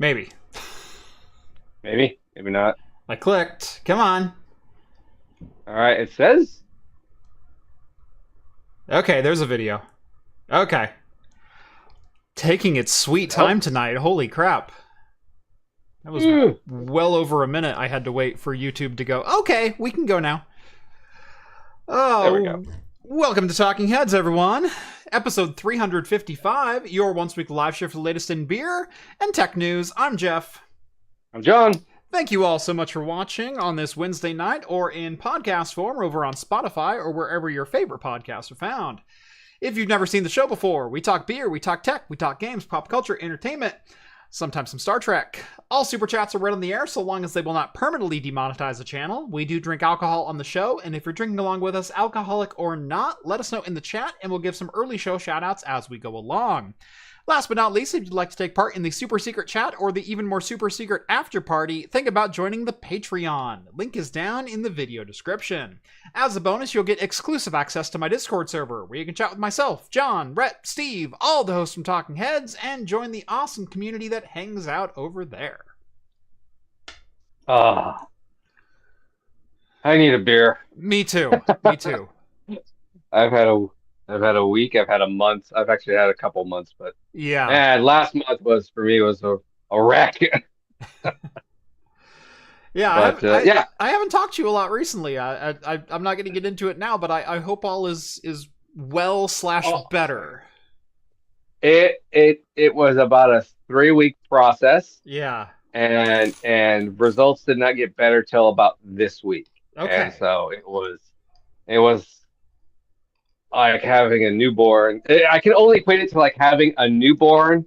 Maybe. Maybe, maybe not. I clicked. Come on. All right, it says. Okay, there's a video. Okay. Taking its sweet Nope. time tonight. Holy crap. That was Mm, well over a minute I had to wait for YouTube to go, okay, we can go now. there we go. Oh, welcome to Talking Heads, everyone. Episode 355, your once weekly live show for the latest in beer and tech news. I'm Jeff. I'm John. Thank you all so much for watching on this Wednesday night or in podcast form over on Spotify or wherever your favorite podcasts are found. If you've never seen the show before, we talk beer, we talk tech, we talk games, pop culture, entertainment, sometimes some Star Trek. All super chats are read on the air so long as they will not permanently demonetize the channel. We do drink alcohol on the show, and if you're drinking along with us, alcoholic or not, let us know in the chat and we'll give some early show shoutouts as we go along. Last but not least, if you'd like to take part in the super secret chat or the even more super secret after party, think about joining the Patreon. Link is down in the video description. As a bonus, you'll get exclusive access to my Discord server, where you can chat with myself, John, Rhett, Steve, all the hosts from Talking Heads, and join the awesome community that hangs out over there. Ah, I need a beer. Me too. Me too. I've had a week. I've had a month. I've actually had a couple months, but Yeah. man, last month was for me was a wreck. Yeah, But yeah, I haven't talked to you a lot recently. I'm not going to get into it now, but I hope all is well slash oh, better. it was about a 3 week process, Yeah. and results did not get better till about this week. And Okay. so it was like having a newborn. I can only equate it to like having a newborn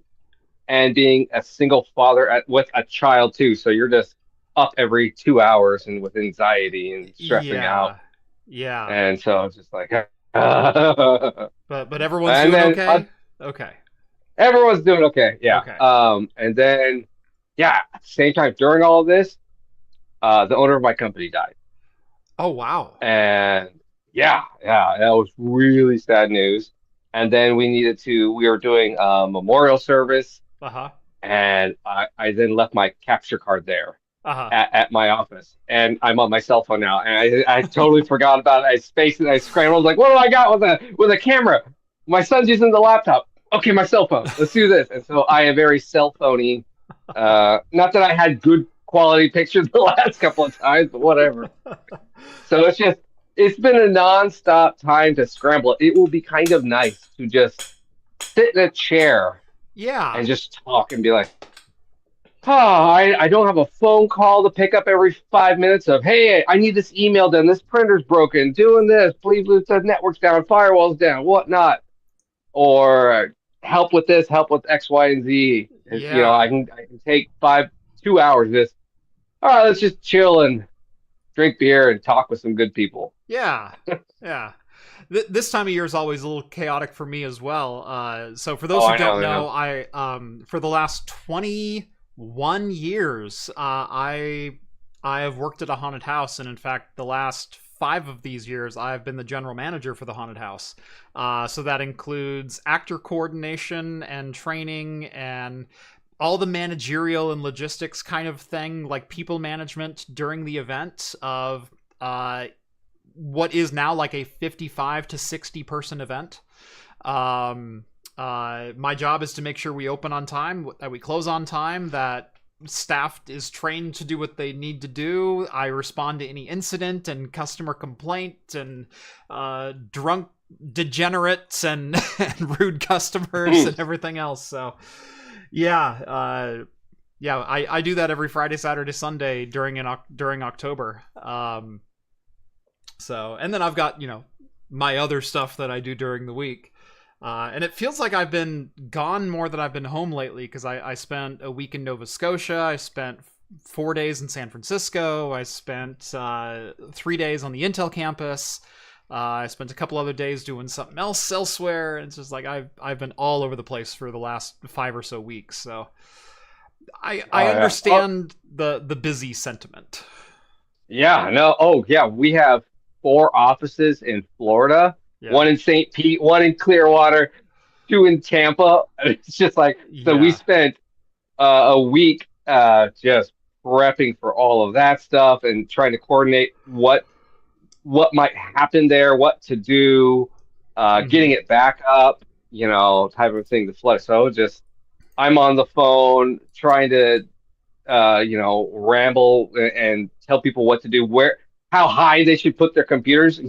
and being a single father with a child too. So you're just up every 2 hours and with anxiety and stressing out. Yeah. Yeah. And so it's just like, and But everyone's doing then okay? Okay. everyone's doing okay. Yeah. Okay. And then, yeah, at the same time, during all of this, the owner of my company died. Oh, wow. And yeah, that was really sad news. And then we were doing a memorial service, Uh-huh. and I then left my capture card there Uh-huh. at my office. And I'm on my cell phone now. And I totally forgot about it. I spaced it, I scrambled, like, what do I got with a camera? My son's using the laptop. Okay, my cell phone. Let's do this. And so I am very cell phony. Not that I had good quality pictures the last couple of times, but whatever. So it's been a nonstop time to scramble. It will be kind of nice to just sit in a chair Yeah. and just talk and be like, oh, I don't have a phone call to pick up every 5 minutes of, hey, I need this email done. This printer's broken. Doing this. Please lose the network's down. Firewall's down. Whatnot. Or help with this. Help with X, Y, and Z. Yeah. I can take 2 hours of this. All right, let's just chill and drink beer and talk with some good people. Yeah. Yeah. This time of year is always a little chaotic for me as well. So for those who don't know, I for the last 21 years, I have worked at a haunted house, and in fact, the last 5 of these years, I have been the general manager for the haunted house. So that includes actor coordination and training and all the managerial and logistics kind of thing, like people management during the event of what is now like a 55 to 60 person event. My job is to make sure we open on time, that we close on time, that staff is trained to do what they need to do. I respond to any incident and customer complaint and drunk degenerates and, and rude customers and everything else. So yeah, I do that every Friday, Saturday, Sunday during October. So, and then I've got, my other stuff that I do during the week. And it feels like I've been gone more than I've been home lately, because I spent a week in Nova Scotia. I spent 4 days in San Francisco. I spent 3 days on the Intel campus. I spent a couple other days doing something else elsewhere. It's just like I've been all over the place for the last 5 or so weeks. So I understand the busy sentiment. Yeah, no. Oh, yeah. We have 4 offices in Florida, Yeah. 1 in St. Pete, 1 in Clearwater, 2 in Tampa. It's just like, so we Yeah. spent a week just prepping for all of that stuff and trying to coordinate what might happen there, what to do, getting it back up, type of thing to flood. So just I'm on the phone trying to ramble and tell people what to do, how high they should put their computers.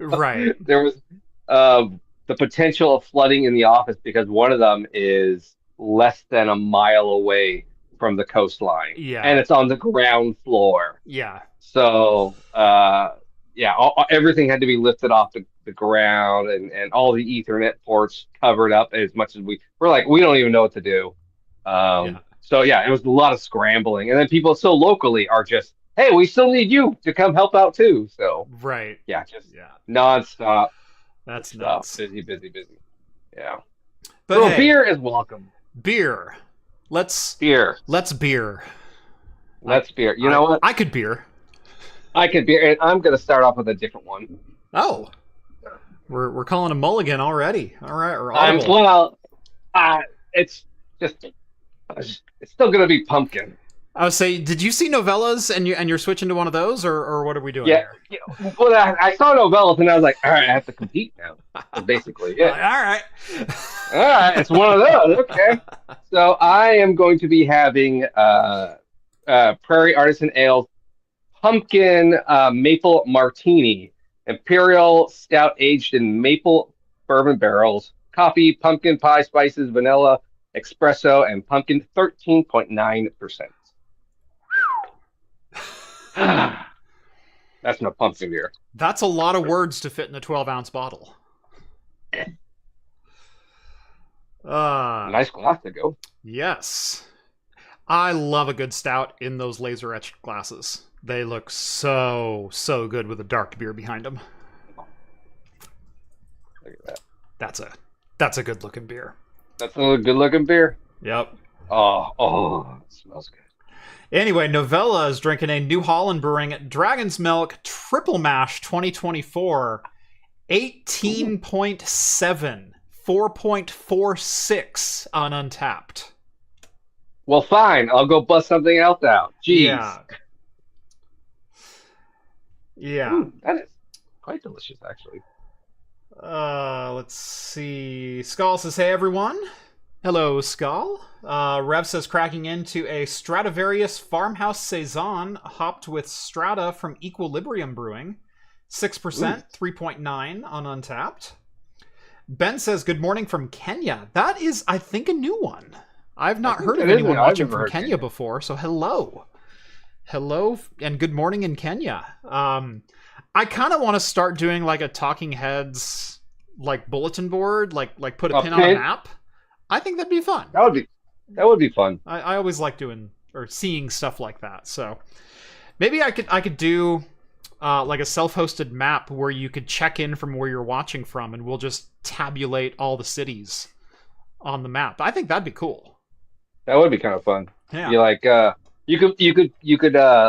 Right. There was the potential of flooding in the office because one of them is less than a mile away from the coastline, Yeah. and it's on the ground floor. Yeah. So, yeah, everything had to be lifted off the ground and all the Ethernet ports covered up as much as we're like, we don't even know what to do. So, yeah, it was a lot of scrambling. And then people so locally are just, hey, we still need you to come help out too. So, right. Yeah, just nonstop. That's stuff. nuts. Busy. Yeah. But so hey, beer is welcome. Beer. Let's beer. beer. You know what? I could beer. And I'm going to start off with a different one. Oh. We're calling a mulligan already. All right. Or it's still going to be pumpkin. I would say, did you see novellas and you're switching to one of those, or what are we doing here? Yeah. Well, I saw novellas and I was like, all right, I have to compete now. So basically, yeah. All right, it's one of those. Okay. So I am going to be having Prairie Artisan Ales Pumpkin Maple Martini, Imperial Stout aged in maple bourbon barrels, coffee, pumpkin pie spices, vanilla, espresso, and pumpkin 13.9%. That's no pumpkin beer. That's a lot of words to fit in a 12-ounce bottle. Nice glass to go. Yes. I love a good stout in those laser etched glasses. They look so good with a dark beer behind them. Look at that. That's a good looking beer. That's a good looking beer. Yep. Oh, it smells good. Anyway, Novella is drinking a New Holland Brewing Dragon's Milk Triple Mash 2024, 18.7, 4.46 on Untapped. Well, fine. I'll go bust something else out. Jeez. Yeah. Ooh, that is quite delicious, actually. Let's see. Skull says, hey, everyone. Hello, Skull. Rev says, cracking into a Stradivarius Farmhouse Saison hopped with Strata from Equilibrium Brewing. 6%, 3.9 on Untapped. Ben says, good morning from Kenya. That is, I think, a new one. I've not heard of anyone watching from Kenya before, so hello. Hello, and good morning in Kenya. I kind of want to start doing like a Talking Heads like bulletin board, like put a pin on a map. I think that'd be fun. That would be fun. I always like doing or seeing stuff like that. So maybe I could do like a self-hosted map where you could check in from where you're watching from, and we'll just tabulate all the cities on the map. I think that'd be cool. That would be kind of fun. Yeah. You like you could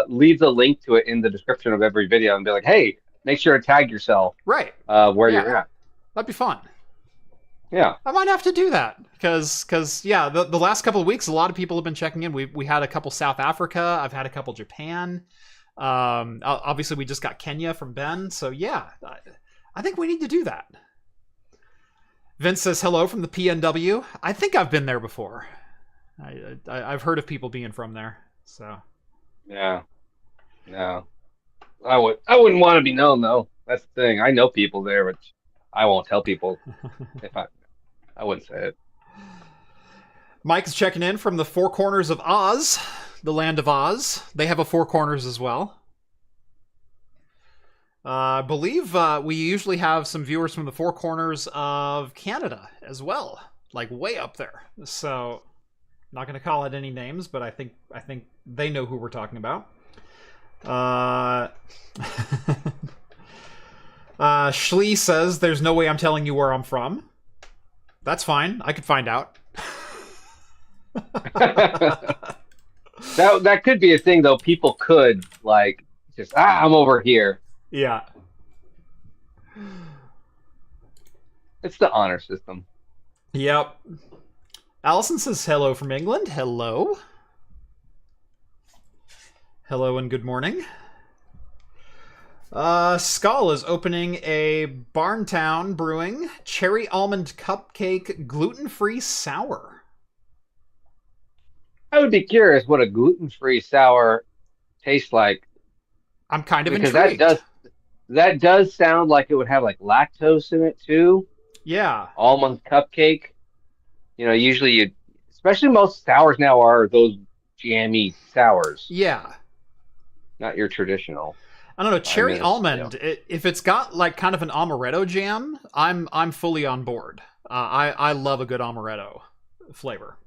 leave the link to it in the description of every video and be like, hey, make sure to tag yourself. Right. Where you're at. That'd be fun. Yeah. I might have to do that because the last couple of weeks, a lot of people have been checking in. We had a couple South Africa. I've had a couple Japan. Obviously we just got Kenya from Ben. So yeah, I think we need to do that. Vince says hello from the PNW. I think I've been there before. I've heard of people being from there. So yeah, no, I wouldn't want to be known though. That's the thing. I know people there, but I won't tell people if I wouldn't say it. Mike is checking in from the Four Corners of Oz, the land of Oz. They have a Four Corners as well. I believe we usually have some viewers from the Four Corners of Canada as well, like way up there. So, not going to call out any names, but I think they know who we're talking about. Schlee says, there's no way I'm telling you where I'm from. That's fine. I could find out. That could be a thing, though. People could, like, just, I'm over here. Yeah. It's the honor system. Yep. Allison says hello from England. Hello. Hello and good morning. Skull is opening a Barntown Brewing Cherry Almond Cupcake Gluten-Free Sour. I would be curious what a gluten-free sour tastes like. I'm kind of because intrigued. that does sound like it would have like lactose in it too. Yeah. Almond cupcake. Usually especially most sours now are those jammy sours. Yeah. Not your traditional. I don't know, cherry almond. Yeah. If it's got like kind of an amaretto jam, I'm fully on board. I love a good amaretto flavor.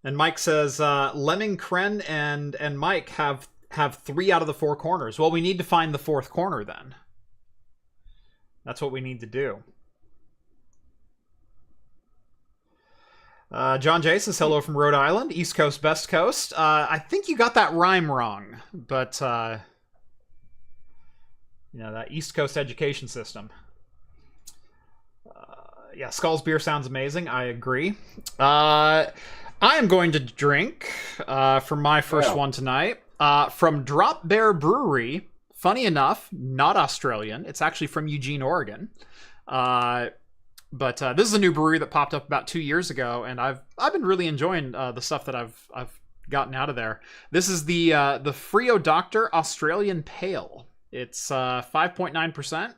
And Mike says Lemming, Kren, and Mike have 3 out of the 4 corners. Well, we need to find the 4th corner then. That's what we need to do. John J says hello from Rhode Island, East Coast, Best Coast. I think you got that rhyme wrong, but that East Coast education system. Yeah, Skull's beer sounds amazing. I agree. I am going to drink for my first one tonight from Drop Bear Brewery. Funny enough, not Australian. It's actually from Eugene, Oregon. But this is a new brewery that popped up about 2 years ago, and I've been really enjoying the stuff that I've gotten out of there. This is the Frio Doctor Australian Pale. It's 5.9%.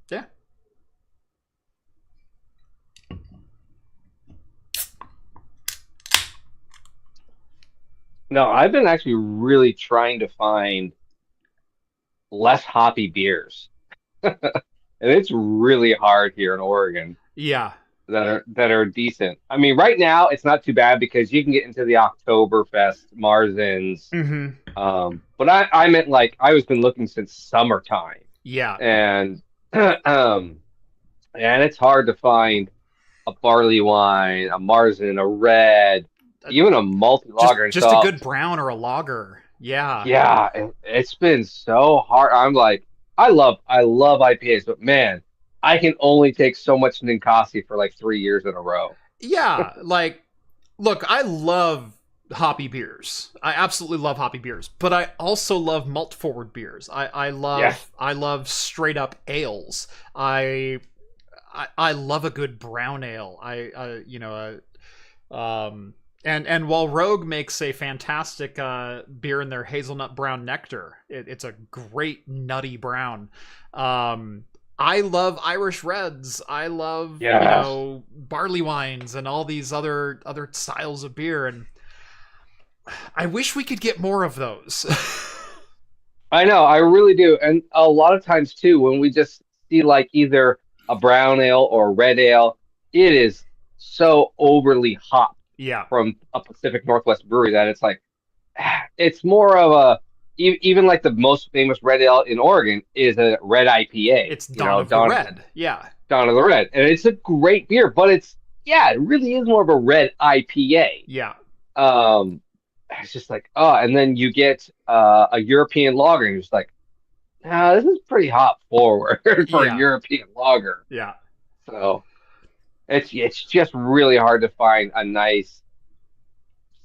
Yeah. No, I've been actually really trying to find less hoppy beers. And it's really hard here in Oregon. Yeah. That are decent. I mean, right now it's not too bad because you can get into the Oktoberfest, Marzens. But I meant like I was been looking since summertime. Yeah. And and it's hard to find a barley wine, a Marzen, a red, even a multi lager. Just a good brown or a lager. Yeah. Yeah, it's been so hard. I'm like, I love IPAs, but man, I can only take so much Ninkasi for like 3 years in a row. Yeah, like, look, I love hoppy beers. I absolutely love hoppy beers, but I also love malt forward beers. I love straight up ales. I love a good brown ale. And while Rogue makes a fantastic beer in their hazelnut brown nectar, it's a great nutty brown. I love Irish reds. I love barley wines and all these other styles of beer, and I wish we could get more of those. I know, I really do. And a lot of times too, when we just see like either a brown ale or a red ale, it is so overly hopped from a Pacific Northwest brewery that it's like it's more of a even like the most famous red ale in Oregon is a red IPA. It's Dawn of the Red. Yeah. Dawn of the Red. And it's a great beer, but it really is more of a red IPA. Yeah. It's just like, and then you get a European lager and you're just like, this is pretty hop forward for a European lager. Yeah. So it's just really hard to find a nice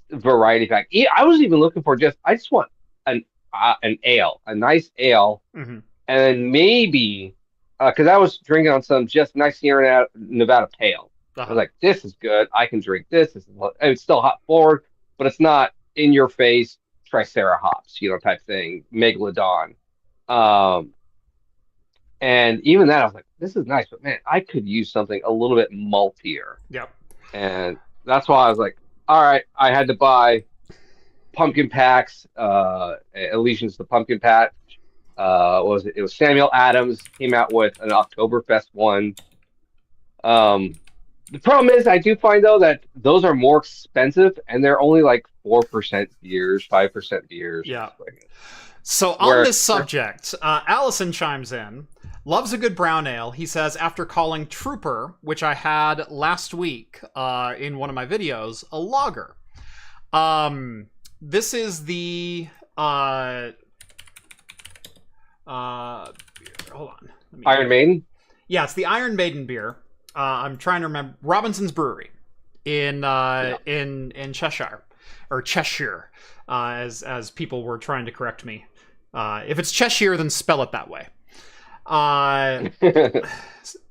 variety pack. I was even looking for I just want an ale, a nice ale, and then maybe because I was drinking on some just nice Sierra Nevada Pale. I was like, this is good. I can drink this. It's still hop forward, but it's not in your face Tricera hops, type thing, Megalodon. And even that, I was like, this is nice, but man, I could use something a little bit maltier. Yep. And that's why I was like, all right, I had to buy pumpkin packs, Elysian's the pumpkin patch. What was it? It was Samuel Adams came out with an Oktoberfest one. The problem is I do find though that those are more expensive and they're only like 4% beers, 5% beers. Yeah. So on this subject, Allison chimes in. Loves a good brown ale. He says, after calling Trooper, which I had last week in one of my videos, a lager. This is the Hold on. Iron Maiden? Yeah, it's the Iron Maiden beer. I'm trying to remember. Robinson's Brewery in Cheshire. Or Cheshire, as people were trying to correct me. If it's Cheshire, then spell it that way.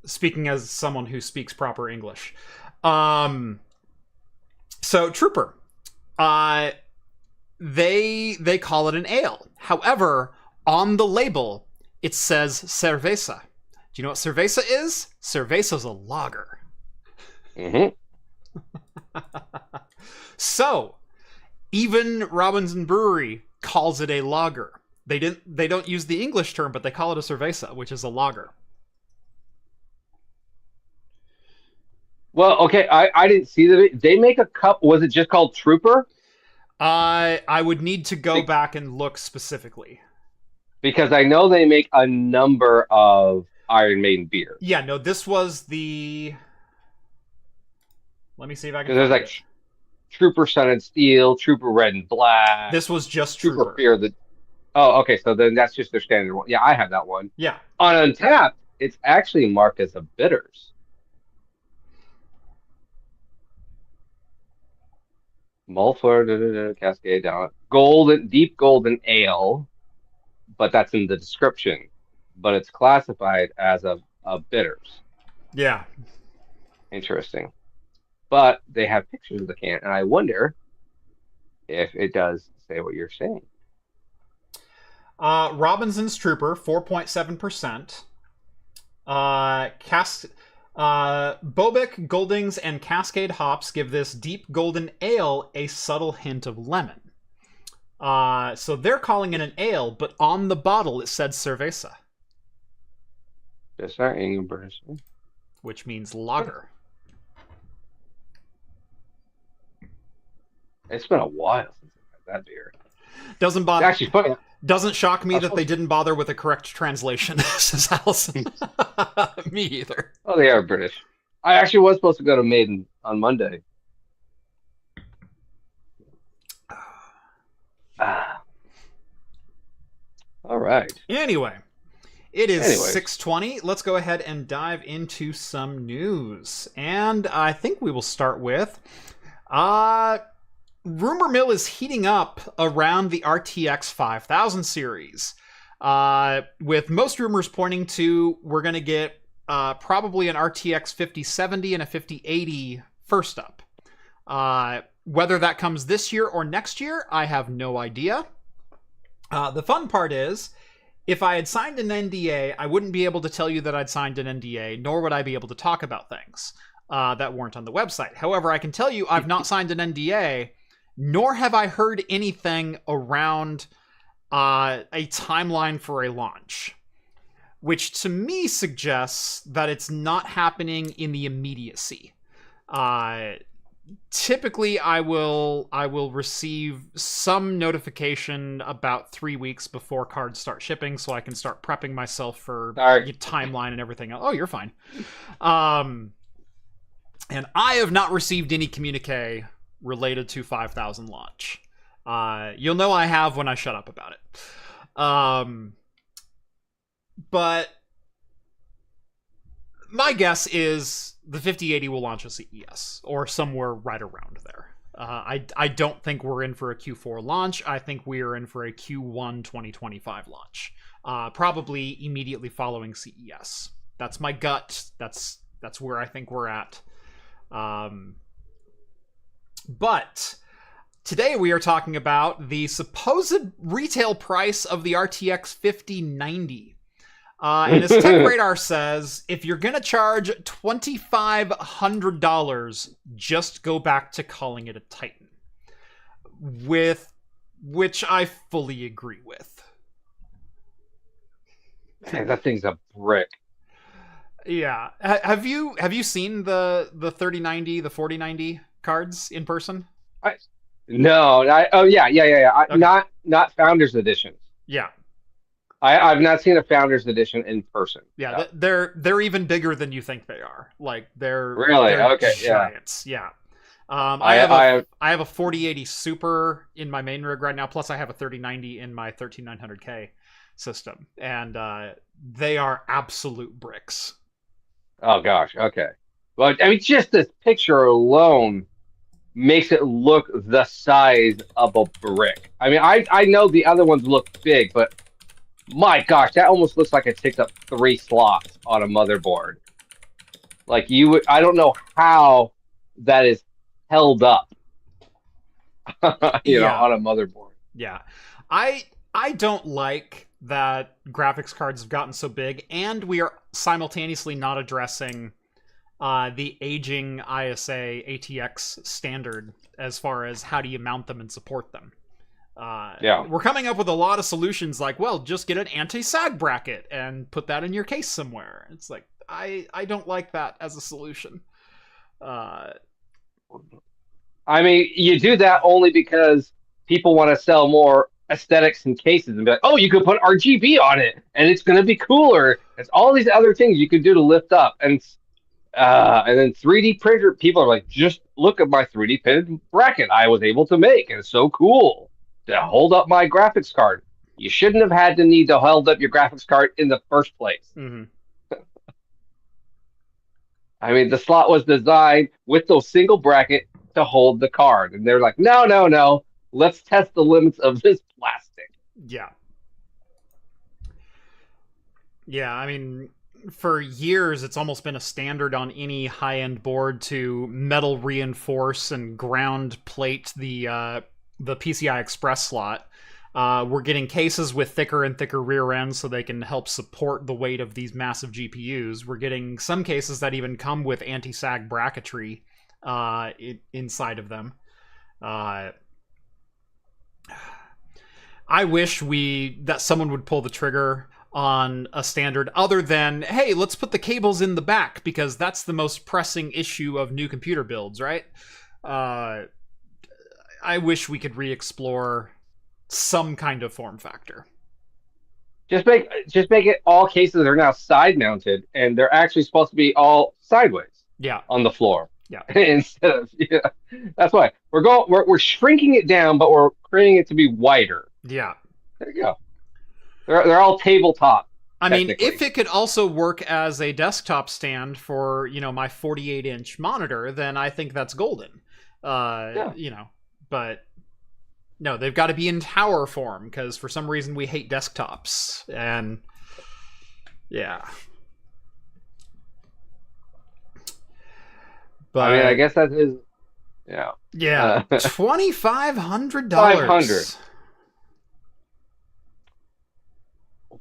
Speaking as someone who speaks proper English. So Trooper, they call it an ale. However, on the label, it says cerveza. Do you know what cerveza is? Cerveza's a lager. Mm-hmm. So, even Robinson Brewery calls it a lager. They don't use the English term, but they call it a cerveza, which is a lager. Well, okay, I didn't see that. They make a cup. Was it just called Trooper? I would need to go back and look specifically. Because I know they make a number of Iron Maiden beers. Yeah, no, this was the... Let me see if I can... There's like Trooper Sun and Steel, Trooper Red and Black. This was just Trooper. Fear. Oh, okay, so then that's just their standard one. Yeah, I have that one. Yeah. On Untappd, it's actually marked as a bitters. Mulfleur, Cascade down. Deep golden ale, but that's in the description. But it's classified as a bitters. Yeah. Interesting. But they have pictures of the can, and I wonder if it does say what you're saying. Robinson's Trooper, 4.7%. Bobic, Goldings, and Cascade hops give this deep golden ale a subtle hint of lemon. So they're calling it an ale, but on the bottle it said cerveza. That's not English. Which means lager. It's been a while since I've had that beer. Doesn't bother. It's actually funny. Doesn't shock me that they didn't bother with a correct translation, says Allison. Me either. Oh, they are British. I actually was supposed to go to Maiden on Monday. All right. Anyway, it is 6:20. Let's go ahead and dive into some news. And I think we will start with... rumor mill is heating up around the RTX 5000 series, with most rumors pointing to we're going to get probably an RTX 5070 and a 5080 first up. Whether that comes this year or next year, I have no idea. The fun part is, if I had signed an NDA, I wouldn't be able to tell you that I'd signed an NDA, nor would I be able to talk about things that weren't on the website. However, I can tell you I've not signed an NDA, nor have I heard anything around a timeline for a launch, which to me suggests that it's not happening in the immediacy. Typically, I will receive some notification about 3 weeks before cards start shipping, so I can start prepping myself for timeline and everything else. Oh, you're fine. And I have not received any communique related to 5000 launch. You'll know I have when I shut up about it. But my guess is the 5080 will launch at CES or somewhere right around there. I don't think we're in for a Q4 launch. I think we are in for a Q1 2025 launch. Probably immediately following CES. That's my gut. That's where I think we're at. But today we are talking about the supposed retail price of the RTX 5090. And as TechRadar says, if you're going to charge $2,500, just go back to calling it a Titan. With which I fully agree with. Man, that thing's a brick. Yeah. Have you seen the 3090, the 4090 cards in person? No. Yeah. Okay. Not Founders Editions. Yeah. I've not seen a Founders Edition in person. Yeah, no. They're even bigger than you think they are. Like they're okay, giants. Yeah. I have a 4080 Super in my main rig right now. Plus, I have a 3090 in my 13900K. system, and they are absolute bricks. Oh gosh, okay. Well, I mean, just this picture alone makes it look the size of a brick. I mean, I know the other ones look big, but my gosh, that almost looks like it takes up 3 slots on a motherboard. Like you would, I don't know how that is held up, you know, on a motherboard. Yeah, I don't like that graphics cards have gotten so big, and we are simultaneously not addressing the aging ISA ATX standard as far as how do you mount them and support them. We're coming up with a lot of solutions like, well, just get an anti-sag bracket and put that in your case somewhere. It's like, I don't like that as a solution. I mean, you do that only because people want to sell more aesthetics and cases and be like, oh, you could put RGB on it and it's going to be cooler. There's all these other things you could do to lift up. And then 3D printer, people are like, just look at my 3D printed bracket I was able to make. And it's so cool to hold up my graphics card. You shouldn't have had to need to hold up your graphics card in the first place. Mm-hmm. I mean, the slot was designed with those single bracket to hold the card. And they're like, no. Let's test the limits of this plastic. Yeah. Yeah, I mean, for years, it's almost been a standard on any high-end board to metal reinforce and ground plate the PCI Express slot. We're getting cases with thicker and thicker rear ends so they can help support the weight of these massive GPUs. We're getting some cases that even come with anti-sag bracketry inside of them. I wish that someone would pull the trigger on a standard other than, hey, let's put the cables in the back because that's the most pressing issue of new computer builds, right? I wish we could re-explore some kind of form factor. Just make it all cases are now side mounted and they're actually supposed to be all sideways. Yeah. On the floor. Yeah. Instead of that's why we're shrinking it down, but we're creating it to be wider. Yeah. There you go. They're all tabletop. I mean, if it could also work as a desktop stand for, my 48-inch monitor, then I think that's golden. But no, they've got to be in tower form because for some reason we hate desktops. And yeah. But I mean, I guess that is, yeah. Yeah, $2,500. $500.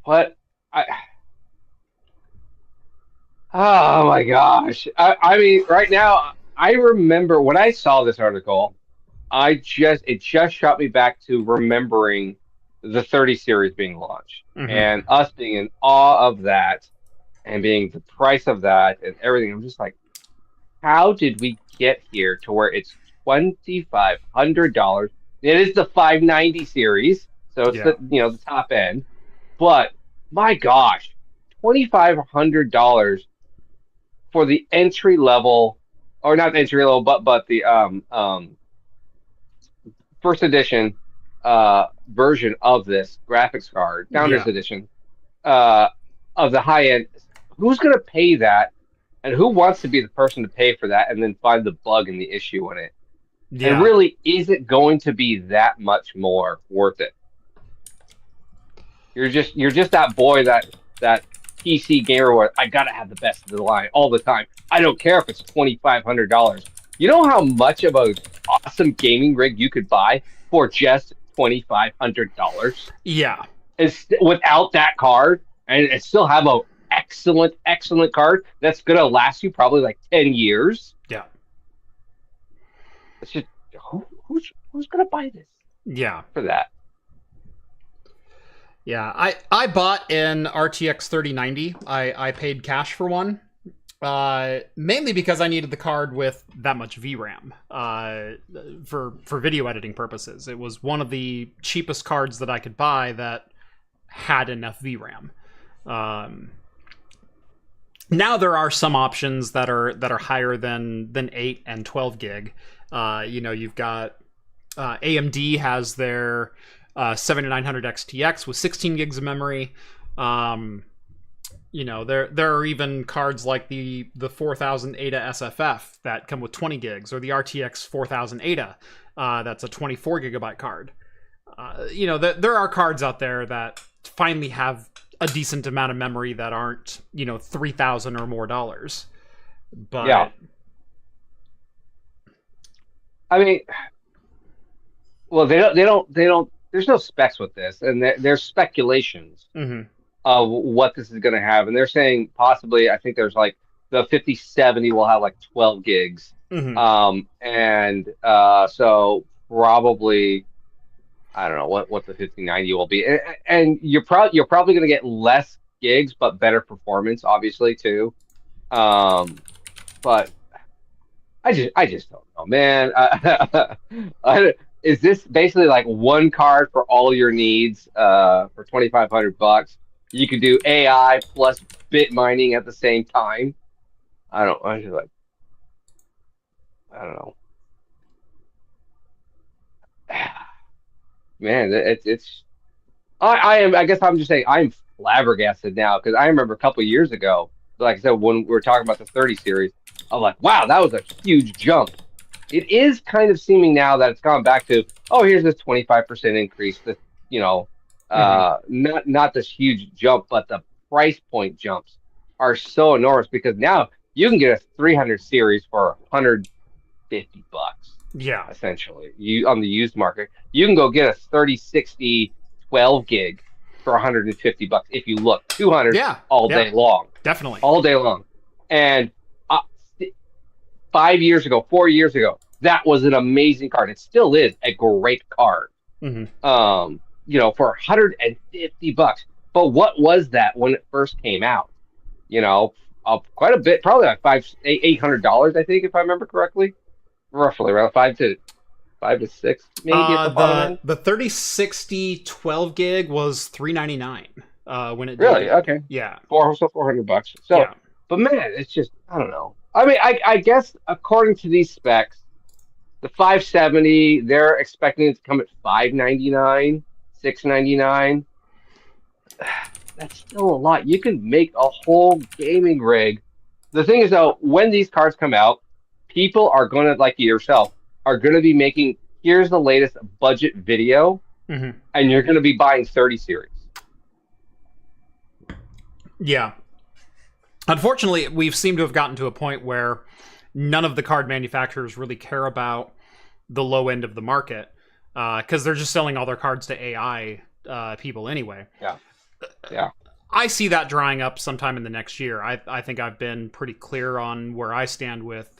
What? Oh my gosh! I mean, right now, I remember when I saw this article, it just shot me back to remembering the 30 series being launched and us being in awe of that, and being the price of that and everything. I'm just like, how did we get here to where it's $2,500? It is the 590 series, so it's the top end. But my gosh, $2,500 for the entry level, or not entry level, but the first edition version of this graphics card, Founders Edition, of the high end. Who's going to pay that? And who wants to be the person to pay for that and then find the bug and the issue in it? Yeah. And really, is it going to be that much more worth it? You're just that boy, that PC gamer where I gotta have the best of the line all the time. I don't care if it's $2,500. You know how much of an awesome gaming rig you could buy for just $2,500? Yeah. It's without that card, and still have a excellent card that's gonna last you probably like 10 years. Yeah. It's just who's gonna buy this? Yeah. For that. Yeah, I bought an RTX 3090. I paid cash for one, mainly because I needed the card with that much VRAM for video editing purposes. It was one of the cheapest cards that I could buy that had enough VRAM. Now there are some options that are higher than 8 and 12 gig. You've got AMD has their 7900 XTX with 16 gigs of memory. There are even cards like the 4000 ADA SFF that come with 20 gigs, or the RTX 4000 ADA that's a 24 gigabyte card. There are cards out there that finally have a decent amount of memory that aren't, $3,000 or more dollars. But yeah, I mean, well, they don't. There's no specs with this, and there's speculations mm-hmm. of what this is going to have, and they're saying possibly. I think there's like the 5070 will have like 12 gigs, Mm-hmm. and so probably I don't know what the 5090 will be, and you're probably going to get less gigs but better performance, obviously too. But I just don't know, man. Is this basically like one card for all your needs for $2,500? You could do AI plus bit mining at the same time. I just like I don't know. Man, it's I guess I'm just saying I'm flabbergasted now because I remember a couple of years ago, like I said, when we were talking about the 30 series, I'm like, wow, that was a huge jump. It is kind of seeming now that it's gone back to, oh, here's this 25% increase. That not this huge jump, but the price point jumps are so enormous because now you can get a 300 series for $150. Yeah. Essentially, you on the used market, you can go get a 3060 12 gig for $150 if you look. 200 all day long. Definitely. All day long. And 5 years ago, 4 years ago, that was an amazing card. It still is a great card. Mm-hmm. For $150. But what was that when it first came out? Quite a bit, probably like $800, I think, if I remember correctly. Roughly around 5 to 6, maybe. The 3060 12 gig was $399 when it really did. Okay. Yeah, $400. So, yeah. But man, it's just I don't know. I mean, I guess according to these specs, the 570 they're expecting it to come at $599, $699. That's still a lot. You can make a whole gaming rig. The thing is, though, when these cards come out, people are going to, like yourself, are going to be making, here's the latest budget video, mm-hmm. and you're going to be buying 30 series. Yeah. Unfortunately, we've seemed to have gotten to a point where none of the card manufacturers really care about the low end of the market because they're just selling all their cards to AI people anyway. Yeah. I see that drying up sometime in the next year. I think I've been pretty clear on where I stand with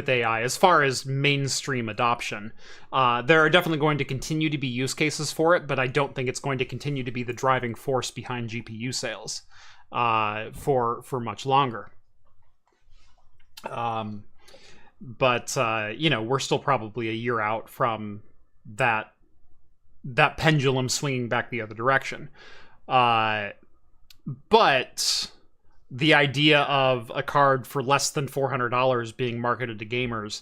AI as far as mainstream adoption. There are definitely going to continue to be use cases for it, but I don't think it's going to continue to be the driving force behind GPU sales for much longer. But we're still probably a year out from that pendulum swinging back the other direction. But the idea of a card for less than $400 being marketed to gamers,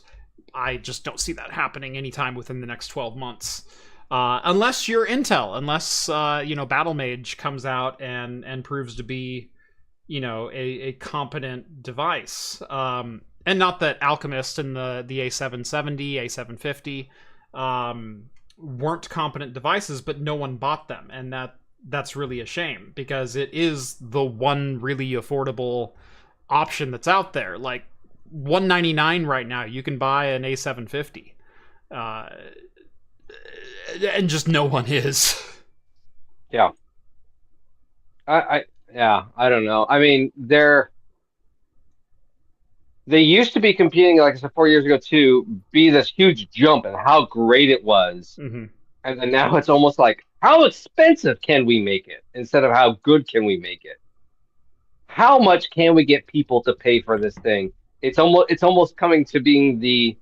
I just don't see that happening anytime within the next 12 months. Unless you're Intel, unless Battle Mage comes out and proves to be, a competent device. And not that Alchemist and the A770, A750 weren't competent devices, but no one bought them, and that's really a shame because it is the one really affordable option that's out there. Like $199 right now, you can buy an A750, and just no one is. Yeah. I don't know. I mean, they used to be competing, like I said, 4 years ago, to be this huge jump and how great it was. Mm-hmm. And then now it's almost like, how expensive can we make it instead of how good can we make it? How much can we get people to pay for this thing? It's almost coming to being the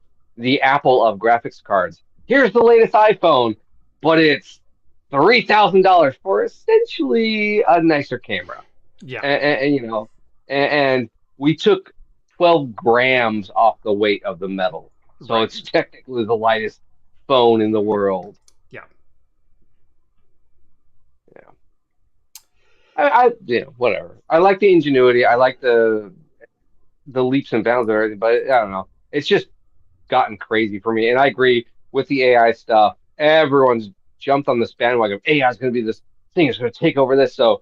Apple of graphics cards. Here's the latest iPhone, but it's $3,000 for essentially a nicer camera. Yeah, and we took 12 grams off the weight of the metal, so It's technically the lightest phone in the world. Yeah. whatever. I like the ingenuity. I like the leaps and bounds of everything, but I don't know. It's just gotten crazy for me. And I agree with the AI stuff. Everyone's jumped on this bandwagon. AI is going to be this thing. It's going to take over this. So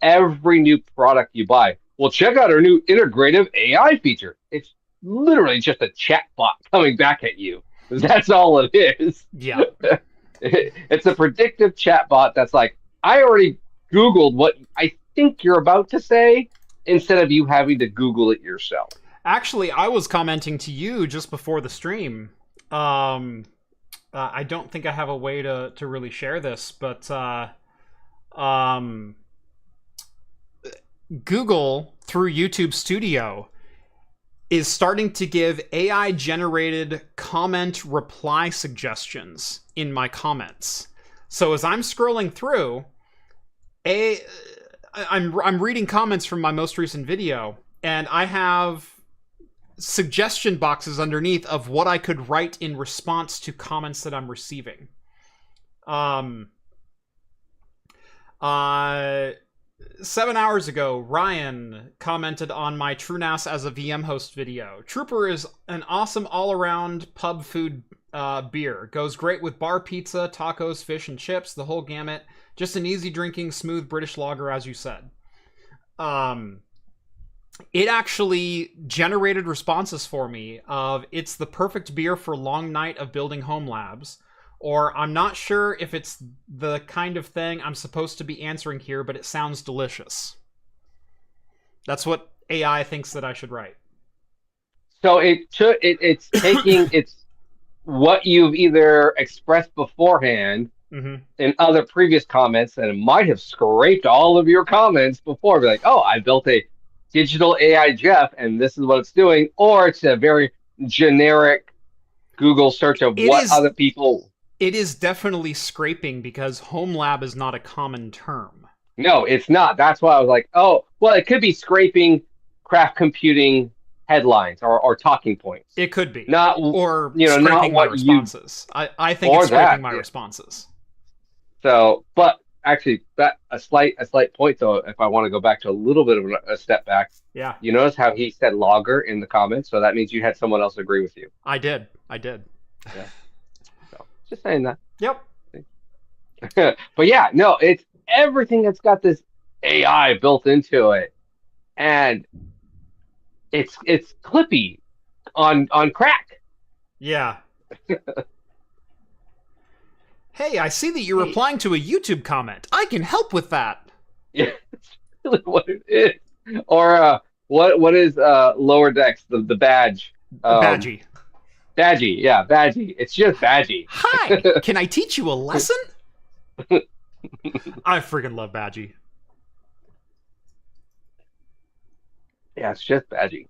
every new product you buy, well, check out our new integrative AI feature. It's literally just a chat bot coming back at you. That's all it is. Yeah. It's a predictive chat bot that's like, I already Googled what I think you're about to say instead of you having to Google it yourself. Actually, I was commenting to you just before the stream. I don't think I have a way to really share this, but Google, through YouTube Studio, is starting to give AI-generated comment reply suggestions in my comments. So as I'm scrolling through, I'm reading comments from my most recent video, and I have suggestion boxes underneath of what I could write in response to comments that I'm receiving. 7 hours ago, Ryan commented on my TrueNAS as a VM host video. Trooper is an awesome all-around pub food beer. Goes great with bar pizza, tacos, fish, and chips, the whole gamut. Just an easy drinking, smooth British lager, as you said. It actually generated responses for me of, it's the perfect beer for long night of building home labs. Or, I'm not sure if it's the kind of thing I'm supposed to be answering here, but it sounds delicious. That's what AI thinks that I should write. So it's taking it's what you've either expressed beforehand in other previous comments, and it might have scraped all of your comments before. Be like, oh, I built a digital AI Jeff, and this is what it's doing. Or it's a very generic Google search of other people. It is definitely scraping, because home lab is not a common term. No, it's not. That's why I was like, oh, well, it could be scraping craft computing headlines or talking points. It could be. Not, or scraping not my responses. I think it's scraping my responses. So, but actually, that a slight point though, if I want to go back to a little bit of a step back. Yeah. You notice how he said logger in the comments, so that means you had someone else agree with you. I did. Yeah. So, just saying that. Yep. But yeah, no, it's everything that's got this AI built into it, and it's clippy on crack. Yeah. Hey, I see that you're replying to a YouTube comment. I can help with that. Yeah, that's really what it is. Or what is lower decks, the badge? Badgie. Badgie, yeah, Badgie. It's just Badgie. Hi, can I teach you a lesson? I freaking love Badgie. Yeah, it's just Badgie.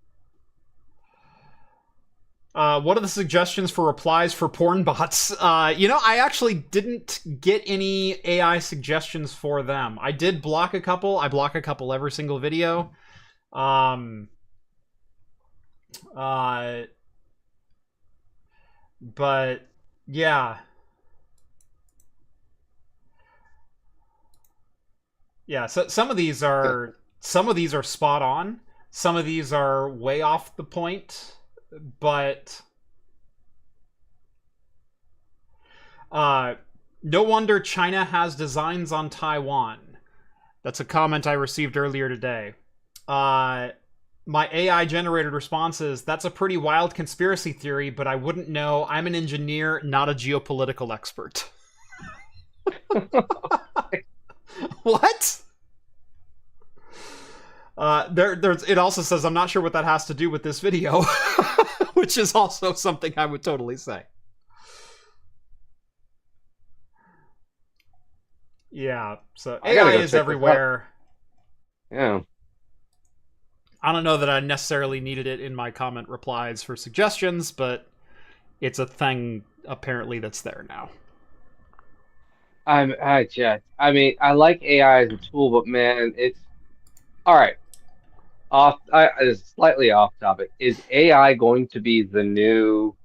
What are the suggestions for replies for porn bots? I actually didn't get any AI suggestions for them. I did block a couple. I block a couple every single video. But yeah. Yeah, so some of these are spot on. Some of these are way off the point. But no wonder China has designs on Taiwan. That's a comment I received earlier today. My AI generated responses, that's a pretty wild conspiracy theory, but I wouldn't know. I'm an engineer, not a geopolitical expert. What? It also says, I'm not sure what that has to do with this video, which is also something I would totally say. Yeah, so AI is everywhere. Yeah. I don't know that I necessarily needed it in my comment replies for suggestions, but it's a thing apparently that's there now. I mean, I like AI as a tool, but man, it's all right. Slightly off topic. Is AI going to be the new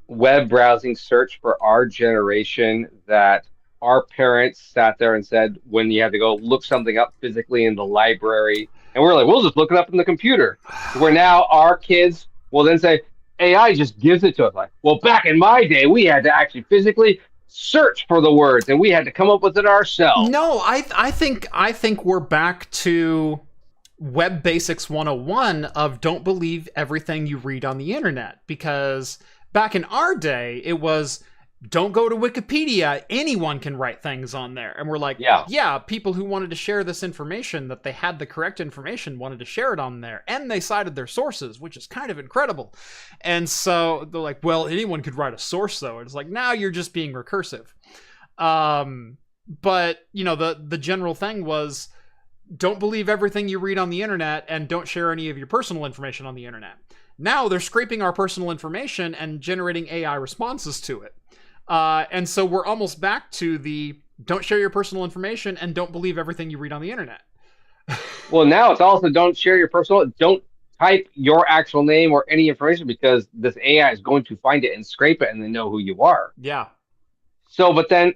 web browsing search for our generation that our parents sat there and said when you had to go look something up physically in the library, and we're like, we'll just look it up in the computer. Where now our kids will then say, AI just gives it to us. Like, well, back in my day, we had to actually physically search for the words, and we had to come up with it ourselves. No, I think we're back to Web Basics 101 of don't believe everything you read on the internet, because back in our day, it was don't go to Wikipedia. Anyone can write things on there. And we're like, yeah, people who wanted to share this information, that they had the correct information, wanted to share it on there. And they cited their sources, which is kind of incredible. And so they're like, well, anyone could write a source, though. It's like, now you're just being recursive. But, you know, the general thing was, don't believe everything you read on the internet and don't share any of your personal information on the internet. Now they're scraping our personal information and generating AI responses to it. And so we're almost back to the don't share your personal information and don't believe everything you read on the internet. Well, now it's also don't share your personal, don't type your actual name or any information, because this AI is going to find it and scrape it and then know who you are. Yeah. So, but then,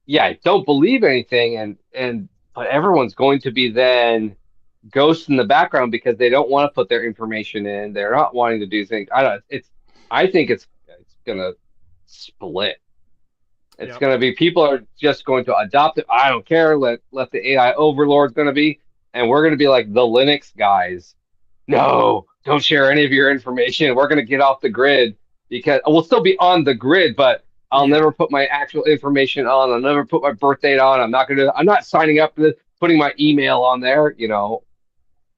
yeah, don't believe anything, but everyone's going to be then ghosts in the background because they don't want to put their information in. They're not wanting to do things. I think it's gonna split. It's going to be, people are just going to adopt it. I don't care. Let the AI overlord's going to be, and we're going to be like the Linux guys. No, don't share any of your information. We're going to get off the grid, because we'll still be on the grid, but I'll never put my actual information on. I'll never put my birth date on. I'm not signing up for this, putting my email on there, you know.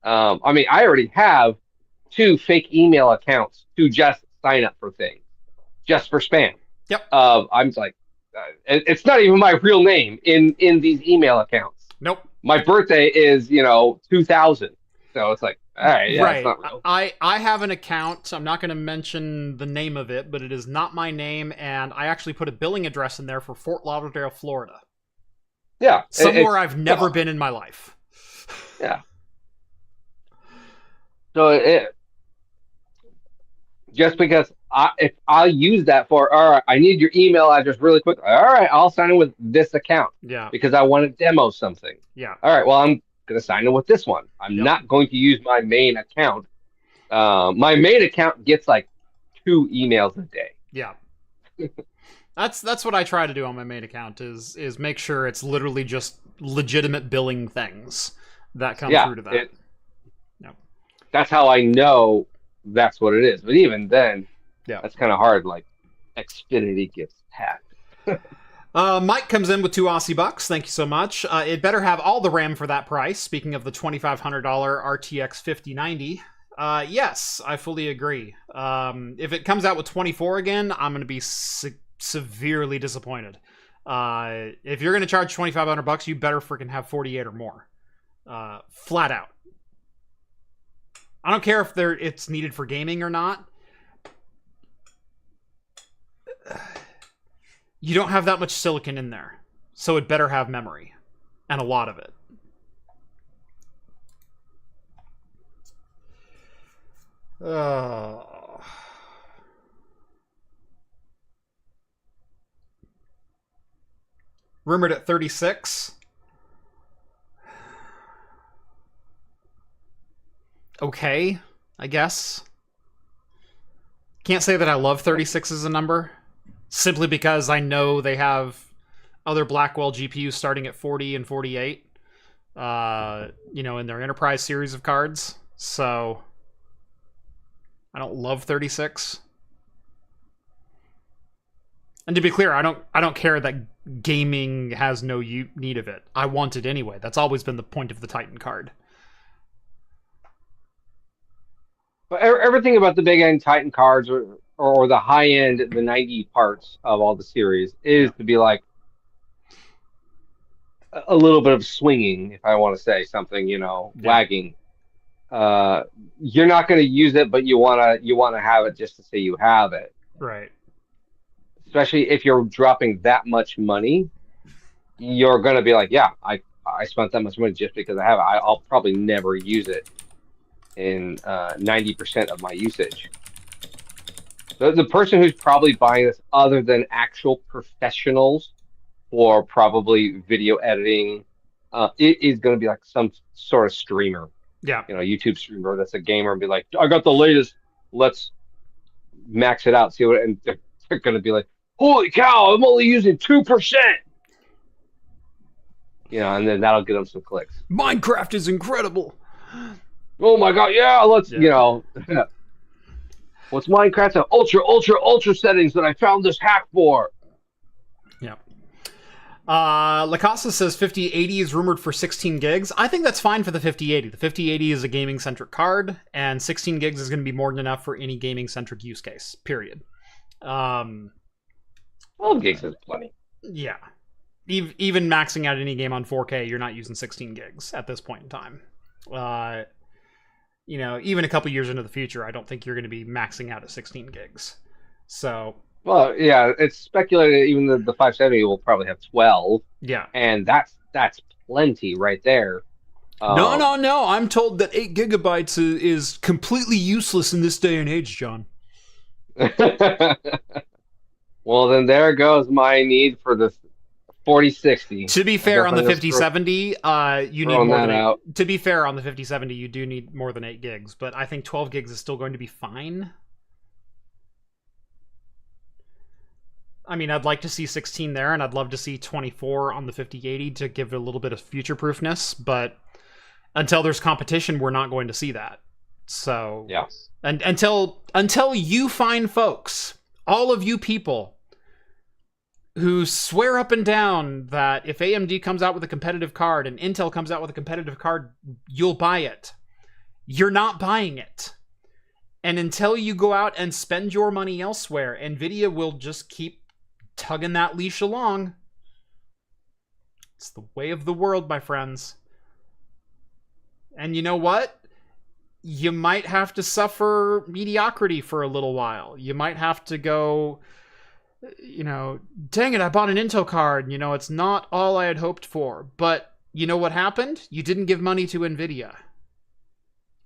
I mean, I already have 2 fake email accounts to just sign up for things, just for spam. Yep. I'm like, it's not even my real name in these email accounts. Nope. My birthday is, 2000. So it's like, all right, yeah, right. It's not real. I have an account. I'm not going to mention the name of it, but it is not my name, and I actually put a billing address in there for Fort Lauderdale, Florida. Yeah. Somewhere I've never been in my life. Yeah. So just because if I use that for, all right, I need your email address really quick. All right, I'll sign in with this account. Yeah. Because I want to demo something. Yeah. All right, well, I'm going to sign in with this one. I'm not going to use my main account. My main account gets like 2 emails a day. Yeah. That's what I try to do on my main account is make sure it's literally just legitimate billing things that come through to that. That's how I know that's what it is. But even then, that's kind of hard. Like, Xfinity gets hacked. Mike comes in with 2 Aussie bucks. Thank you so much. It better have all the RAM for that price. Speaking of the $2,500 RTX 5090. Yes, I fully agree. If it comes out with 24 again, I'm going to be severely disappointed. If you're going to charge $2,500, you better freaking have 48 or more. Flat out. I don't care if it's needed for gaming or not. You don't have that much silicon in there, so it better have memory, and a lot of it. Rumored at 36. Okay, I guess. Can't say that I love 36 as a number, simply because I know they have other Blackwell GPUs starting at 40 and 48, in their Enterprise series of cards. So I don't love 36. And to be clear, I don't care that gaming has no need of it. I want it anyway. That's always been the point of the Titan card. But everything about the big end Titan cards or the high end, the 90 parts of all the series is to be like a little bit of swinging, if I want to say something, wagging. You're not going to use it, but you want to have it just to say you have it. Right. Especially if you're dropping that much money, you're going to be like, yeah, I spent that much money just because I have it. I'll probably never use it in 90% of my usage. The person who's probably buying this, other than actual professionals for probably video editing. It is going to be like some sort of streamer, Yeah. YouTube streamer that's a gamer and be like, I got the latest. Let's max it out, see what, and they're going to be like, holy cow, I'm only using 2%. And then that'll get them some clicks. Minecraft is incredible. Oh my god, yeah, let's, Yeah. what's Minecraft at ultra settings that I found this hack for? Yeah. Lacasa says 5080 is rumored for 16 gigs. I think that's fine for the 5080. The 5080 is a gaming-centric card, and 16 gigs is going to be more than enough for any gaming-centric use case, period. 12 gigs is plenty. Yeah. Even maxing out any game on 4K, you're not using 16 gigs at this point in time. Even a couple years into the future, I don't think you're going to be maxing out at 16 gigs. So... Well, yeah, it's speculated even the 570 will probably have 12. Yeah. And that's plenty right there. No. I'm told that 8 gigabytes is completely useless in this day and age, John. Well, then there goes my need for the 4060. To be fair, on the 5070, you need more than 8. To be fair, on the 5070, you do need more than 8 gigs, but I think 12 gigs is still going to be fine. I mean, I'd like to see 16 there, and I'd love to see 24 on the 5080 to give it a little bit of future-proofness, but until there's competition, we're not going to see that. So, yeah. And until you find folks, all of you people who swear up and down that if AMD comes out with a competitive card and Intel comes out with a competitive card, you'll buy it. You're not buying it. And until you go out and spend your money elsewhere, NVIDIA will just keep tugging that leash along. It's the way of the world, my friends. And you know what? You might have to suffer mediocrity for a little while. You might have to go, dang it, I bought an Intel card. It's not all I had hoped for. But you know what happened? You didn't give money to NVIDIA.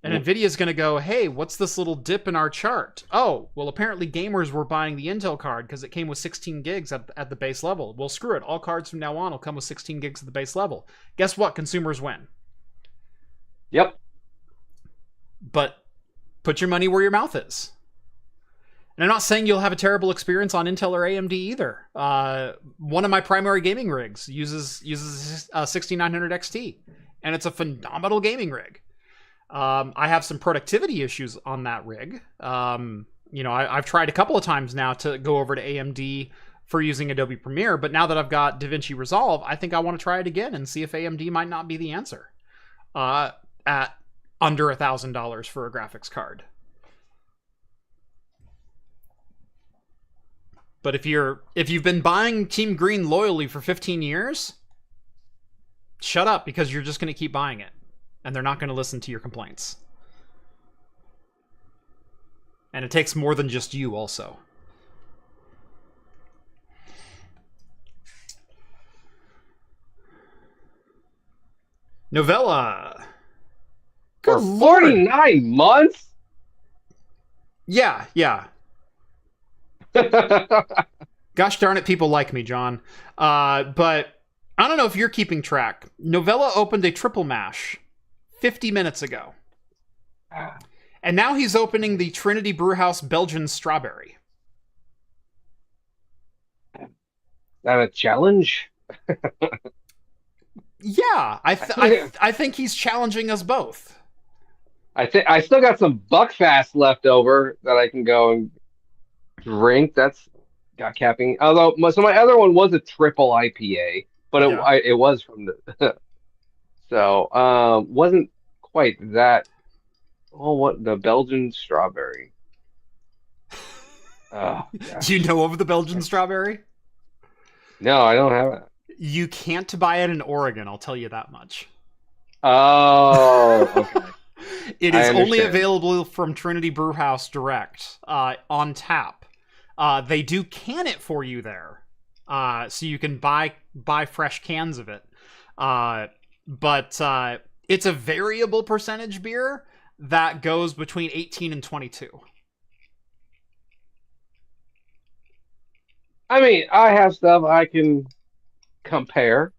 And NVIDIA's going to go, hey, what's this little dip in our chart? Oh, well, apparently gamers were buying the Intel card because it came with 16 gigs at the base level. Well, screw it. All cards from now on will come with 16 gigs at the base level. Guess what? Consumers win. Yep. But put your money where your mouth is. And I'm not saying you'll have a terrible experience on Intel or AMD either. One of my primary gaming rigs uses a 6900 XT, and it's a phenomenal gaming rig. I have some productivity issues on that rig. I've tried a couple of times now to go over to AMD for using Adobe Premiere, but now that I've got DaVinci Resolve, I think I want to try it again and see if AMD might not be the answer at under $1,000 for a graphics card. But if you've been buying Team Green loyally for 15 years, shut up, because you're just going to keep buying it. And they're not going to listen to your complaints. And it takes more than just you also. Novella. For 49 months? Yeah. Gosh darn it, people like me, John. But I don't know if you're keeping track. Novella opened a triple mash 50 minutes ago. And now he's opening the Trinity Brewhouse Belgian Strawberry. That a challenge? Yeah, I think he's challenging us both. I think I still got some Buckfast left over that I can go and drink. That's got capping. Although, so my other one was a triple IPA, but it was from the... So, wasn't quite that... Oh, what? The Belgian Strawberry. Oh, do you know of the Belgian Strawberry? No, I don't have it. You can't buy it in Oregon, I'll tell you that much. Oh, okay. It is only available from Trinity Brewhouse direct, on tap. They do can it for you there, so you can buy fresh cans of it. But it's a variable percentage beer that goes between 18 and 22. I mean, I have stuff I can compare.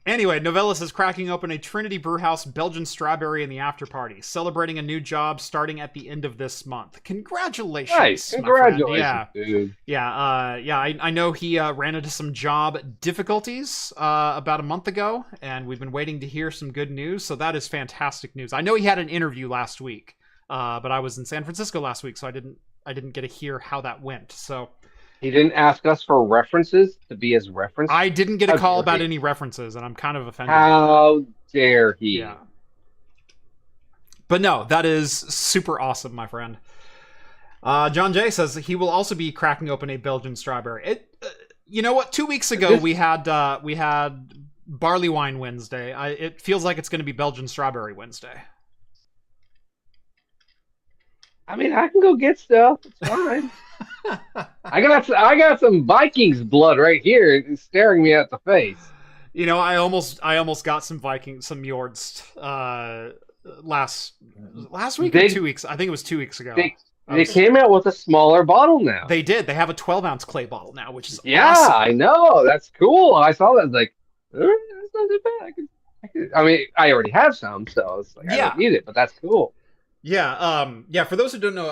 Anyway, Novellus is cracking open a Trinity Brewhouse Belgian Strawberry in the after party, celebrating a new job starting at the end of this month. Congratulations, Nice. my friend. Congratulations, dude. I know he ran into some job difficulties about a month ago, and we've been waiting to hear some good news, so that is fantastic news. I know he had an interview last week, but I was in San Francisco last week, so I didn't get to hear how that went, so... He didn't ask us for references to be his reference. I didn't get a call about any references, and I'm kind of offended. How dare he? Yeah. But no, that is super awesome, my friend. John Jay says he will also be cracking open a Belgian strawberry. You know what? 2 weeks ago we had Barley Wine Wednesday. It feels like it's going to be Belgian Strawberry Wednesday. I mean, I can go get stuff. It's fine. I got some Vikings blood right here staring me at the face. You know, I almost got some Mjords last week or 2 weeks. I think it was 2 weeks ago. They came out with a smaller bottle now. They did. They have a 12-ounce clay bottle now, which is yeah, awesome. I know. That's cool. I saw that. Like, that's not too bad. I mean, I already have some, so it's like I don't need it, but that's cool. Yeah, for those who don't know,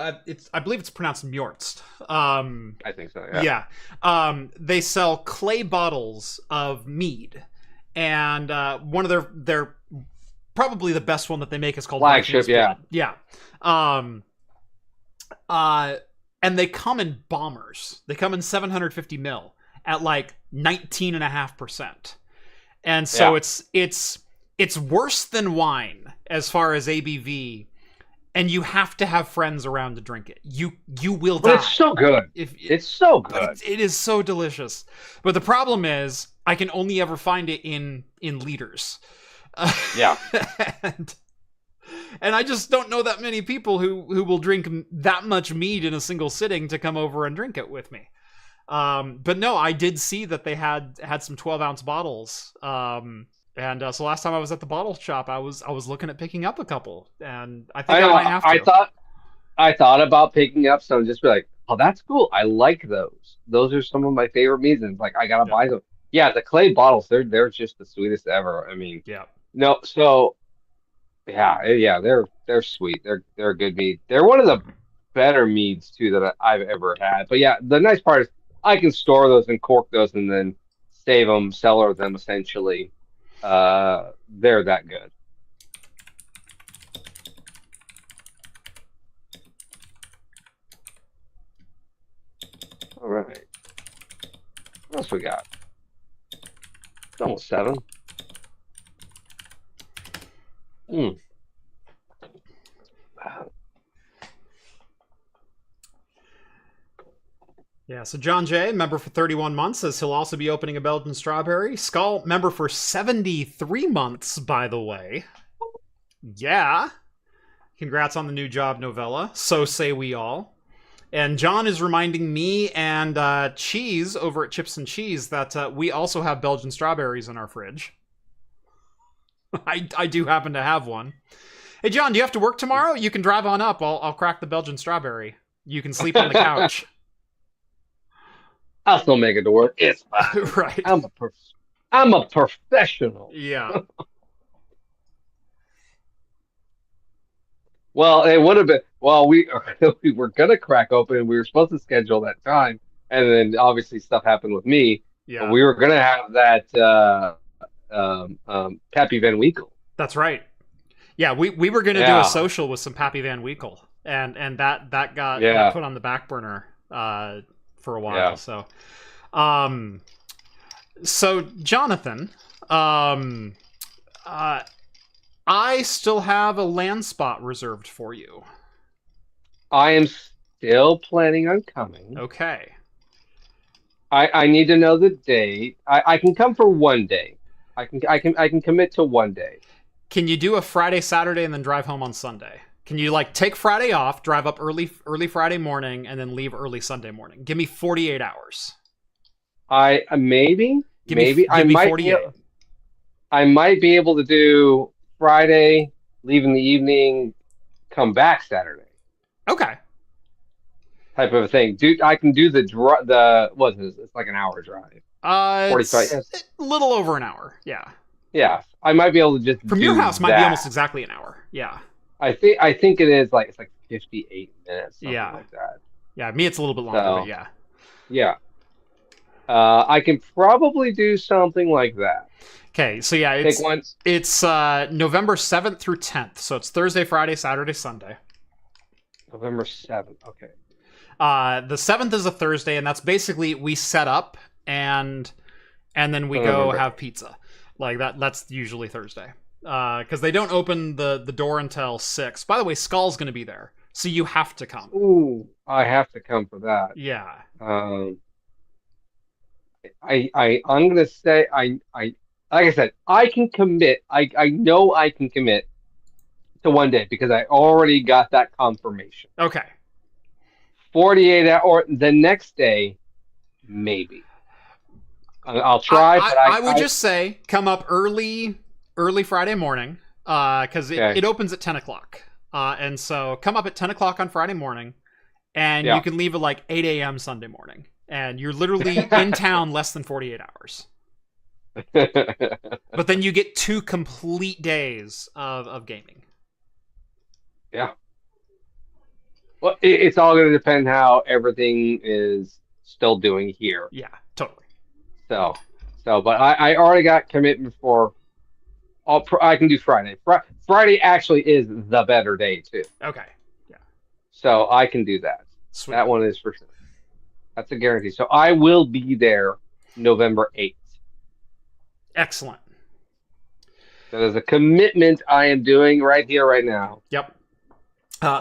I believe it's pronounced Mjorst. I think so, yeah. Yeah. They sell clay bottles of mead, and one of their probably the best one that they make is called Flagship, yeah. Yeah. And they come in bombers. They come in 750 mil at like 19.5%. And so it's worse than wine as far as ABV. And you have to have friends around to drink it. You will die. But it's so good. It's so good. It is so delicious. But the problem is, I can only ever find it in liters. Yeah. and I just don't know that many people who will drink that much mead in a single sitting to come over and drink it with me. But no, I did see that they had some 12-ounce bottles. And so last time I was at the bottle shop, I was looking at picking up a couple, and I think I might have to. I thought about picking up some, just be like, oh, that's cool. I like those. Those are some of my favorite meads, and like I gotta buy them. Yeah, the clay bottles, they're just the sweetest ever. I mean, no, so yeah, they're sweet. They're a good mead. They're one of the better meads too that I've ever had. But yeah, the nice part is I can store those and cork those, and then save them, cellar them essentially. They're that good. All right. What else we got? It's almost 7. Yeah, so John Jay, member for 31 months, says he'll also be opening a Belgian Strawberry. Skull, member for 73 months, by the way. Yeah. Congrats on the new job, Novella. So say we all. And John is reminding me and Cheese over at Chips and Cheese that we also have Belgian Strawberries in our fridge. I do happen to have one. Hey, John, do you have to work tomorrow? You can drive on up. I'll crack the Belgian Strawberry. You can sleep on the couch. I'll still make it to work. It's fine. Right. I'm a professional. Yeah. Well, it would have been. Well, we were gonna crack open. We were supposed to schedule that time, and then obviously stuff happened with me. Yeah. We were gonna have that Pappy Van Winkle. That's right. Yeah, we were gonna do a social with some Pappy Van Winkle, and that got put on the back burner for a while. Yeah. So Jonathan, I still have a land spot reserved for you. I am still planning on coming. Okay. I need to know the date. I can come for one day. I can commit to one day. Can you do a Friday, Saturday, and then drive home on Sunday? Can you take Friday off, drive up early Friday morning, and then leave early Sunday morning? Give me 48 hours. Maybe give me I might 48. I might be able to do Friday, leave in the evening, come back Saturday. Okay. Type of a thing. Dude, I can do the what is it? It's like an hour drive. 45. It's a little over an hour. Yeah. Yeah, I might be able to just from do your house. that. Might be almost exactly an hour. Yeah. I think it is like it's like 58 minutes, something Yeah. like that. Yeah. Me, it's a little bit longer, but yeah. Yeah. I can probably do something like that. Okay, so yeah, it's November 7th through 10th. So it's Thursday, Friday, Saturday, Sunday. November 7th. Okay. The 7th is a Thursday, and that's basically we set up and then we go have pizza. Like that's usually Thursday. Because they don't open the door until 6. By the way, Skull's going to be there, so you have to come. Ooh, I have to come for that. Yeah. I'm gonna say like I said, I can commit. I know I can commit to one day because I already got that confirmation. Okay. 48 hours or the next day, maybe. I'll try, but I would just say come up early Friday morning, because it opens at 10 o'clock. And so come up at 10 o'clock on Friday morning, and you can leave at like 8 a.m. Sunday morning. And you're literally in town less than 48 hours. But then you get 2 complete days of gaming. Yeah. Well, it's all going to depend how everything is still doing here. Yeah, totally. So, but I already got commitment for. I can do Friday. Friday actually is the better day too. Okay. Yeah. So I can do that. Sweet. That one is for sure. That's a guarantee. So I will be there November 8th. Excellent. That is a commitment I am doing right here, right now. Yep.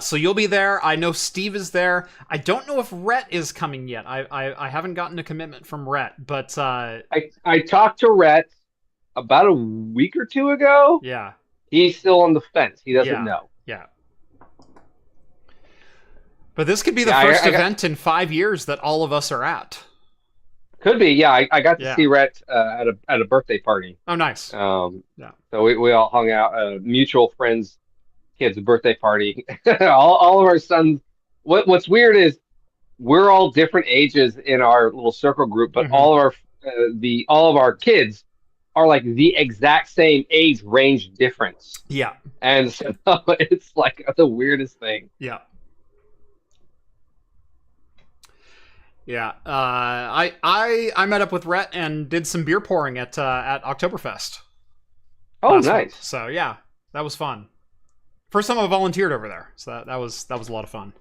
So you'll be there. I know Steve is there. I don't know if Rhett is coming yet. I haven't gotten a commitment from Rhett, but I talked to Rhett about a week or 2 ago. Yeah. He's still on the fence. He doesn't know. Yeah. But this could be the first event in 5 years that all of us are at. Could be, yeah. I got to see Rhett at a birthday party. Oh, nice. So we all hung out. A mutual friend's kid's birthday party. all of our sons. What's weird is we're all different ages in our little circle group, but all of our kids are like the exact same age range difference. Yeah. And so it's like the weirdest thing. Yeah. Yeah, I met up with Rhett and did some beer pouring at Oktoberfest. Oh, nice! Month. So yeah, that was fun. First time I volunteered over there, so that was a lot of fun.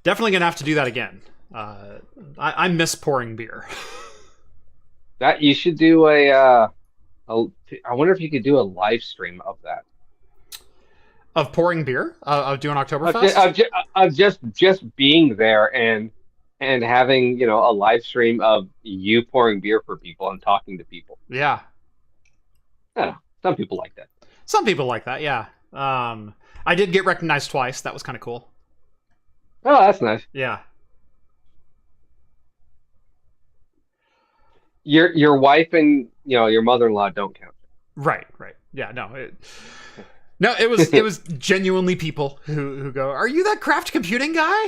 Definitely gonna have to do that again. I miss pouring beer. That you should do I wonder if you could do a live stream of that. Of pouring beer, of doing Oktoberfest, of just being there and having, a live stream of you pouring beer for people and talking to people. Yeah. Yeah, some people like that. Some people like that, yeah. I did get recognized twice. That was kind of cool. Oh, that's nice. Yeah. Your wife and, your mother-in-law don't count. Right. Yeah, no. It was genuinely people who go, "Are you that craft computing guy?"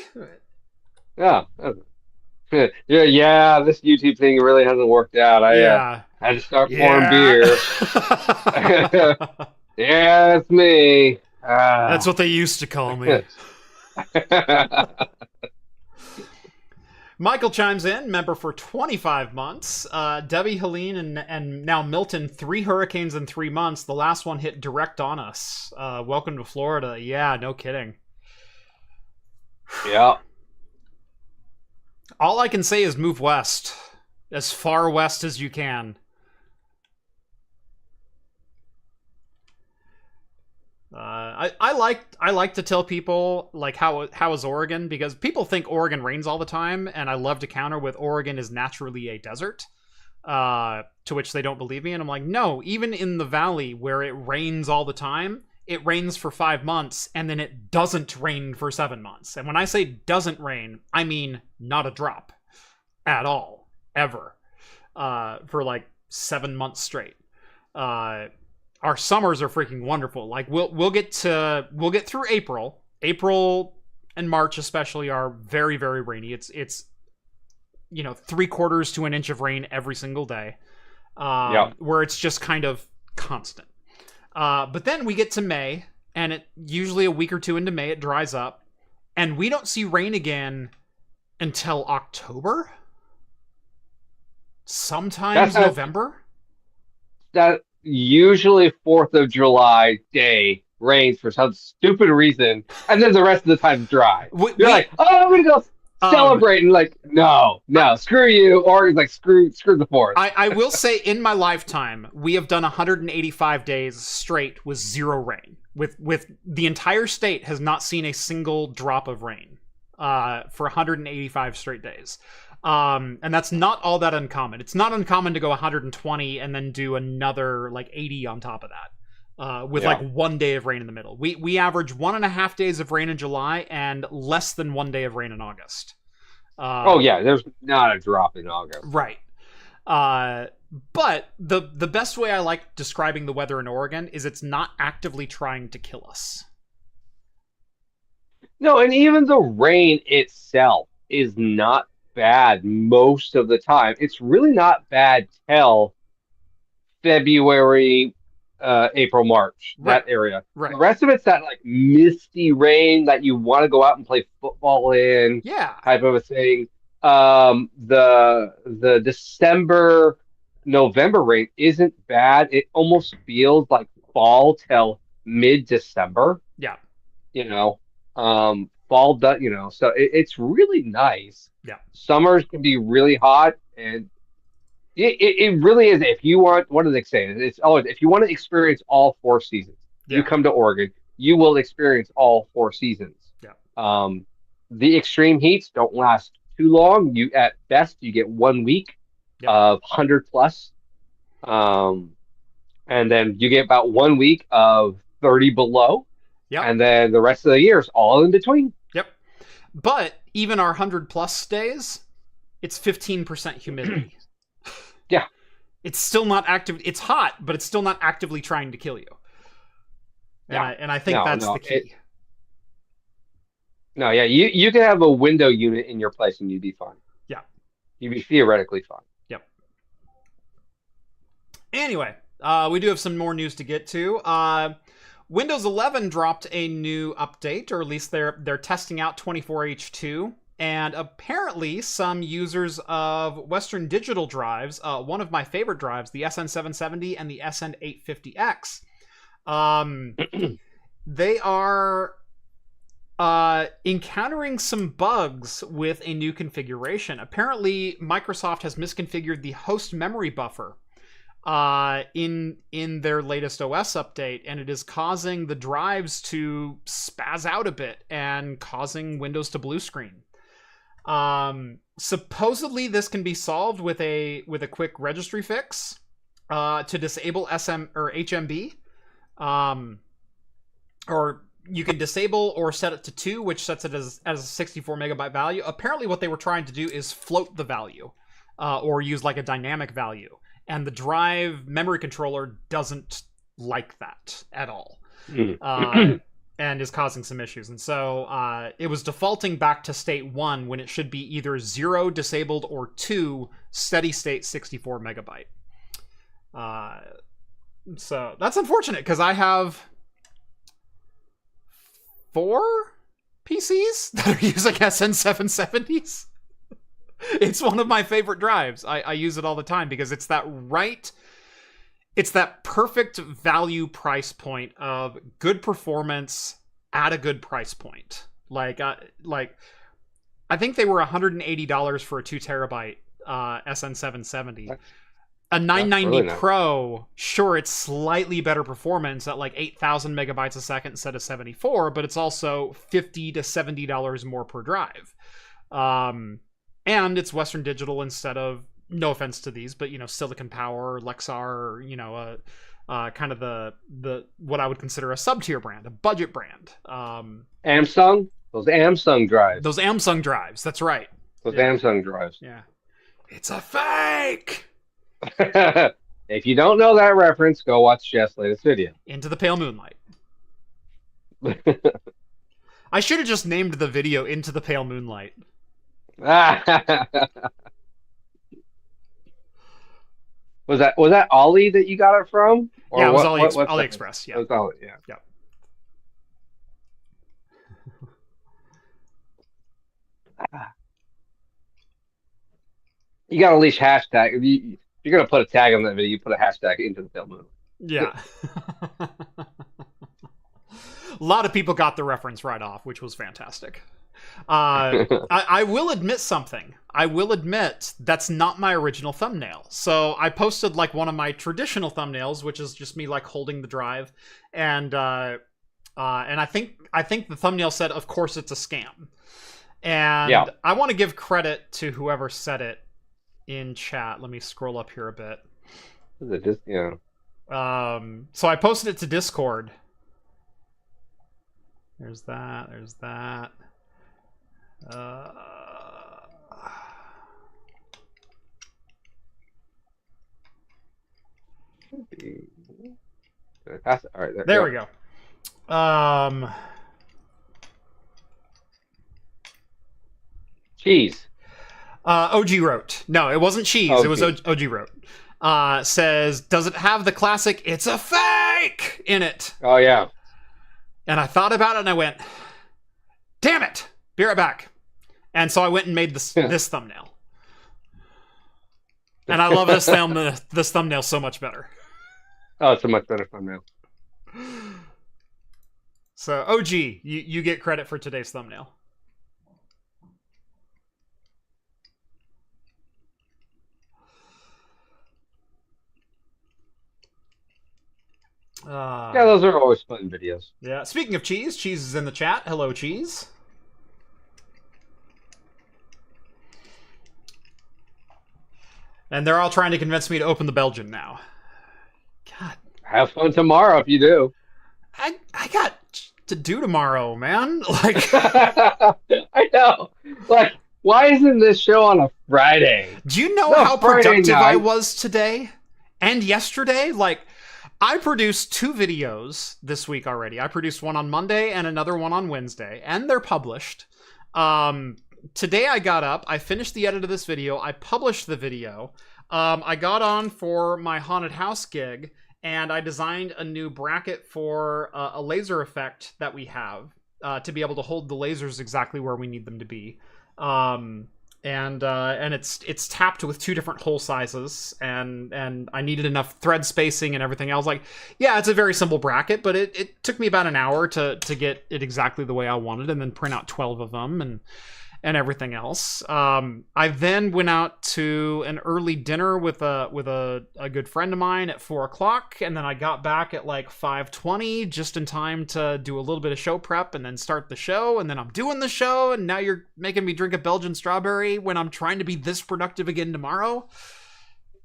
Yeah. Yeah, this YouTube thing really hasn't worked out. I had to start pouring beer. Yeah, it's me. That's what they used to call me. Michael chimes in, member for 25 months. Debbie, Helene, and now Milton, 3 hurricanes in 3 months. The last one hit direct on us. Welcome to Florida. Yeah, no kidding. Yeah. All I can say is move west. As far west as you can. I like to tell people, like, how is Oregon, because people think Oregon rains all the time, and I love to counter with Oregon is naturally a desert, to which they don't believe me, and I'm like, no, even in the valley where it rains all the time, it rains for 5 months, and then it doesn't rain for 7 months. And when I say doesn't rain, I mean not a drop at all, ever, for like 7 months straight. Our summers are freaking wonderful. Like we'll get through April. April and March especially are very, very rainy. It's 3/4 to an inch of rain every single day, where it's just kind of constant. But then we get to May, and it usually a week or two into May, it dries up, and we don't see rain again until October? Sometimes November? That usually 4th of July day rains for some stupid reason, and then the rest of the time dry. You're like, oh, I'm going to go celebrate, and like, no, screw you, or like, screw the forest. I will say, in my lifetime, we have done 185 days straight with zero rain. With the entire state has not seen a single drop of rain for 185 straight days. And that's not all that uncommon. It's not uncommon to go 120 and then do another like 80 on top of that, with like 1 day of rain in the middle. We average 1.5 days of rain in July and less than 1 day of rain in August. There's not a drop in August. Right. But the best way I like describing the weather in Oregon is it's not actively trying to kill us. No, and even the rain itself is not bad most of the time. It's really not bad till February, April, March, that area. Right. The rest of it's that like misty rain that you want to go out and play football in, type of a thing. The December, November rain isn't bad. It almost feels like fall till mid-December. Yeah. Fall does, so it's really nice. Yeah. Summers can be really hot, and it really is. If you want, what do they say? It's always, if you want to experience all 4 seasons, you come to Oregon, you will experience all 4 seasons. Yeah. The extreme heats don't last too long. At best, you get 1 week of 100 plus. And then you get about 1 week of 30 below. Yeah. And then the rest of the year is all in between. Yep. But even our 100 plus days, it's 15% humidity. Yeah. It's still not active. It's hot, but it's still not actively trying to kill you. And I think that's the key. You can have a window unit in your place and you'd be fine. Yeah. You'd be theoretically fine. Yep. Anyway, we do have some more news to get to. Windows 11 dropped a new update, or at least they're testing out 24H2, and apparently some users of Western Digital drives, one of my favorite drives, the SN770 and the SN850X, they are encountering some bugs with a new configuration. Apparently, Microsoft has misconfigured the host memory buffer in their latest OS update, and it is causing the drives to spaz out a bit and causing Windows to blue screen. Supposedly this can be solved with a quick registry fix to disable SM or HMB, or you can disable or set it to 2, which sets it as a 64 megabyte value. Apparently what they were trying to do is float the value, or use like a dynamic value. And the drive memory controller doesn't like that at all, and is causing some issues. And so it was defaulting back to state 1 when it should be either 0 disabled or 2 steady state 64 megabyte. So that's unfortunate because I have 4 PCs that are using SN770s. It's one of my favorite drives. I use it all the time because it's that perfect value price point of good performance at a good price point. Like I think they were $180 for a 2 terabyte SN770. A 990 really Pro, sure, it's slightly better performance at like 8,000 megabytes a second instead of 74, but it's also $50 to $70 more per drive. And it's Western Digital instead of, no offense to these, but Silicon Power, Lexar, kind of the what I would consider a sub-tier brand, a budget brand. Samsung, those Samsung drives. Those Samsung drives, that's right. Those Samsung drives. Yeah. It's a fake! If you don't know that reference, go watch Jeff's latest video. Into the Pale Moonlight. I should have just named the video Into the Pale Moonlight. Was that Ollie that you got it from, Yeah, or it was what's AliExpress. It Yeah. was Ollie, yeah. Yeah. You got to unleash hashtag. If you're gonna put a tag on that video, you put a hashtag into the film. Yeah. A lot of people got the reference right off, which was fantastic. I will admit something. I will admit that's not my original thumbnail. So I posted like one of my traditional thumbnails, which is just me like holding the drive, and I think the thumbnail said, "Of course, it's a scam." And Yeah. I want to give credit to whoever said it in chat. Let me scroll up here a bit. Is it just So I posted it to Discord. There's that. There's that. All right. There we go. Cheese. OG wrote. No, it wasn't cheese. OG. It was OG wrote. Says, does it have the classic "it's a fake" in it? Oh yeah. And I thought about it and I went, damn it, be right back. And so I went and made this thumbnail. And I love this thumbnail so much better. Oh, it's a much better thumbnail. So OG, you get credit for today's thumbnail. Yeah, those are always fun videos. Yeah. Speaking of cheese, Cheese is in the chat. Hello, Cheese. And they're all trying to convince me to open the Belgian now. God. Have fun tomorrow if you do. I got to do tomorrow, man. Like, I know. Like, why isn't this show on a Friday? Do you know No, how Friday productive I night. was today and yesterday? Like, I produced 2 videos this week already. I produced one on Monday and another one on Wednesday, and they're published. Today I got up, I finished the edit of this video, I published the video. I got on for my haunted house gig, and I designed a new bracket for a laser effect that we have to be able to hold the lasers exactly where we need them to be. And it's tapped with 2 different hole sizes, and I needed enough thread spacing and everything else. Like, yeah, it's a very simple bracket, but it took me about an hour to get it exactly the way I wanted, and then print out 12 of them and everything else. I then went out to an early dinner with a good friend of mine at 4:00, and then I got back at like 5:20, just in time to do a little bit of show prep and then start the show. And then I'm doing the show, and now you're making me drink a Belgian strawberry when I'm trying to be this productive again tomorrow.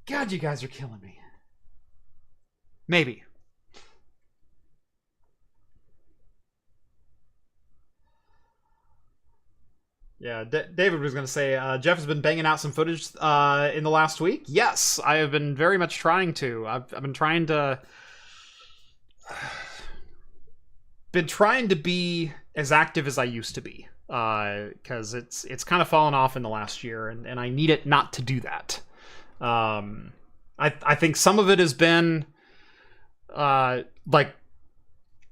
God, you guys are killing me. Maybe. Yeah, David was going to say, Jeff has been banging out some footage in the last week. Yes, I have been very much trying to. I've been trying to be as active as I used to be, because it's kind of fallen off in the last year, and I need it not to do that. I think some of it has been like,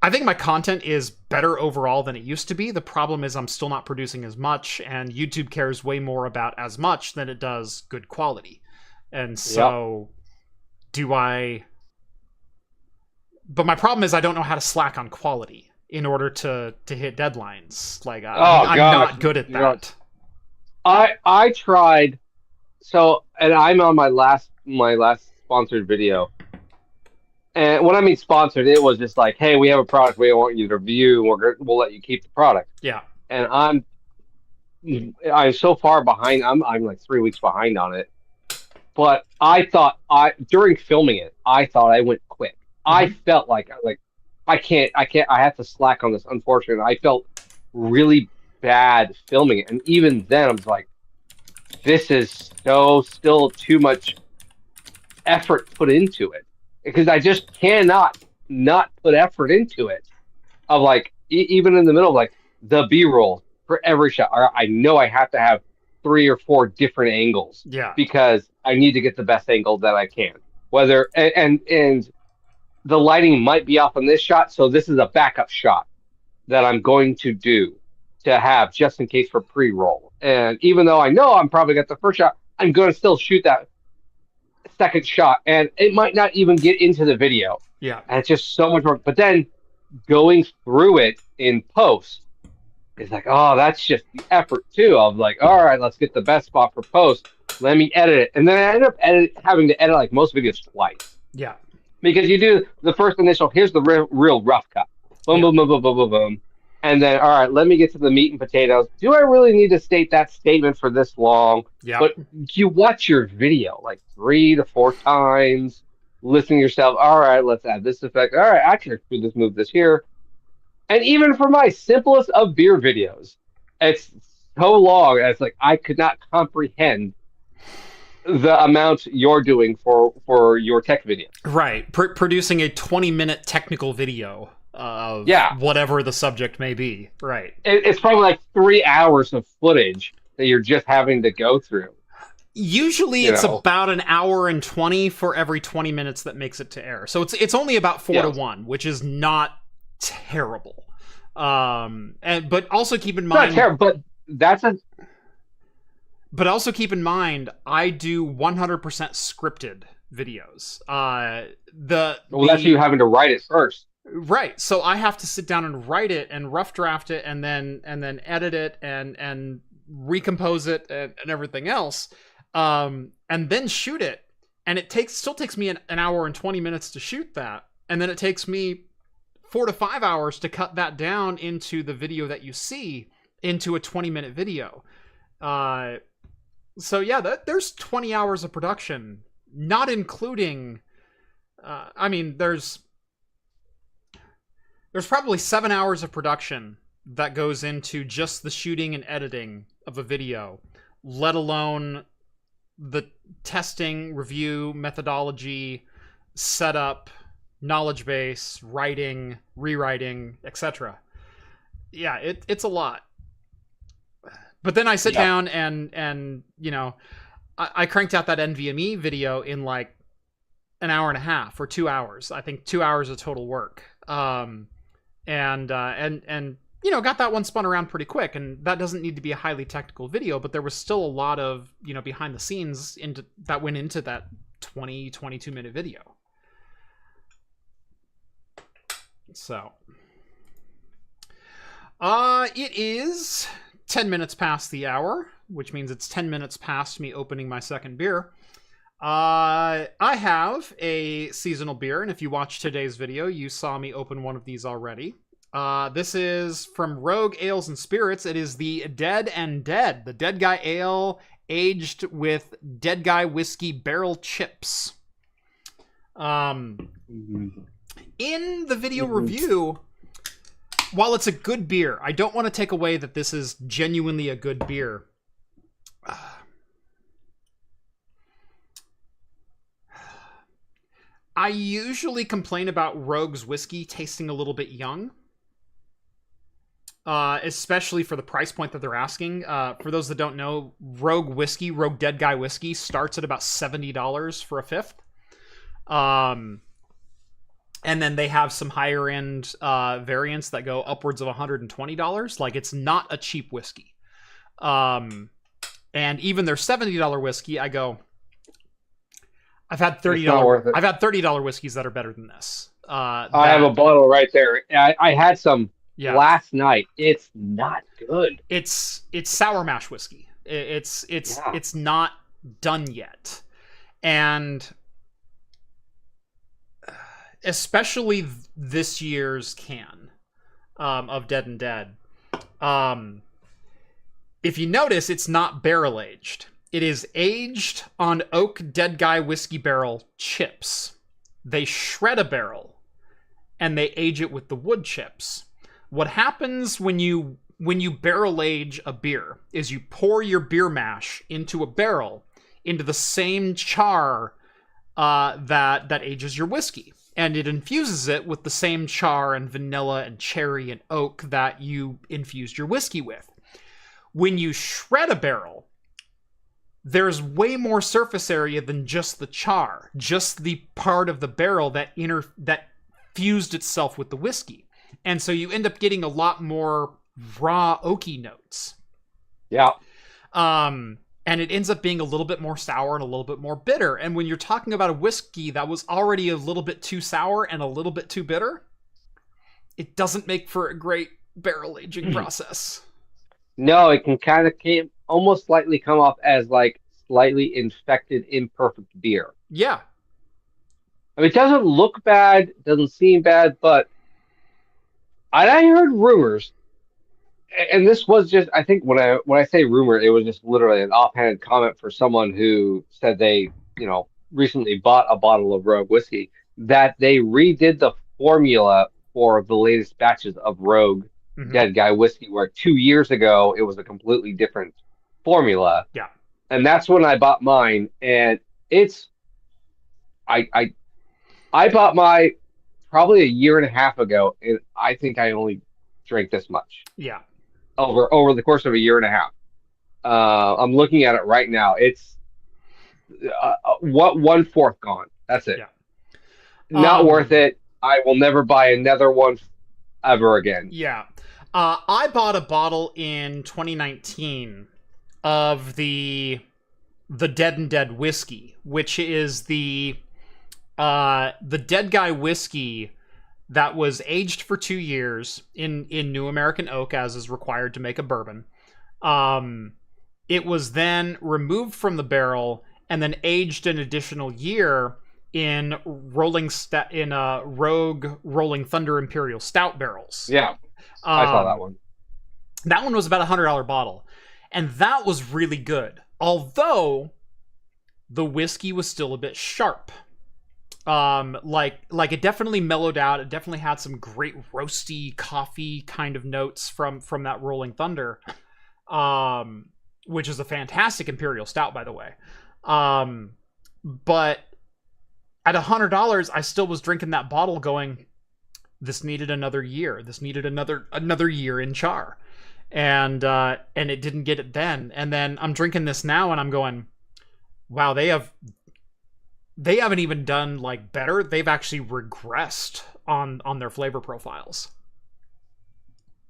I think my content is better overall than it used to be. The problem is I'm still not producing as much, and YouTube cares way more about as much than it does good quality. And so do I... But my problem is I don't know how to slack on quality in order to hit deadlines. Like, I'm not good at that. I tried, and I'm on my last sponsored video. And when I mean sponsored, it was just like, hey, we have a product we want you to review, and we'll let you keep the product. Yeah. And I'm so far behind. I'm like 3 weeks behind on it. But I thought during filming it, I thought I went quick. Mm-hmm. I felt like I can't. I have to slack on this. Unfortunately, I felt really bad filming it, and even then, I was like, this is still too much effort put into it. Because I just cannot not put effort into it. Of like, even in the middle of like the B-roll for every shot, I know I have to have 3 or 4 different angles. Yeah. Because I need to get the best angle that I can. whether and the lighting might be off on this shot, so this is a backup shot that I'm going to do to have just in case for pre-roll. And even though I know I'm probably got the first shot, I'm going to still shoot that second shot, and it might not even get into the video. Yeah. And it's just so much work. But then going through it in post is like, oh, that's just the effort too. Of like, all right, let's get the best spot for post. Let me edit it. And then I end up having to edit like most videos twice. Yeah. Because you do the first initial, here's the real rough cut. Boom, boom, boom, boom, boom, boom, boom. And then, all right, let me get to the meat and potatoes. Do I really need to state that statement for this long? Yeah. But you watch your video like 3 to 4 times, listening to yourself. All right, let's add this effect. All right, I can do this, move this here. And even for my simplest of beer videos, it's so long. It's like I could not comprehend the amount you're doing for your tech video. Right. Producing a 20-minute technical video of whatever the subject may be. Right. It's probably like 3 hours of footage that you're just having to go through. Usually it's about an hour and 20 for every 20 minutes that makes it to air. So it's only about 4 to 1, which is not terrible. But also keep in mind, not terrible, but that's a. But also keep in mind, I do 100% scripted videos. That's you having to write it first. Right. So I have to sit down and write it and rough draft it and then edit it and recompose it and everything else. And then shoot it. And it still takes me an hour and 20 minutes to shoot that. And then it takes me 4 to 5 hours to cut that down into the video that you see into a 20-minute video. So yeah, there's 20 hours of production, not including, there's probably 7 hours of production that goes into just the shooting and editing of a video, let alone the testing, review, methodology, setup, knowledge base, writing, rewriting, etc. Yeah, it's a lot. But then I sit down and I cranked out that NVMe video in like an hour and a half or 2 hours. I think 2 hours of total work. And got that one spun around pretty quick. And that doesn't need to be a highly technical video, but there was still a lot of, behind the scenes that went into that 22 minute video. So, it is 10 minutes past the hour, which means it's 10 minutes past me opening my second beer. I have a seasonal beer, and if you watched today's video, you saw me open one of these already. This is from Rogue Ales and Spirits. It is the Dead and Dead, the Dead Guy Ale aged with Dead Guy whiskey barrel chips. In the video review, while it's a good beer, I don't want to take away that this is genuinely a good beer. I usually complain about Rogue's whiskey tasting a little bit young. Especially for the price point that they're asking. For those that don't know, Rogue Dead Guy whiskey starts at about $70 for a fifth. And then they have some higher end variants that go upwards of $120. Like, it's not a cheap whiskey. And even their $70 whiskey, I've had $30. I've had $30 whiskeys that are better than this. I have a bottle right there. I had some last night. It's not good. It's sour mash whiskey. It's not done yet, and especially this year's can of Dead and Dead. If you notice, it's not barrel aged. It is aged on oak Dead Guy whiskey barrel chips. They shred a barrel and they age it with the wood chips. What happens when you barrel age a beer is you pour your beer mash into a barrel, into the same char that ages your whiskey. And it infuses it with the same char and vanilla and cherry and oak that you infused your whiskey with. When you shred a barrel, there's way more surface area than just the char, just the part of the barrel that fused itself with the whiskey. And so you end up getting a lot more raw oaky notes. Yeah. And it ends up being a little bit more sour and a little bit more bitter. And when you're talking about a whiskey that was already a little bit too sour and a little bit too bitter, it doesn't make for a great barrel aging process. No, it can kind of almost slightly come off as like slightly infected, imperfect beer. Yeah. I mean, it doesn't look bad, doesn't seem bad, but I heard rumors, and this was just, I think when I say rumor, it was just literally an offhand comment for someone who said they, recently bought a bottle of Rogue whiskey, that they redid the formula for the latest batches of Rogue Dead Guy whiskey, where 2 years ago it was a completely different formula. Yeah. And that's when I bought mine, and it's I bought my probably a year and a half ago, and I think I only drank this much. Yeah. Over the course of a year and a half. I'm looking at it right now. It's what 1/4 gone. That's it. Yeah. Not worth it. I will never buy another one ever again. Yeah. I bought a bottle in 2019 of the Dead and Dead whiskey, which is the Dead Guy whiskey that was aged for 2 years in New American oak, as is required to make a bourbon. It was then removed from the barrel and then aged an additional year in Rogue Rolling Thunder Imperial Stout barrels. Yeah, I saw that one. That one was about $100 bottle, and that was really good. Although the whiskey was still a bit sharp. Like it definitely mellowed out. It definitely had some great roasty coffee kind of notes from that Rolling Thunder, which is a fantastic Imperial Stout, by the way. But at $100, I still was drinking that bottle going, this needed another year. This needed another year in char. And it didn't get it then. And then I'm drinking this now and I'm going, wow, they haven't even done like better. They've actually regressed on their flavor profiles.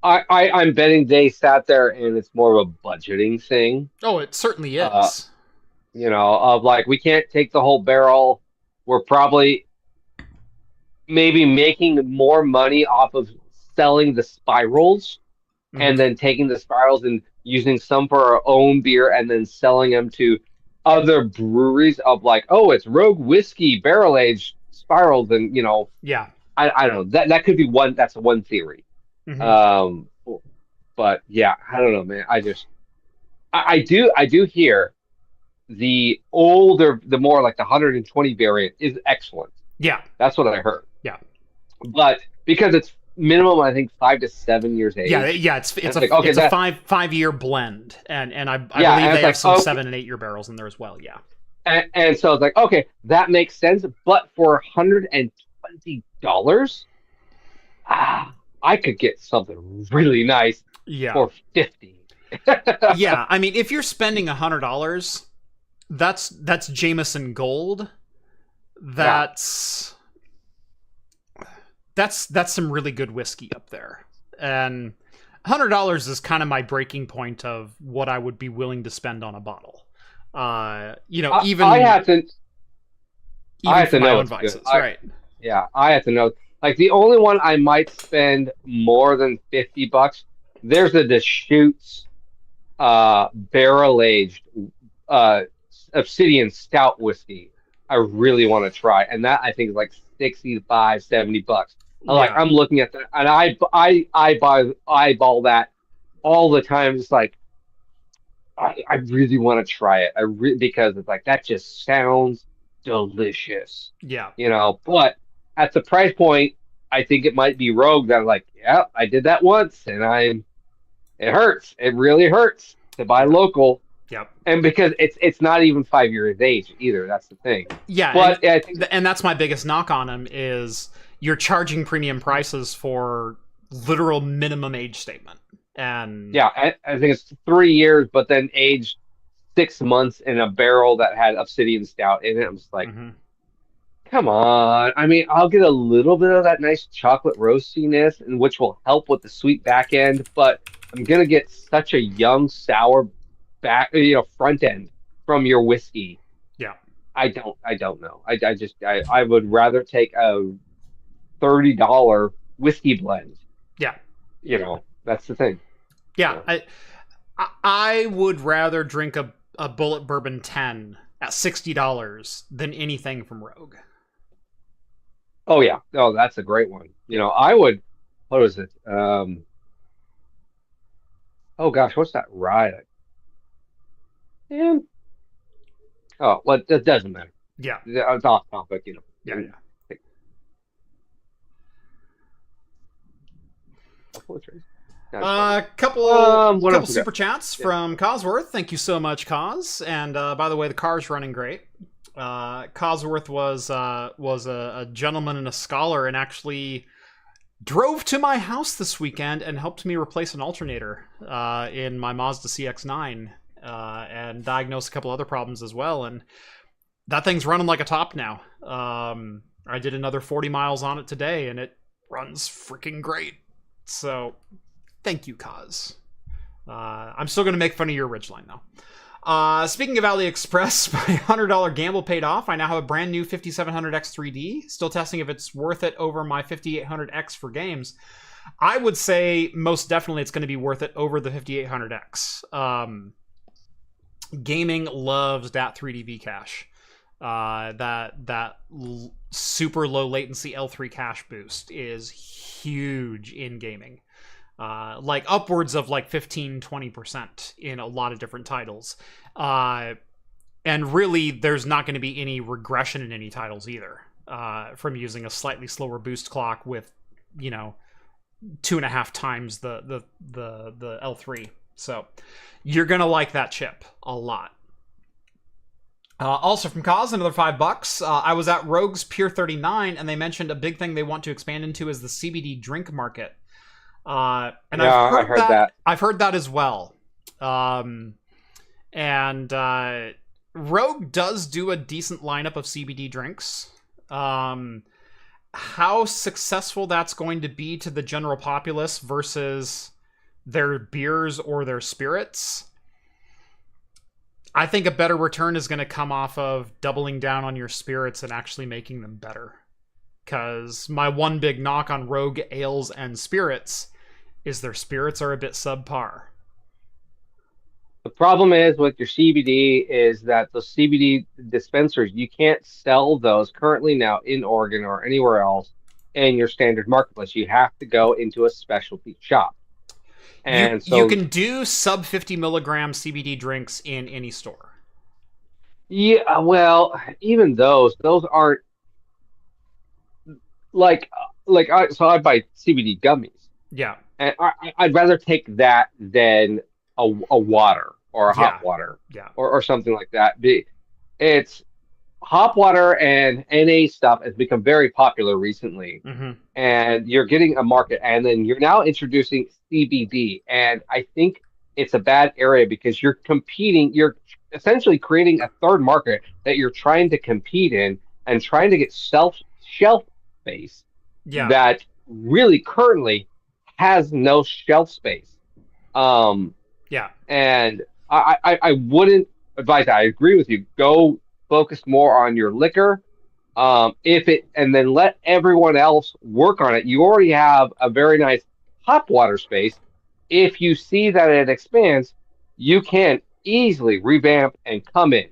I'm betting they sat there and it's more of a budgeting thing. Oh, it certainly is. Of like, we can't take the whole barrel. We're probably maybe making more money off of selling the spirals and then taking the spirals and using some for our own beer and then selling them to other breweries of like, oh, it's Rogue whiskey barrel aged spirals, and yeah, I don't know, that could be one. That's one theory. But yeah, I don't know, man. I do hear the older, the more like the 120 variant is excellent. Yeah, that's what I heard. Yeah, but because it's minimum, I think 5 to 7 years age. Yeah, it's a 5-year blend, and I believe they have some 7 and 8 year barrels in there as well. Yeah, and so it's like, okay, that makes sense. But for $120, I could get something really nice for $50. Yeah, I mean, if you're spending $100, that's Jameson Gold. That's some really good whiskey up there. And $100 is kind of my breaking point of what I would be willing to spend on a bottle. Even I have to for my know own vices, right? Yeah, I have to know. Like, the only one I might spend more than $50, there's a Deschutes barrel-aged Obsidian Stout whiskey I really want to try. And that, I think, is like $65, $70. I'm looking at that, and I eyeball that all the time. It's like, I really want to try it. Because it's like, that just sounds delicious. Yeah. But at the price point, I think it might be Rogue that I'm like, yeah, I did that once, and it hurts. It really hurts to buy local. Yep. And because it's not even 5 years age either. That's the thing. Yeah. But and that's my biggest knock on them is you're charging premium prices for literal minimum age statement. And yeah, I think it's 3 years, but then aged 6 months in a barrel that had Obsidian Stout in it. I'm just like, come on. I mean, I'll get a little bit of that nice chocolate roastiness, and which will help with the sweet back end, but I'm gonna get such a young sour back, front end from your whiskey. Yeah. I don't know. I would rather take a $30 whiskey blend. Yeah. That's the thing. Yeah. I would rather drink a Bullet Bourbon 10 at $60 than anything from Rogue. Oh yeah. Oh, that's a great one. I would. What was it? Oh gosh, what's that rye? And oh, well, it doesn't matter. Yeah. It's off topic. Yeah. Couple super chats from Cosworth. Thank you so much, Cos. And by the way, the car's running great. Cosworth was a gentleman and a scholar, and actually drove to my house this weekend and helped me replace an alternator in my Mazda CX-9 and diagnose a couple other problems as well. And that thing's running like a top now. I did another 40 miles on it today, and it runs freaking great. So, thank you, Kaz. I'm still going to make fun of your Ridgeline, though. Speaking of AliExpress, my $100 gamble paid off. I now have a brand new 5700X 3D. Still testing if it's worth it over my 5800X for games. I would say most definitely it's going to be worth it over the 5800X. Gaming loves that 3D cache. That super low latency L3 cache boost is huge in gaming. Like upwards of like 15-20% in a lot of different titles. And really, there's not going to be any regression in any titles either, from using a slightly slower boost clock with, 2.5 times the L3. So you're going to like that chip a lot. Also from Cause, another $5. I was at Rogue's Pier 39, and they mentioned a big thing they want to expand into is the CBD drink market. And yeah, I've heard that. I've heard that as well. And Rogue does do a decent lineup of CBD drinks. How successful that's going to be to the general populace versus their beers or their spirits, I think a better return is going to come off of doubling down on your spirits and actually making them better. Because my one big knock on Rogue ales and spirits is their spirits are a bit subpar. The problem is with your CBD is that the CBD dispensers, you can't sell those currently now in Oregon or anywhere else in your standard marketplace. You have to go into a specialty shop. And so you can do sub 50 milligram CBD drinks in any store. Yeah, well, even those aren't like I buy CBD gummies. Yeah, and I'd rather take that than a water or a hot water, or something like that. It's hop water and NA stuff has become very popular recently, and you're getting a market, and then you're now introducing CBD, and I think it's a bad area because you're essentially creating a third market that you're trying to compete in and trying to get shelf space that really currently has no shelf space. And I wouldn't advise that. I agree with you. Go focus more on your liquor, and then let everyone else work on it. You already have a very nice hop water space. If you see that it expands, you can easily revamp and come in.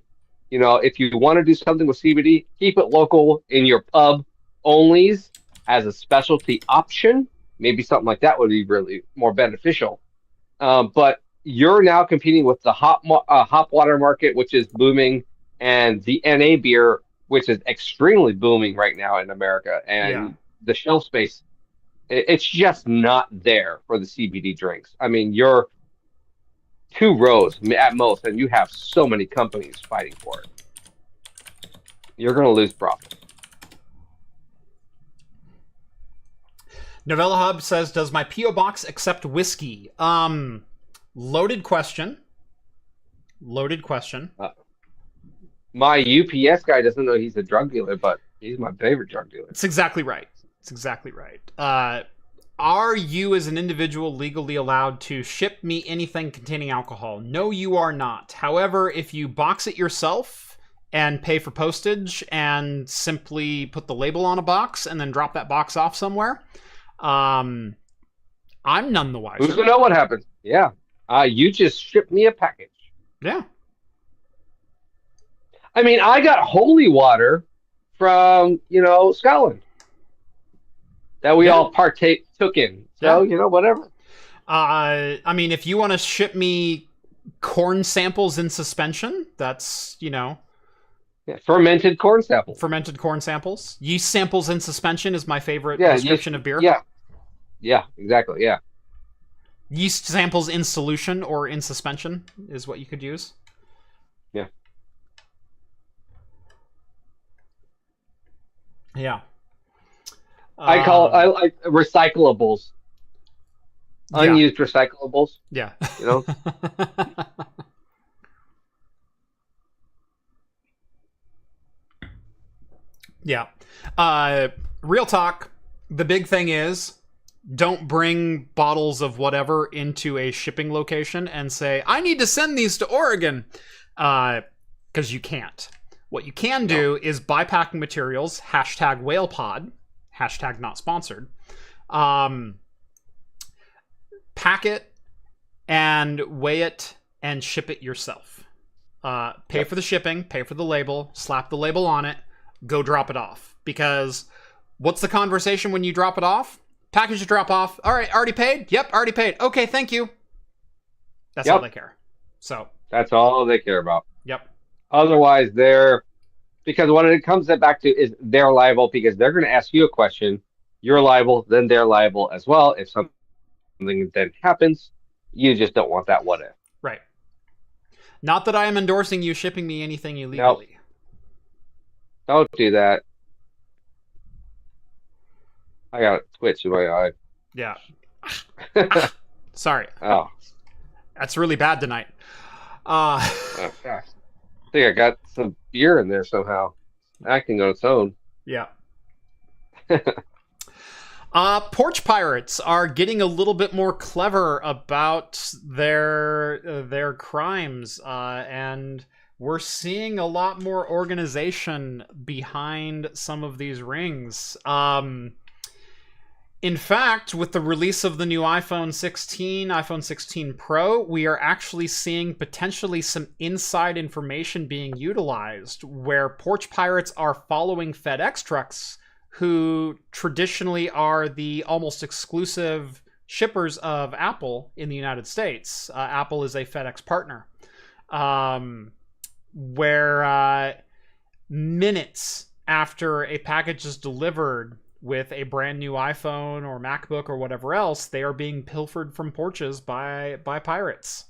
If you want to do something with CBD, keep it local in your pub onlys as a specialty option. Maybe something like that would be really more beneficial. But you're now competing with the hop water market, which is booming, and the NA beer, which is extremely booming right now in America. And the shelf space, it's just not there for the CBD drinks. I mean, you're 2 rows at most, and you have so many companies fighting for it. You're going to lose profit. Novella Hub says, does my P.O. Box accept whiskey? Loaded question. Loaded question. My UPS guy doesn't know he's a drug dealer, but he's my favorite drug dealer. It's exactly right. It's exactly right. Are you as an individual legally allowed to ship me anything containing alcohol? No, you are not. However, if you box it yourself and pay for postage and simply put the label on a box and then drop that box off somewhere, I'm none the wiser. Who's gonna know what happened? Yeah. You just shipped me a package. Yeah. I mean, I got holy water from, Scotland that we all took in. So, whatever. I mean, if you want to ship me corn samples in suspension, that's, Yeah, fermented corn samples. Fermented corn samples. Yeast samples in suspension is my favorite description of beer. Yeah. Yeah, exactly. Yeah. Yeast samples in solution or in suspension is what you could use. Yeah. Yeah. I like recyclables. Unused recyclables. Yeah. Yeah. Real talk. The big thing is, don't bring bottles of whatever into a shipping location and say, I need to send these to Oregon. Because you can't. What you can do is buy packing materials, #WhalePod, #not sponsored. Pack it and weigh it and ship it yourself. Pay for the shipping, pay for the label, slap the label on it, go drop it off. Because what's the conversation when you drop it off? Package to drop off. All right, already paid? Yep, already paid. Okay, thank you. That's all they care. So that's all they care about. Yep. Otherwise, because what it comes back to is they're liable because they're going to ask you a question. You're liable, then they're liable as well. If something then happens, you just don't want that what if. Right. Not that I am endorsing you shipping me anything illegally. Nope. Don't do that. I got a twitch in my eye. Yeah. Sorry. Oh. That's really bad tonight. Oh, gosh. I think I got some beer in there somehow. Acting on its own. Yeah. Porch Pirates are getting a little bit more clever about their crimes, and we're seeing a lot more organization behind some of these rings. In fact, with the release of the new iPhone 16, iPhone 16 Pro, we are actually seeing potentially some inside information being utilized where Porch Pirates are following FedEx trucks who traditionally are the almost exclusive shippers of Apple in the United States. Apple is a FedEx partner. Where minutes after a package is delivered with a brand new iPhone or MacBook or whatever else, they are being pilfered from porches by pirates.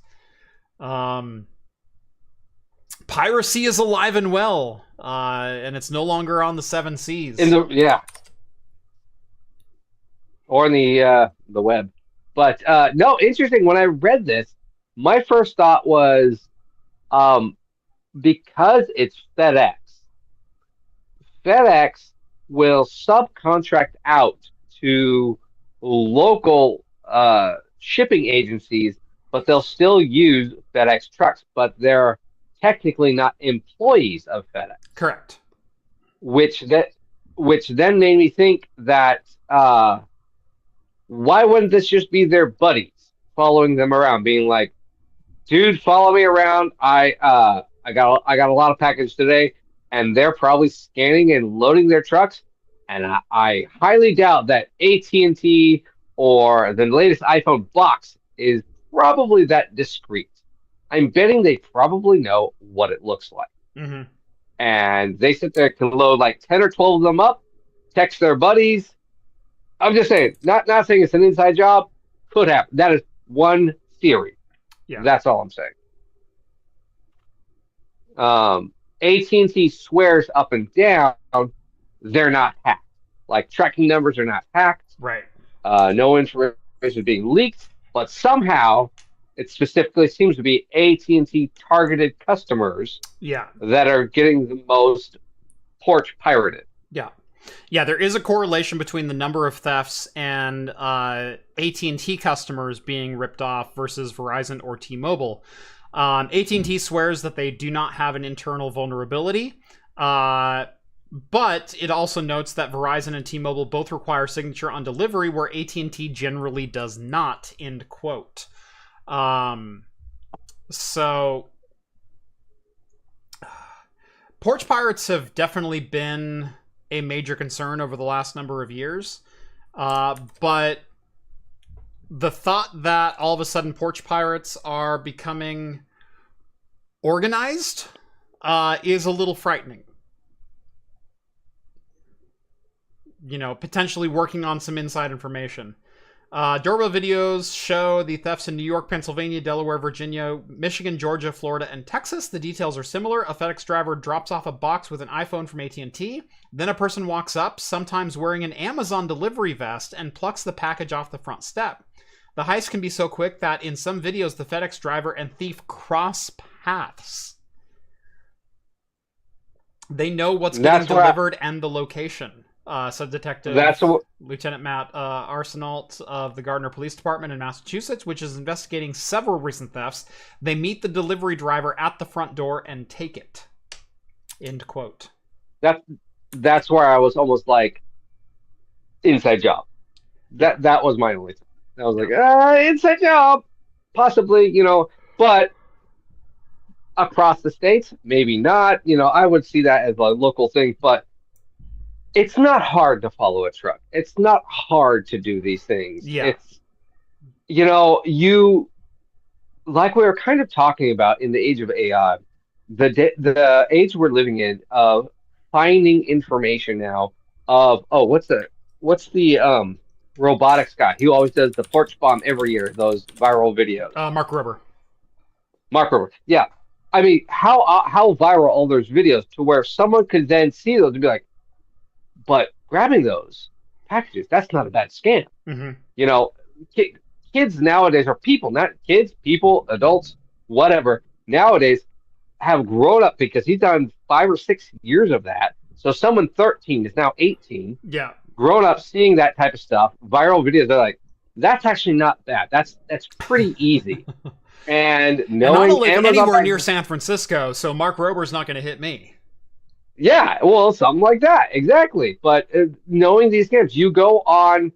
Piracy is alive and well, and it's no longer on the 7 seas. Or in the web. But no, interesting. When I read this, my first thought was, because it's FedEx will subcontract out to local shipping agencies, but they'll still use FedEx trucks, but they're technically not employees of FedEx. Correct. Which then made me think that why wouldn't this just be their buddies following them around, being like, dude, follow me around. I got a lot of packages today. And they're probably scanning and loading their trucks. And I highly doubt that AT&T or the latest iPhone box is probably that discreet. I'm betting they probably know what it looks like. Mm-hmm. And they sit there, can load like 10 or 12 of them up, text their buddies. I'm just saying, not saying it's an inside job. Could happen. That is one theory. Yeah. That's all I'm saying. AT&T swears up and down they're not hacked. Like, tracking numbers are not hacked. Right. No information is being leaked. But somehow, it specifically seems to be AT&T targeted customers Yeah. that are getting the most porch pirated. Yeah. Yeah, there is a correlation between the number of thefts and AT&T customers being ripped off versus Verizon or T-Mobile. AT&T swears that they do not have an internal vulnerability, but it also notes that Verizon and T-Mobile both require signature on delivery, where AT&T generally does not, end quote. So Porch Pirates have definitely been a major concern over the last number of years. But the thought that all of a sudden Porch Pirates are becoming organized is a little frightening. You know, potentially working on some inside information. Doorbell videos show the thefts in New York, Pennsylvania, Delaware, Virginia, Michigan, Georgia, Florida, and Texas. The details are similar. A FedEx driver drops off a box with an iPhone from AT&T. Then a person walks up, sometimes wearing an Amazon delivery vest, and plucks the package off the front step. The heist can be so quick that in some videos, the FedEx driver and thief cross paths. They know what's getting delivered and the location. Sub-Detective Lieutenant Matt Arsenault of the Gardner Police Department in Massachusetts, which is investigating several recent thefts. They meet the delivery driver at the front door and take it. End quote. That's where I was almost like, inside job. That was my only thing. I was like, inside job, possibly, you know, but across the states, maybe not. You know, I would see that as a local thing, but it's not hard to follow a truck. It's not hard to do these things. Yeah. It's, you know, like we were kind of talking about in the age of AI, the age we're living in of finding information now of, what's the robotics guy? He always does the porch bomb every year, those viral videos. Mark Rubber. Yeah. I mean, how viral all those videos to where someone could then see those and be like, but grabbing those packages, that's not a bad scam. Mm-hmm. You know, kids nowadays, or people, not kids, people, adults, whatever, nowadays have grown up because he's done 5 or 6 years of that. So someone 13 is now 18. Yeah. Grown up seeing that type of stuff, viral videos, they're like, that's actually not bad. That's pretty easy. And knowing I don't live Amazon anywhere near San Francisco, so Mark Rober's not going to hit me. Yeah, well, something like that, exactly. But knowing these scams, you go on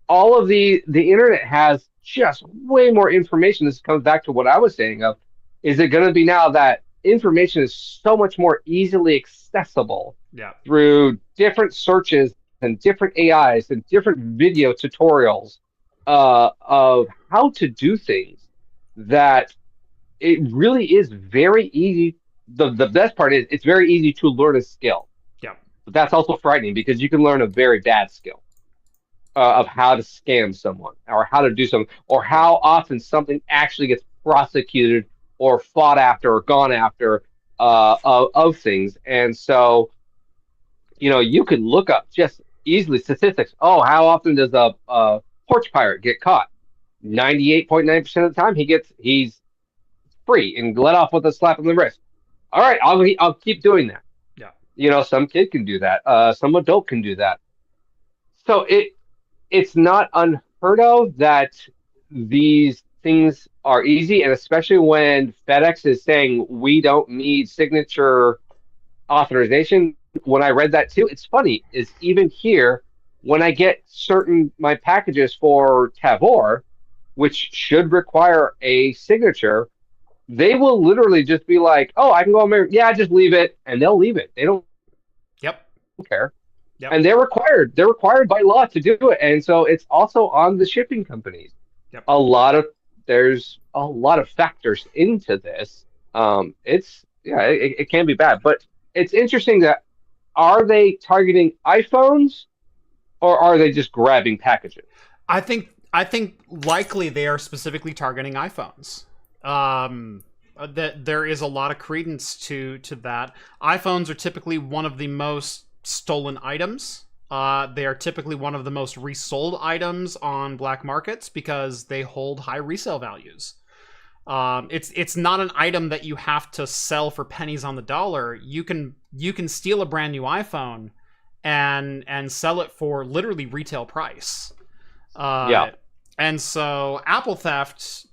all of the internet has just way more information. This comes back to what I was saying of, is it going to be now that information is so much more easily accessible through different searches and different AIs and different video tutorials of how to do things, that it really is very easy. The best part is it's very easy to learn a skill. Yeah. But that's also frightening because you can learn a very bad skill of how to scam someone or how to do something or how often something actually gets prosecuted or fought after or gone after of things. And so, you know, you could look up just easily statistics. Oh, how often does a porch pirate get caught? 98.9% of the time he's free and let off with a slap on the wrist. All right, I'll keep doing that. Yeah. You know, some kid can do that. Some adult can do that. So it's not unheard of that these things are easy, and especially when FedEx is saying we don't need signature authorization. When I read that too, it's funny, is even here, when I get my packages for Tavor, which should require a signature, they will literally just be like, oh, I can go on there. Yeah, just leave it. And they'll leave it. They don't care. Yep. And they're required by law to do it. And so it's also on the shipping companies. Yep. There's a lot of factors into this. It can be bad, but it's interesting that, are they targeting iPhones or are they just grabbing packages? I think likely they are specifically targeting iPhones. That there is a lot of credence to that. iPhones are typically one of the most stolen items. They are typically one of the most resold items on black markets because they hold high resale values. It's not an item that you have to sell for pennies on the dollar. You can steal a brand new iPhone and sell it for literally retail price. Yeah. And so Apple theft,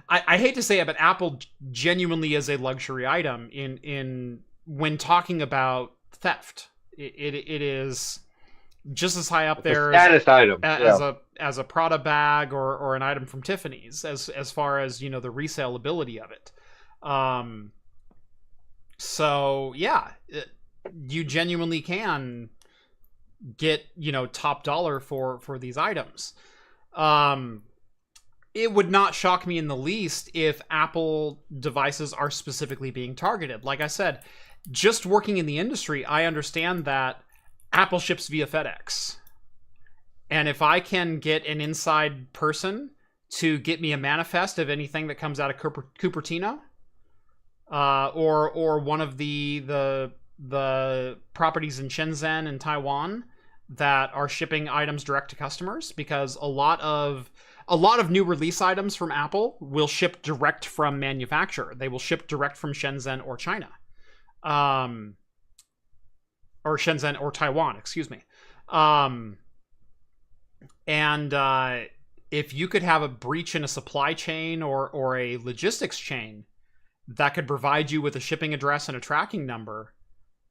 I hate to say it, but Apple genuinely is a luxury item in when talking about theft. It is just as high up It's there a status item. as a Prada bag or an item from Tiffany's as far as, you know, the resale ability of it. So yeah, you genuinely can get, you know, top dollar for these items. It would not shock me in the least if Apple devices are specifically being targeted. Like I said, just working in the industry, I understand that Apple ships via FedEx. And if I can get an inside person to get me a manifest of anything that comes out of Cupertino, or one of the properties in Shenzhen and Taiwan that are shipping items direct to customers, because a lot of new release items from Apple will ship direct from manufacturer. They will ship direct from Shenzhen or China. Or Shenzhen or Taiwan, excuse me. And if you could have a breach in a supply chain or a logistics chain that could provide you with a shipping address and a tracking number,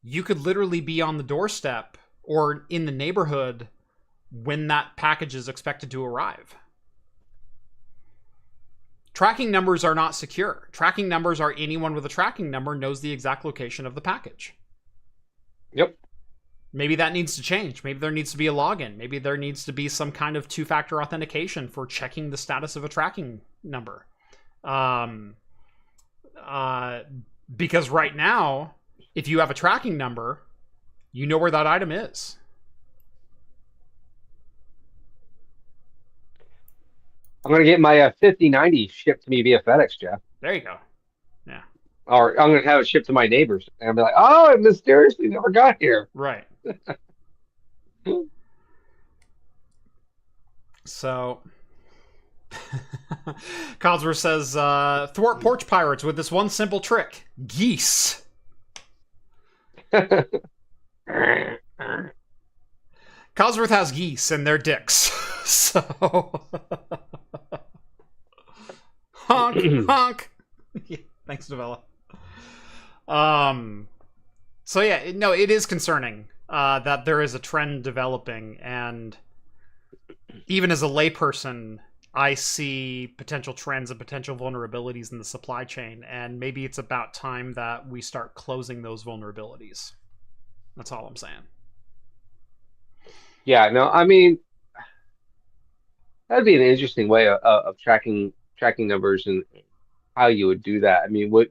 you could literally be on the doorstep or in the neighborhood when that package is expected to arrive. Tracking numbers are not secure. Tracking numbers are anyone with a tracking number knows the exact location of the package. Yep. Maybe that needs to change. Maybe there needs to be a login. Maybe there needs to be some kind of two-factor authentication for checking the status of a tracking number. Because right now, if you have a tracking number, you know where that item is. I'm going to get my 5090 shipped to me via FedEx, Jeff. There you go. Yeah. Or I'm going to have it shipped to my neighbors. And I'll be like, oh, it mysteriously never got here. Right. So, Cosworth says, thwart Porch Pirates with this one simple trick. Geese. Cosworth has geese and they're dicks. So, honk, honk. Yeah, thanks, Novella. So yeah, no, it is concerning that there is a trend developing, and even as a layperson, I see potential trends and potential vulnerabilities in the supply chain, and maybe it's about time that we start closing those vulnerabilities. That's all I'm saying. Yeah, no, I mean, that'd be an interesting way of tracking numbers and how you would do that. I mean, what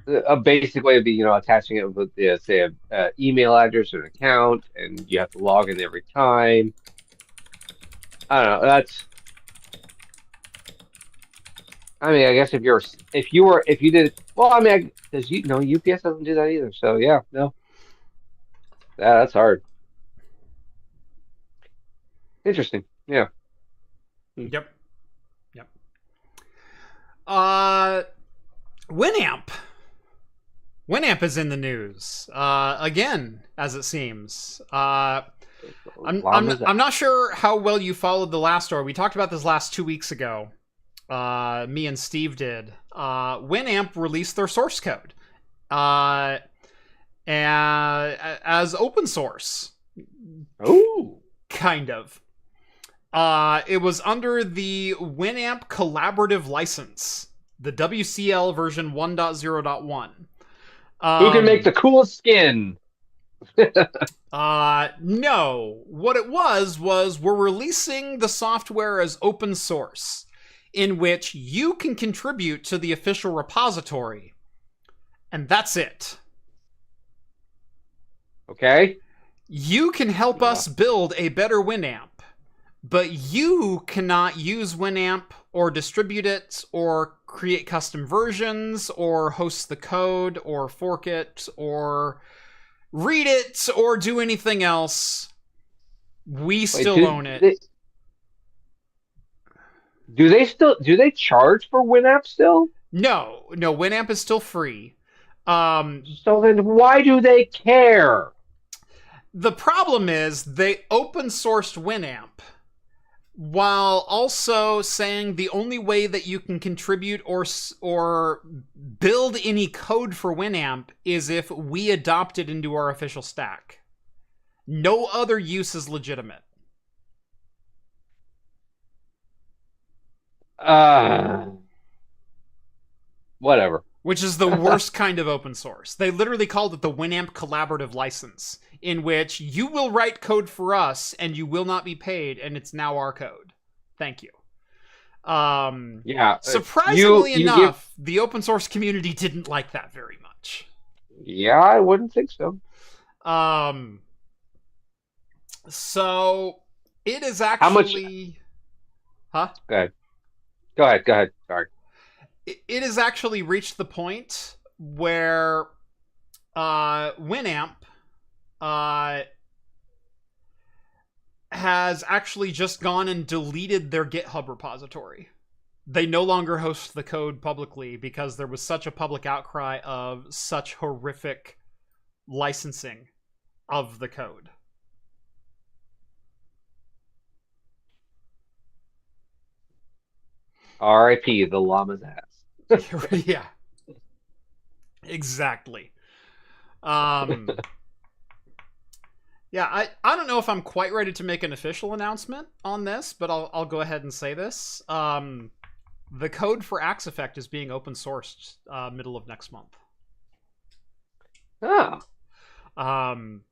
a basic way would be, you know, attaching it with, say, a email address or an account, and you have to log in every time. I don't know. I mean, I guess if you did, well, I mean, does UPS doesn't do that either. So yeah, no, that's hard. Interesting. Yeah. Yep. Winamp. Winamp is in the news again, as it seems. I'm not sure how well you followed the last story. We talked about this last 2 weeks ago. Me and Steve did. Winamp released their source code and as open source. Oh, kind of. It was under the Winamp collaborative license, the WCL version 1.0.1. Who can make the coolest skin? No. What it was we're releasing the software as open source, in which you can contribute to the official repository. And that's it. Okay. You can help us build a better Winamp, but you cannot use Winamp or distribute it or create custom versions or host the code or fork it or read it or do anything else. We still own it. Do they charge for Winamp still? No, Winamp is still free. So then why do they care? The problem is they open sourced Winamp while also saying the only way that you can contribute or build any code for Winamp is if we adopt it into our official stack. No other use is legitimate. Whatever. Which is the worst kind of open source. They literally called it the Winamp Collaborative License, in which you will write code for us and you will not be paid, and it's now our code. Thank you. Yeah. Surprisingly enough, the open source community didn't like that very much. Yeah, I wouldn't think so. So it is actually... Huh? Go ahead. Sorry. It has actually reached the point where Winamp has actually just gone and deleted their GitHub repository. They no longer host the code publicly because there was such a public outcry of such horrific licensing of the code. R.I.P. the llama's ass. Yeah. Exactly. Yeah, I don't know if I'm quite ready to make an official announcement on this, but I'll go ahead and say this. The code for Axe Effect is being open sourced middle of next month. Oh.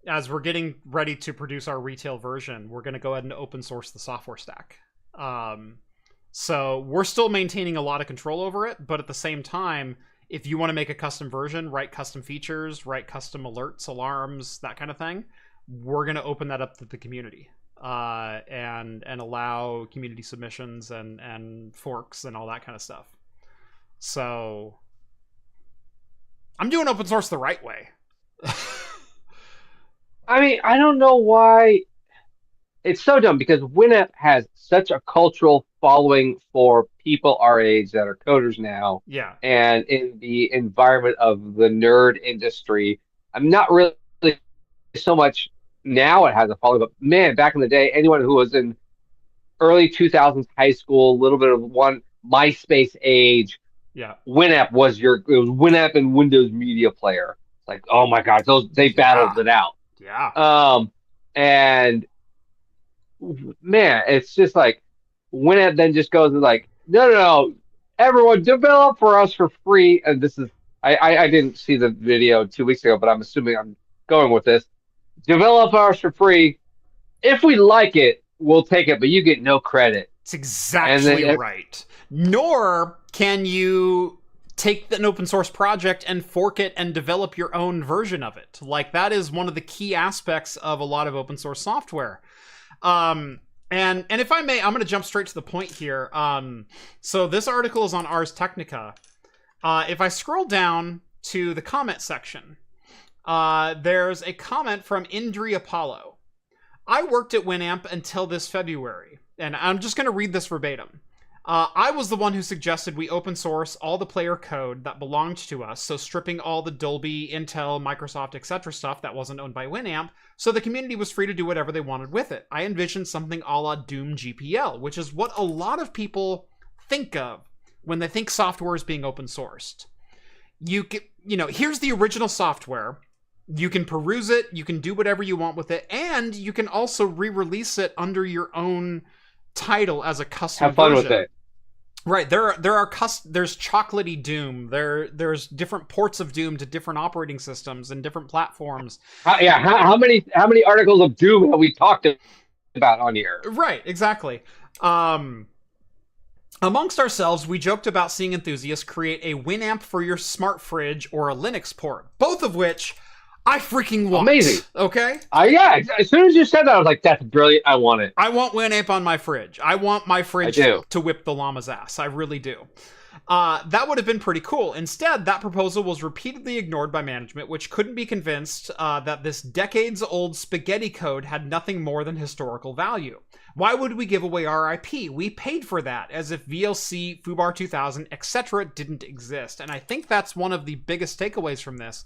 As we're getting ready to produce our retail version, we're going to go ahead and open source the software stack. So we're still maintaining a lot of control over it, but at the same time, if you want to make a custom version, write custom features, write custom alerts, alarms, that kind of thing, we're going to open that up to the community and allow community submissions and forks and all that kind of stuff. So I'm doing open source the right way. I mean, I don't know why. It's so dumb because Winamp has such a cultural following for people our age that are coders now. Yeah. And in the environment of the nerd industry, I'm not really so much now it has a following, but man, back in the day, anyone who was in early 2000s high school, a little bit of one MySpace age, yeah, Winamp was Winamp and Windows Media Player. It's like, oh my God, they battled it out. Yeah. And man, it's just like Winamp then just goes and like, no, everyone develop for us for free. And this is, I didn't see the video 2 weeks ago, but I'm assuming I'm going with this. Develop ours for free. If we like it, we'll take it, but you get no credit. It's exactly right. Nor can you take an open source project and fork it and develop your own version of it. Like, that is one of the key aspects of a lot of open source software. And if I may, I'm going to jump straight to the point here. So this article is on Ars Technica. If I scroll down to the comment section, there's a comment from Indri Apollo. I worked at Winamp until this February, and I'm just going to read this verbatim. I was the one who suggested we open source all the player code that belonged to us, so stripping all the Dolby, Intel, Microsoft, etc. stuff that wasn't owned by Winamp, so the community was free to do whatever they wanted with it. I envisioned something a la Doom GPL, which is what a lot of people think of when they think software is being open sourced. Here's the original software. You can peruse it, you can do whatever you want with it, and you can also re-release it under your own title as a custom Have fun version. with it. Right, there's chocolatey Doom. There's different ports of Doom to different operating systems and different platforms. How many articles of Doom have we talked about on here? Right, exactly. Amongst ourselves, we joked about seeing enthusiasts create a Winamp for your smart fridge or a Linux port, both of which I freaking want. Amazing. Okay? Yeah, as soon as you said that, I was like, that's brilliant. I want it. I want Winamp on my fridge. I want my fridge to whip the llama's ass. I really do. That would have been pretty cool. Instead, that proposal was repeatedly ignored by management, which couldn't be convinced that this decades-old spaghetti code had nothing more than historical value. Why would we give away our IP? We paid for that, as if VLC, Fubar 2000, etc. didn't exist. And I think that's one of the biggest takeaways from this,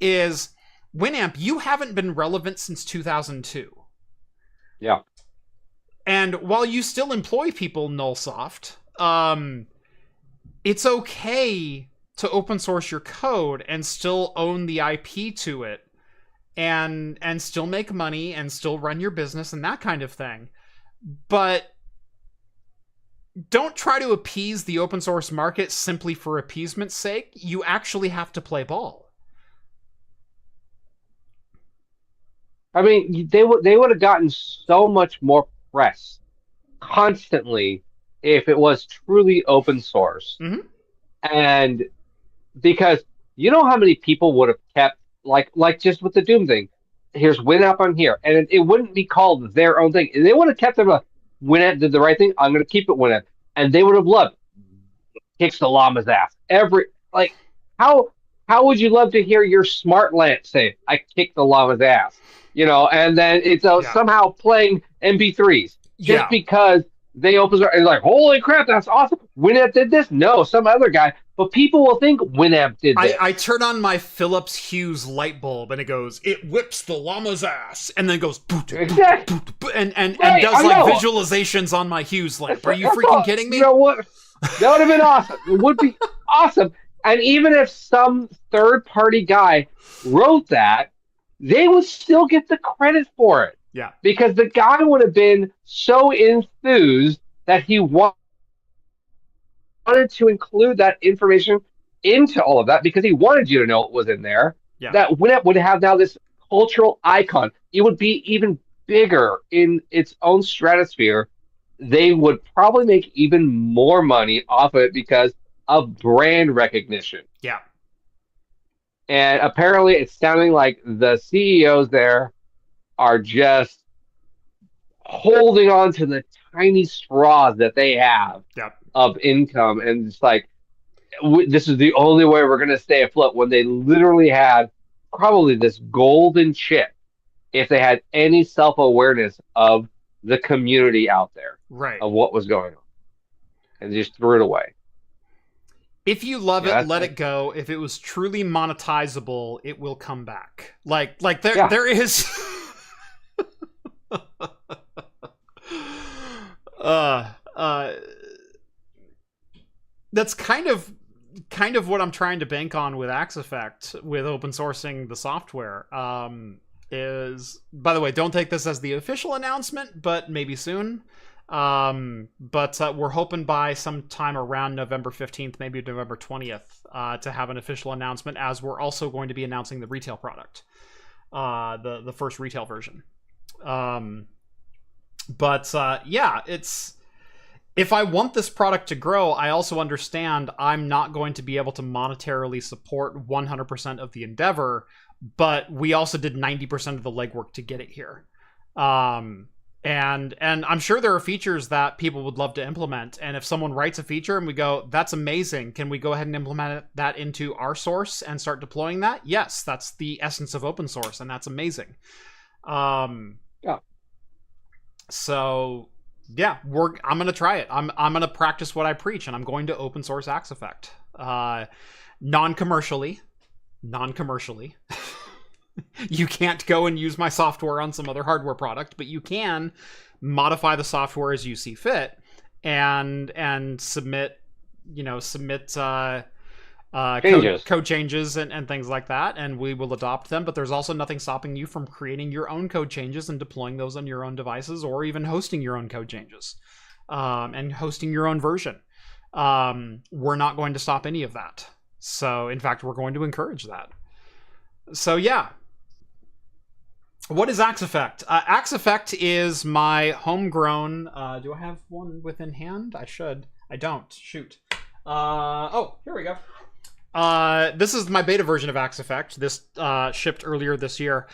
is Winamp, you haven't been relevant since 2002. Yeah. And while you still employ people, Nullsoft, it's okay to open source your code and still own the IP to it, and still make money and still run your business and that kind of thing. But don't try to appease the open source market simply for appeasement's sake. You actually have to play ball. I mean, they would have gotten so much more press constantly if it was truly open source. Mm-hmm. And because you know how many people would have kept, like just with the Doom thing, here's Winamp on here, and it wouldn't be called their own thing. They would have kept them Winamp did the right thing. I'm going to keep it Winamp, and they would have loved kicks the llama's ass. How would you love to hear your smart lamp say, "I kicked the llama's ass"? And then it's somehow playing MP3s just because they open source and like, holy crap, that's awesome. Winamp did this? No, some other guy. But people will think Winamp did this. I turn on my Philips Hue light bulb and it goes, it whips the llama's ass, and then it goes exactly. and does like visualizations on my Hue lamp. Are you freaking kidding me? You know what? That would have been awesome. It would be awesome. And even if some third-party guy wrote that, they would still get the credit for it. Yeah. Because the guy would have been so enthused that he wanted to include that information into all of that because he wanted you to know it was in there. Yeah. That Winamp would have now this cultural icon. It would be even bigger in its own stratosphere. They would probably make even more money off of it because of brand recognition. Yeah. And apparently it's sounding like the CEOs there are just holding on to the tiny straws that they have of income. And it's like, this is the only way we're going to stay afloat, when they literally had probably this golden chip if they had any self-awareness of the community out there, of what was going on, and just threw it away. If you love it, let it go. If it was truly monetizable, it will come back. There is that's kind of what I'm trying to bank on with Axe Effect, with open sourcing the software. Is, by the way, don't take this as the official announcement, but maybe soon. But we're hoping by sometime around November 15th, maybe November 20th, to have an official announcement, as we're also going to be announcing the retail product, the first retail version. It's, if I want this product to grow, I also understand I'm not going to be able to monetarily support 100% of the endeavor, but we also did 90% of the legwork to get it here. And I'm sure there are features that people would love to implement. And if someone writes a feature and we go, that's amazing, can we go ahead and implement that into our source and start deploying that? Yes, that's the essence of open source, and that's amazing. So yeah, I'm going to try it. I'm going to practice what I preach, and I'm going to open source Axe Effect. Non-commercially. You can't go and use my software on some other hardware product, but you can modify the software as you see fit, and submit code changes and things like that, and we will adopt them. But there's also nothing stopping you from creating your own code changes and deploying those on your own devices, or even hosting your own code changes, and hosting your own version. We're not going to stop any of that. So in fact, we're going to encourage that. So yeah. What is Axe Effect? Axe Effect is my homegrown... do I have one within hand? I should. I don't. Shoot. Oh, here we go. This is my beta version of Axe Effect. This shipped earlier this year.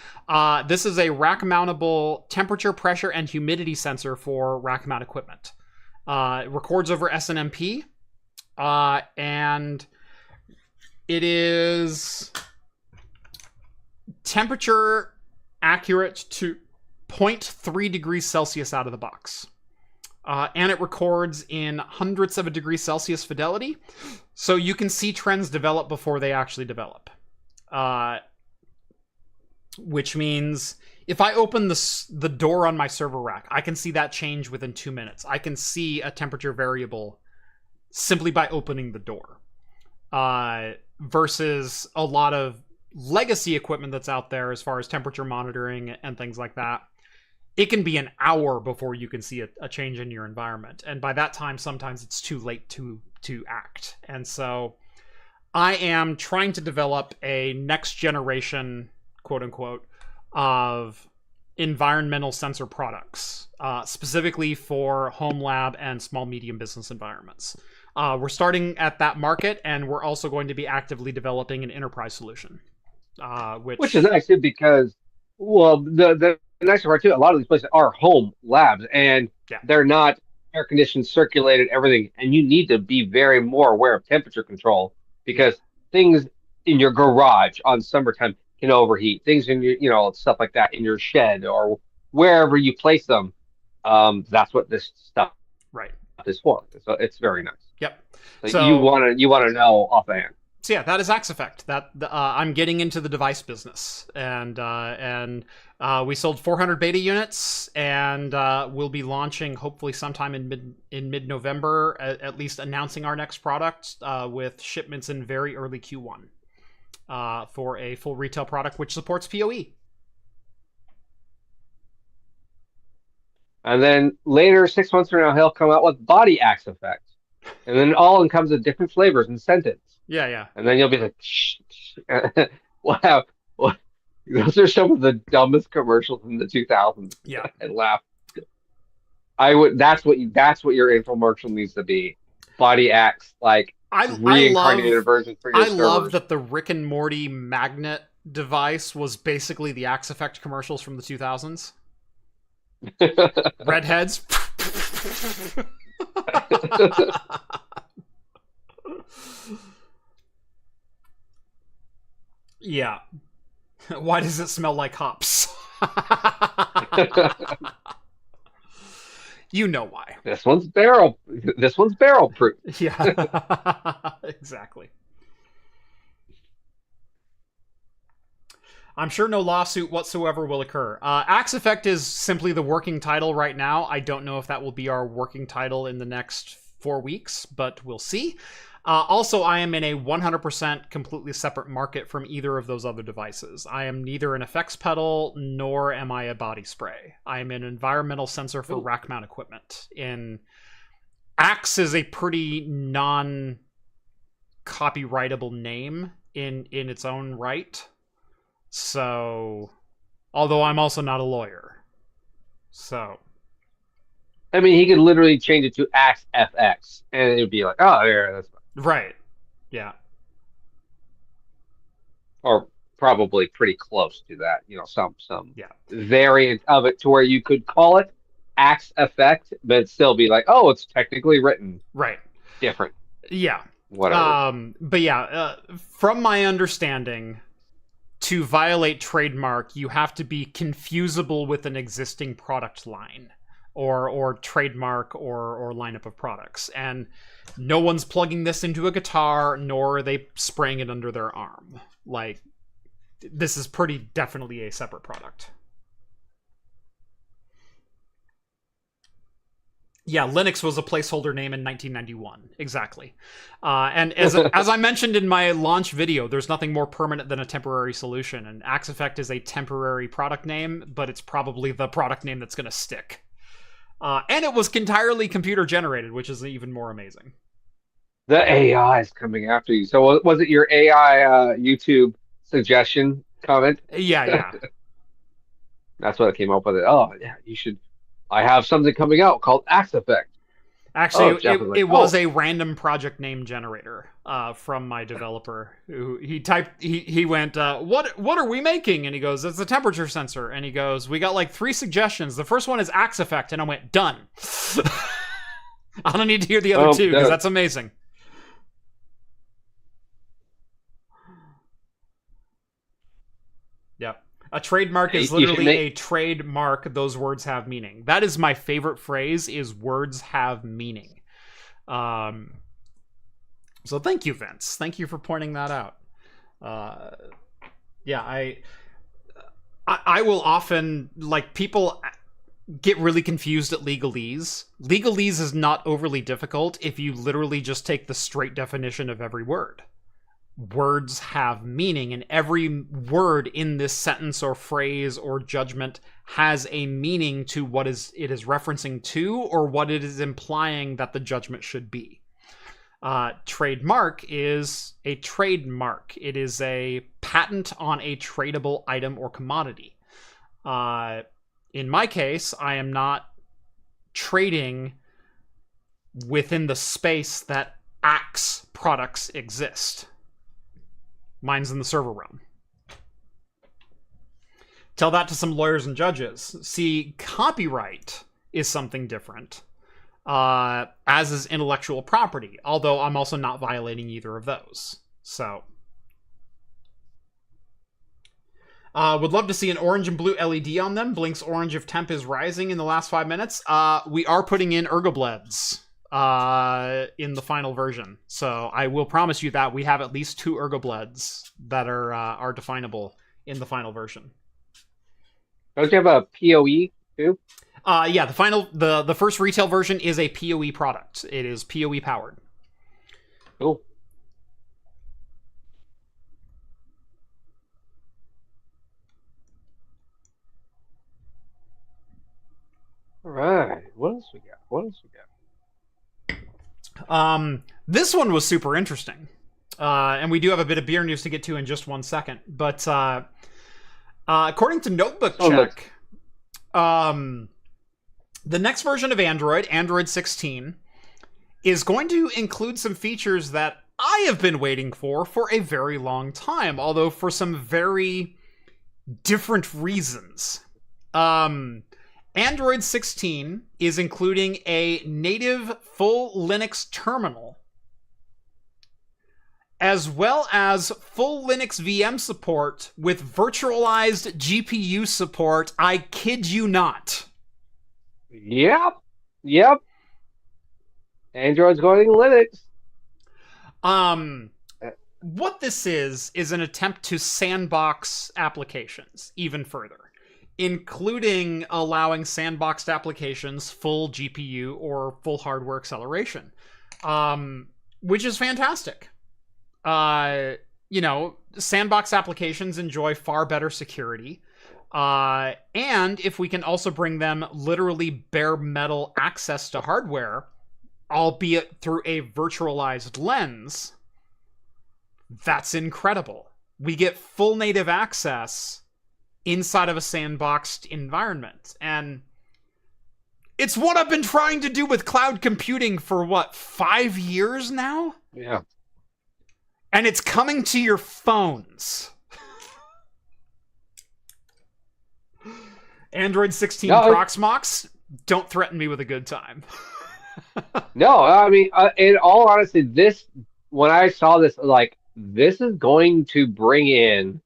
This is a rack-mountable temperature, pressure, and humidity sensor for rack-mount equipment. It records over SNMP, and it is temperature accurate to 0.3 degrees Celsius out of the box. And it records in hundredths of a degree Celsius fidelity, so you can see trends develop before they actually develop. Which means if I open the door on my server rack, I can see that change within 2 minutes. I can see a temperature variable simply by opening the door. Versus a lot of legacy equipment that's out there as far as temperature monitoring and things like that. It can be an hour before you can see a change in your environment. And by that time, sometimes it's too late to act. And so I am trying to develop a next generation, quote unquote, of environmental sensor products, specifically for home lab and small medium business environments. We're starting at that market, and we're also going to be actively developing an enterprise solution. Which is nice too, because, well, the nice part too, a lot of these places are home labs, and they're not air conditioned, circulated, everything, and you need to be very more aware of temperature control, because things in your garage on summertime can overheat. Things in your, stuff like that in your shed or wherever you place them. That's what this stuff is for. So it's very nice. Yep. So you want to know offhand. So yeah, that is Axe Effect. That I'm getting into the device business, and we sold 400 beta units, and we'll be launching hopefully sometime in mid-November, at least announcing our next product with shipments in very early Q1 for a full retail product which supports PoE. And then later, 6 months from now, he'll come out with Body Axe Effect, and then all comes in different flavors and scents. Yeah. And then you'll be like, wow. Those are some of the dumbest commercials in the 2000s. Yeah. I laugh. That's what your infomercial needs to be. Body Axe, like reincarnated version for your servers. I love that the Rick and Morty magnet device was basically the Axe Effect commercials from the 2000s. Redheads. Yeah. Why does it smell like hops? You know why. This one's barrel proof. Yeah. Exactly. I'm sure no lawsuit whatsoever will occur. Axe Effect is simply the working title right now. I don't know if that will be our working title in the next 4 weeks, but we'll see. Also, I am in a 100% completely separate market from either of those other devices. I am neither an effects pedal, nor am I a body spray. I am an environmental sensor for rack mount equipment. Axe is a pretty non-copyrightable name in its own right. So, although I'm also not a lawyer. So... I mean, he could literally change it to Axe FX, and it would be like, oh, yeah, that's fine. Right. Yeah. Or probably pretty close to that, some variant of it to where you could call it Axe Effect, but still be like, oh, it's technically written different. Yeah. Whatever. But yeah, from my understanding, to violate trademark, you have to be confusable with an existing product line. Or trademark or lineup of products. And no one's plugging this into a guitar, nor are they spraying it under their arm. Like, this is pretty definitely a separate product. Yeah, Linux was a placeholder name in 1991. Exactly. And as I mentioned in my launch video, there's nothing more permanent than a temporary solution. And Axe Effect is a temporary product name, but it's probably the product name that's going to stick. And it was entirely computer generated, which is even more amazing. The AI is coming after you. So was it your AI YouTube suggestion comment? Yeah. That's what I came up with. Oh, yeah, you should. I have something coming out called Axe Effect. Actually, it was a random project name generator from my developer. He typed, he went, what are we making? And he goes, it's a temperature sensor. And he goes, we got like 3 suggestions. The first one is Axe Effect. And I went, done. I don't need to hear the other 2 because that's amazing. Yeah. A trademark is literally a trademark. Those words have meaning. That is my favorite phrase, is words have meaning. So thank you, Vince. Thank you for pointing that out. Yeah, I will often, like, people get really confused at legalese. Legalese is not overly difficult if you literally just take the straight definition of every word. Words have meaning, and every word in this sentence or phrase or judgment has a meaning to what it is referencing to, or what it is implying that the judgment should be. Trademark is a trademark. It is a patent on a tradable item or commodity. In my case, I am not trading within the space that Axe products exist. Mine's in the server realm. Tell that to some lawyers and judges. See, copyright is something different, as is intellectual property, although I'm also not violating either of those. So, would love to see an orange and blue LED on them. Blinks orange if temp is rising in the last 5 minutes. We are putting in ergobleds in the final version, so I will promise you that we have at least 2 ergobleds that are definable in the final version. Don't you have a PoE too? Yeah, the first retail version is a PoE product. It is PoE powered. Cool. All right. What else we got? This one was super interesting. And we do have a bit of beer news to get to in just 1 second. But according to Notebook Check, the next version of Android 16, is going to include some features that I have been waiting for a very long time, although for some very different reasons. Android 16 is including a native full Linux terminal, as well as full Linux VM support with virtualized GPU support. I kid you not. Yep. Android's going Linux. What this is an attempt to sandbox applications even further, including allowing sandboxed applications full GPU or full hardware acceleration, which is fantastic. Sandbox applications enjoy far better security. And if we can also bring them literally bare metal access to hardware, albeit through a virtualized lens, that's incredible. We get full native access inside of a sandboxed environment. And it's what I've been trying to do with cloud computing for 5 years now? Yeah. And it's coming to your phones. Android 16 Proxmox, don't threaten me with a good time. No, I mean, in all honesty, when I saw this, this is going to bring in,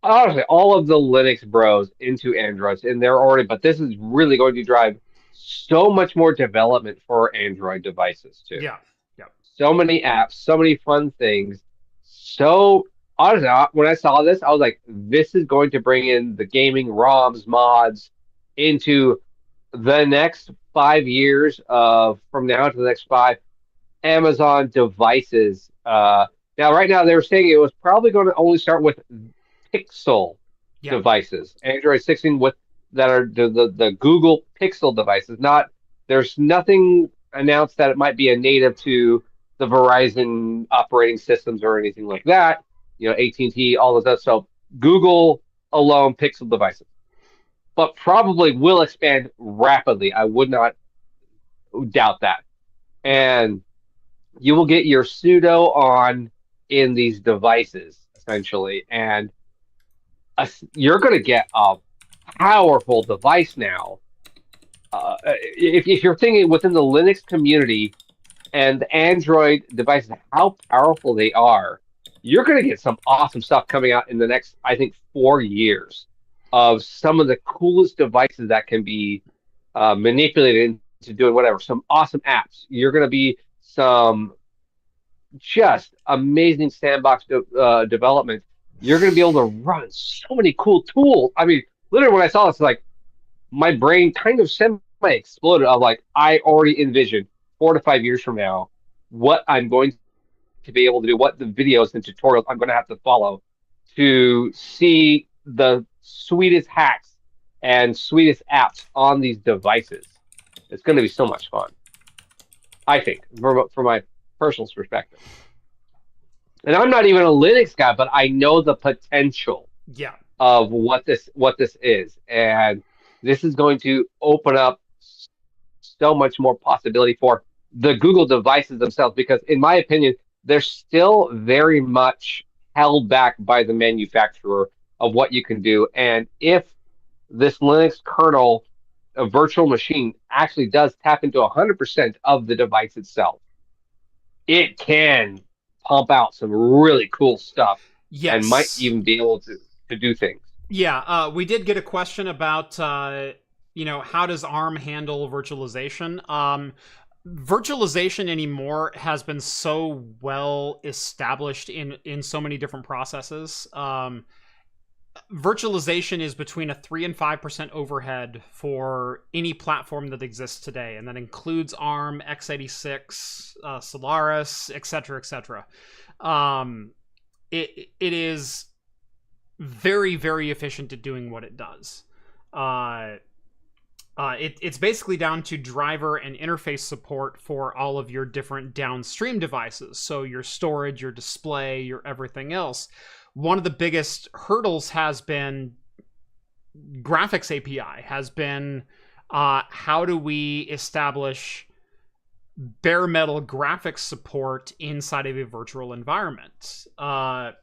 honestly, all of the Linux bros into Androids, and they're already, but this is really going to drive so much more development for Android devices, too. Yeah. So many apps, so many fun things. So, honestly, when I saw this, I was like, this is going to bring in the gaming ROMs, mods into the next 5 years from now to the next 5 Amazon devices. Now, right now, they were saying it was probably going to only start with Pixel devices. Android 16 that are the Google Pixel devices. There's nothing announced that it might be a native to the Verizon operating systems or anything like that. AT&T, all of that. So Google alone Pixel devices, but probably will expand rapidly. I would not doubt that. And you will get your pseudo on in these devices essentially, and you're going to get a powerful device now. If you're thinking within the Linux community and the Android devices, how powerful they are, you're going to get some awesome stuff coming out in the next, I think, 4 years of some of the coolest devices that can be manipulated into doing whatever. Some awesome apps. You're going to be some just amazing sandbox development. You're going to be able to run so many cool tools. I mean, literally, when I saw this, like my brain kind of semi exploded. Of like, I already envisioned 4 to 5 years from now what I'm going to be able to do, what the videos and tutorials I'm going to have to follow to see the sweetest hacks and sweetest apps on these devices. It's going to be so much fun, I think, from my personal perspective. And I'm not even a Linux guy, but I know the potential Yeah. of what this is, and this is going to open up so much more possibility for the Google devices themselves. Because, in my opinion, they're still very much held back by the manufacturer of what you can do. And if this Linux kernel, a virtual machine, actually does tap into 100% of the device itself, it can pump out some really cool stuff. Yes. And might even be able to do things. Yeah, we did get a question about, how does ARM handle virtualization? Virtualization anymore has been so well established in so many different processes. Virtualization is between a 3 and 5% overhead for any platform that exists today, and that includes ARM, x86, Solaris, etc., etc. It is very, very efficient at doing what it does. It's basically down to driver and interface support for all of your different downstream devices. So your storage, your display, your everything else. One of the biggest hurdles has been graphics API, has been how do we establish bare metal graphics support inside of a virtual environment? I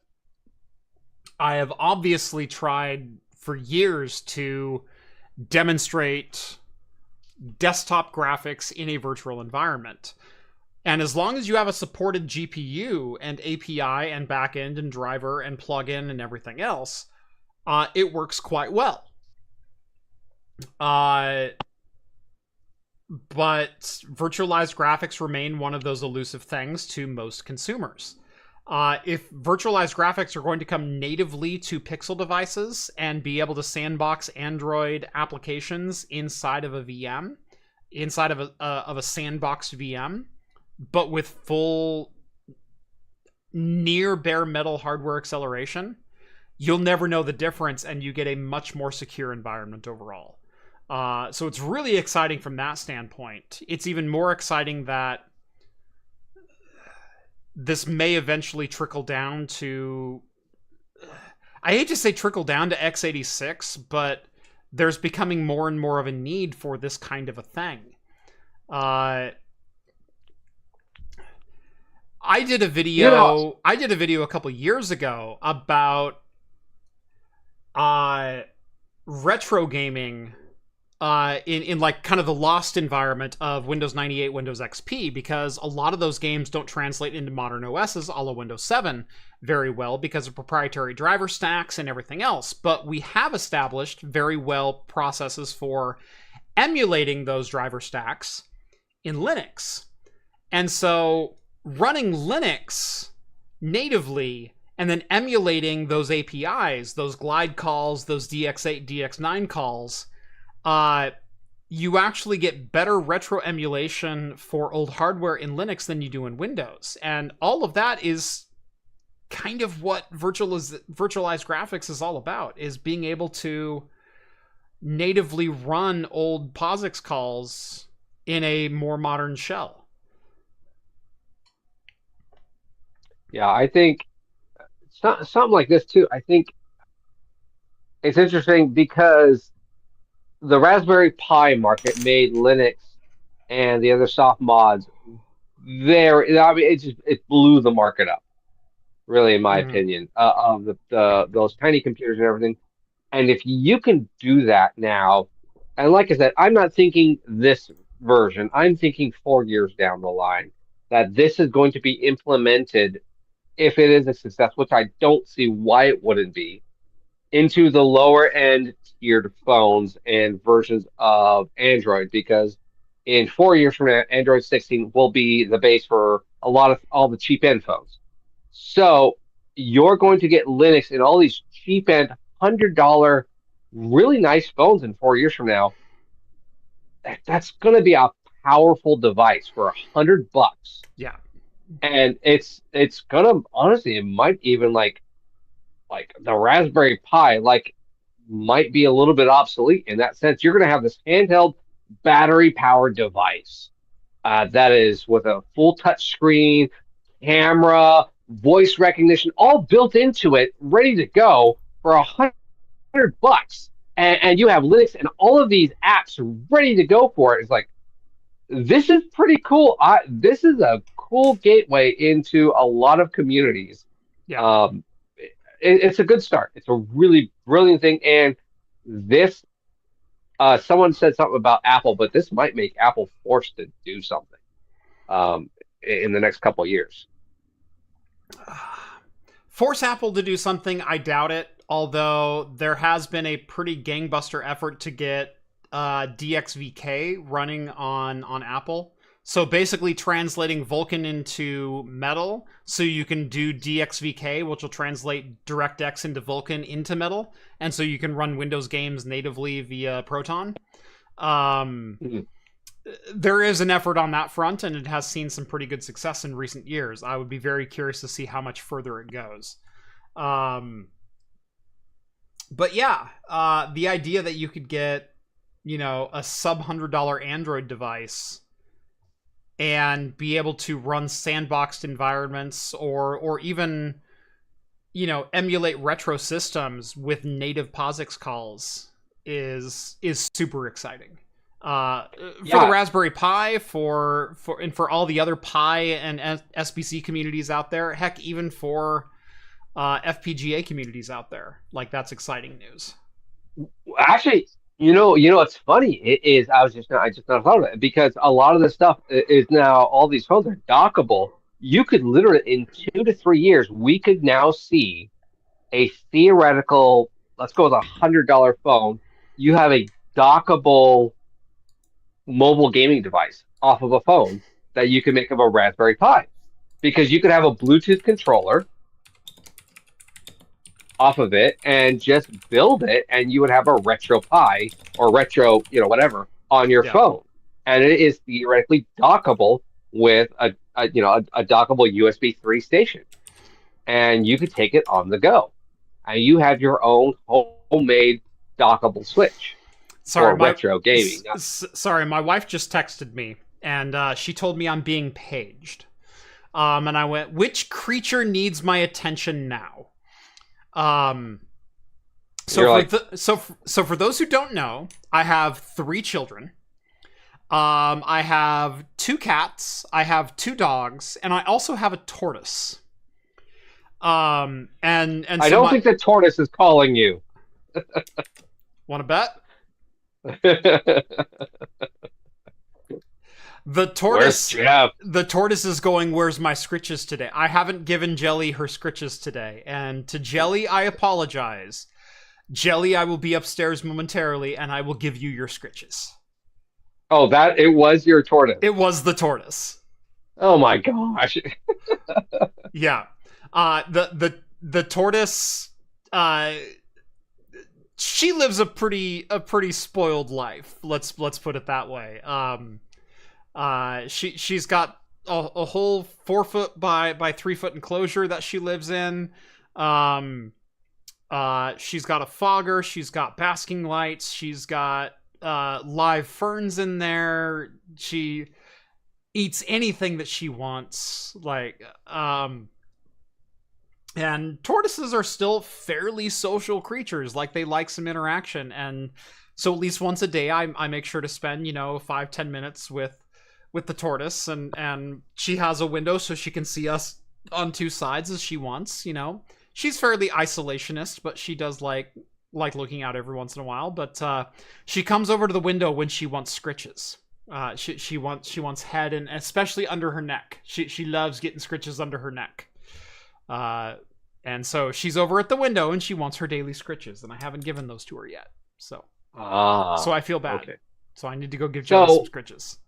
have obviously tried for years to demonstrate desktop graphics in a virtual environment. And as long as you have a supported GPU and API and backend and driver and plugin and everything else, it works quite well. But virtualized graphics remain one of those elusive things to most consumers. If virtualized graphics are going to come natively to Pixel devices and be able to sandbox Android applications inside of a VM, inside of a sandboxed VM, but with full near bare metal hardware acceleration, you'll never know the difference, and you get a much more secure environment overall. So it's really exciting from that standpoint. It's even more exciting that this may eventually trickle down to... I hate to say trickle down to x86, but there's becoming more and more of a need for this kind of a thing. I did a video a couple years ago about retro gaming in like kind of the lost environment of Windows 98, Windows XP, because a lot of those games don't translate into modern OSs a la Windows 7 very well because of proprietary driver stacks and everything else. But we have established very well processes for emulating those driver stacks in Linux. And so running Linux natively and then emulating those APIs, those glide calls, those DX8, DX9 calls, you actually get better retro emulation for old hardware in Linux than you do in Windows. And all of that is kind of what virtualized graphics is all about, is being able to natively run old POSIX calls in a more modern shell. Yeah, I think something like this too. I think it's interesting because the Raspberry Pi market made Linux and the other soft mods very. I mean, it blew the market up, really, in my opinion, of those tiny computers and everything. And if you can do that now, and like I said, I'm not thinking this version. I'm thinking 4 years down the line that this is going to be implemented if it is a success, which I don't see why it wouldn't be, into the lower end tiered phones and versions of Android, because in 4 years from now, Android 16 will be the base for a lot of all the cheap end phones. So you're going to get Linux in all these cheap end $100 really nice phones in 4 years from now. That's going to be a powerful device for $100. Yeah. And it's gonna, honestly, it might even like the Raspberry Pi, like, might be a little bit obsolete in that sense. You're going to have this handheld battery powered device that is with a full touch screen, camera, voice recognition, all built into it, ready to go for $100. And you have Linux and all of these apps ready to go for it. It's like, this is pretty cool. This is a cool gateway into a lot of communities. Yeah. It's a good start. It's a really brilliant thing. And this, someone said something about Apple, but this might make Apple forced to do something in the next couple of years. Force Apple to do something, I doubt it. Although there has been a pretty gangbuster effort to get DXVK running on Apple. So basically translating Vulkan into Metal, so you can do DXVK, which will translate DirectX into Vulkan into Metal, and so you can run Windows games natively via Proton. There is an effort on that front, and it has seen some pretty good success in recent years. I would be very curious to see how much further it goes. But yeah, the idea that you could get, a sub-$100 Android device and be able to run sandboxed environments or even, emulate retro systems with native POSIX calls is super exciting. For the Raspberry Pi, for all the other Pi and SBC communities out there, heck, even for FPGA communities out there, like, that's exciting news. Actually, what's funny is I just not thought of it, because a lot of this stuff is now, all these phones are dockable. You could literally, in 2 to 3 years, we could now see a theoretical, let's go with $100 phone. You have a dockable mobile gaming device off of a phone that you can make of a Raspberry Pi, because you could have a Bluetooth controller off of it and just build it, and you would have a retro Pi or retro, whatever, on your phone, and it is theoretically dockable with a dockable USB 3 station, and you could take it on the go, and you have your own homemade dockable Switch. Sorry, retro gaming. Sorry, my wife just texted me, and she told me I'm being paged, and I went, which creature needs my attention now? So for those who don't know, I have 3 children. I have 2 cats, I have 2 dogs, and I also have a tortoise. And I don't think the tortoise is calling you. Want to bet? The tortoise is going, where's my scritches today? I haven't given Jelly her scritches today. And to Jelly, I apologize. Jelly, I will be upstairs momentarily, and I will give you your scritches. Oh, it was your tortoise. It was the tortoise. Oh my gosh. Yeah. The tortoise, she lives a pretty spoiled life. Let's put it that way. She's got a whole 4 foot by 3 foot enclosure that she lives in. She's got a fogger. She's got basking lights. She's got live ferns in there. She eats anything that she wants. And tortoises are still fairly social creatures. Like, they like some interaction, and so at least once a day, I make sure to spend 5-10 minutes with the tortoise, and she has a window so she can see us on 2 sides as she wants. She's fairly isolationist, but she does like looking out every once in a while. But she comes over to the window when she wants scritches. She wants head, and especially under her neck. She loves getting scritches under her neck. And so she's over at the window and she wants her daily scritches, and I haven't given those to her yet. So I feel bad. Okay. So I need to go give Joey some scritches.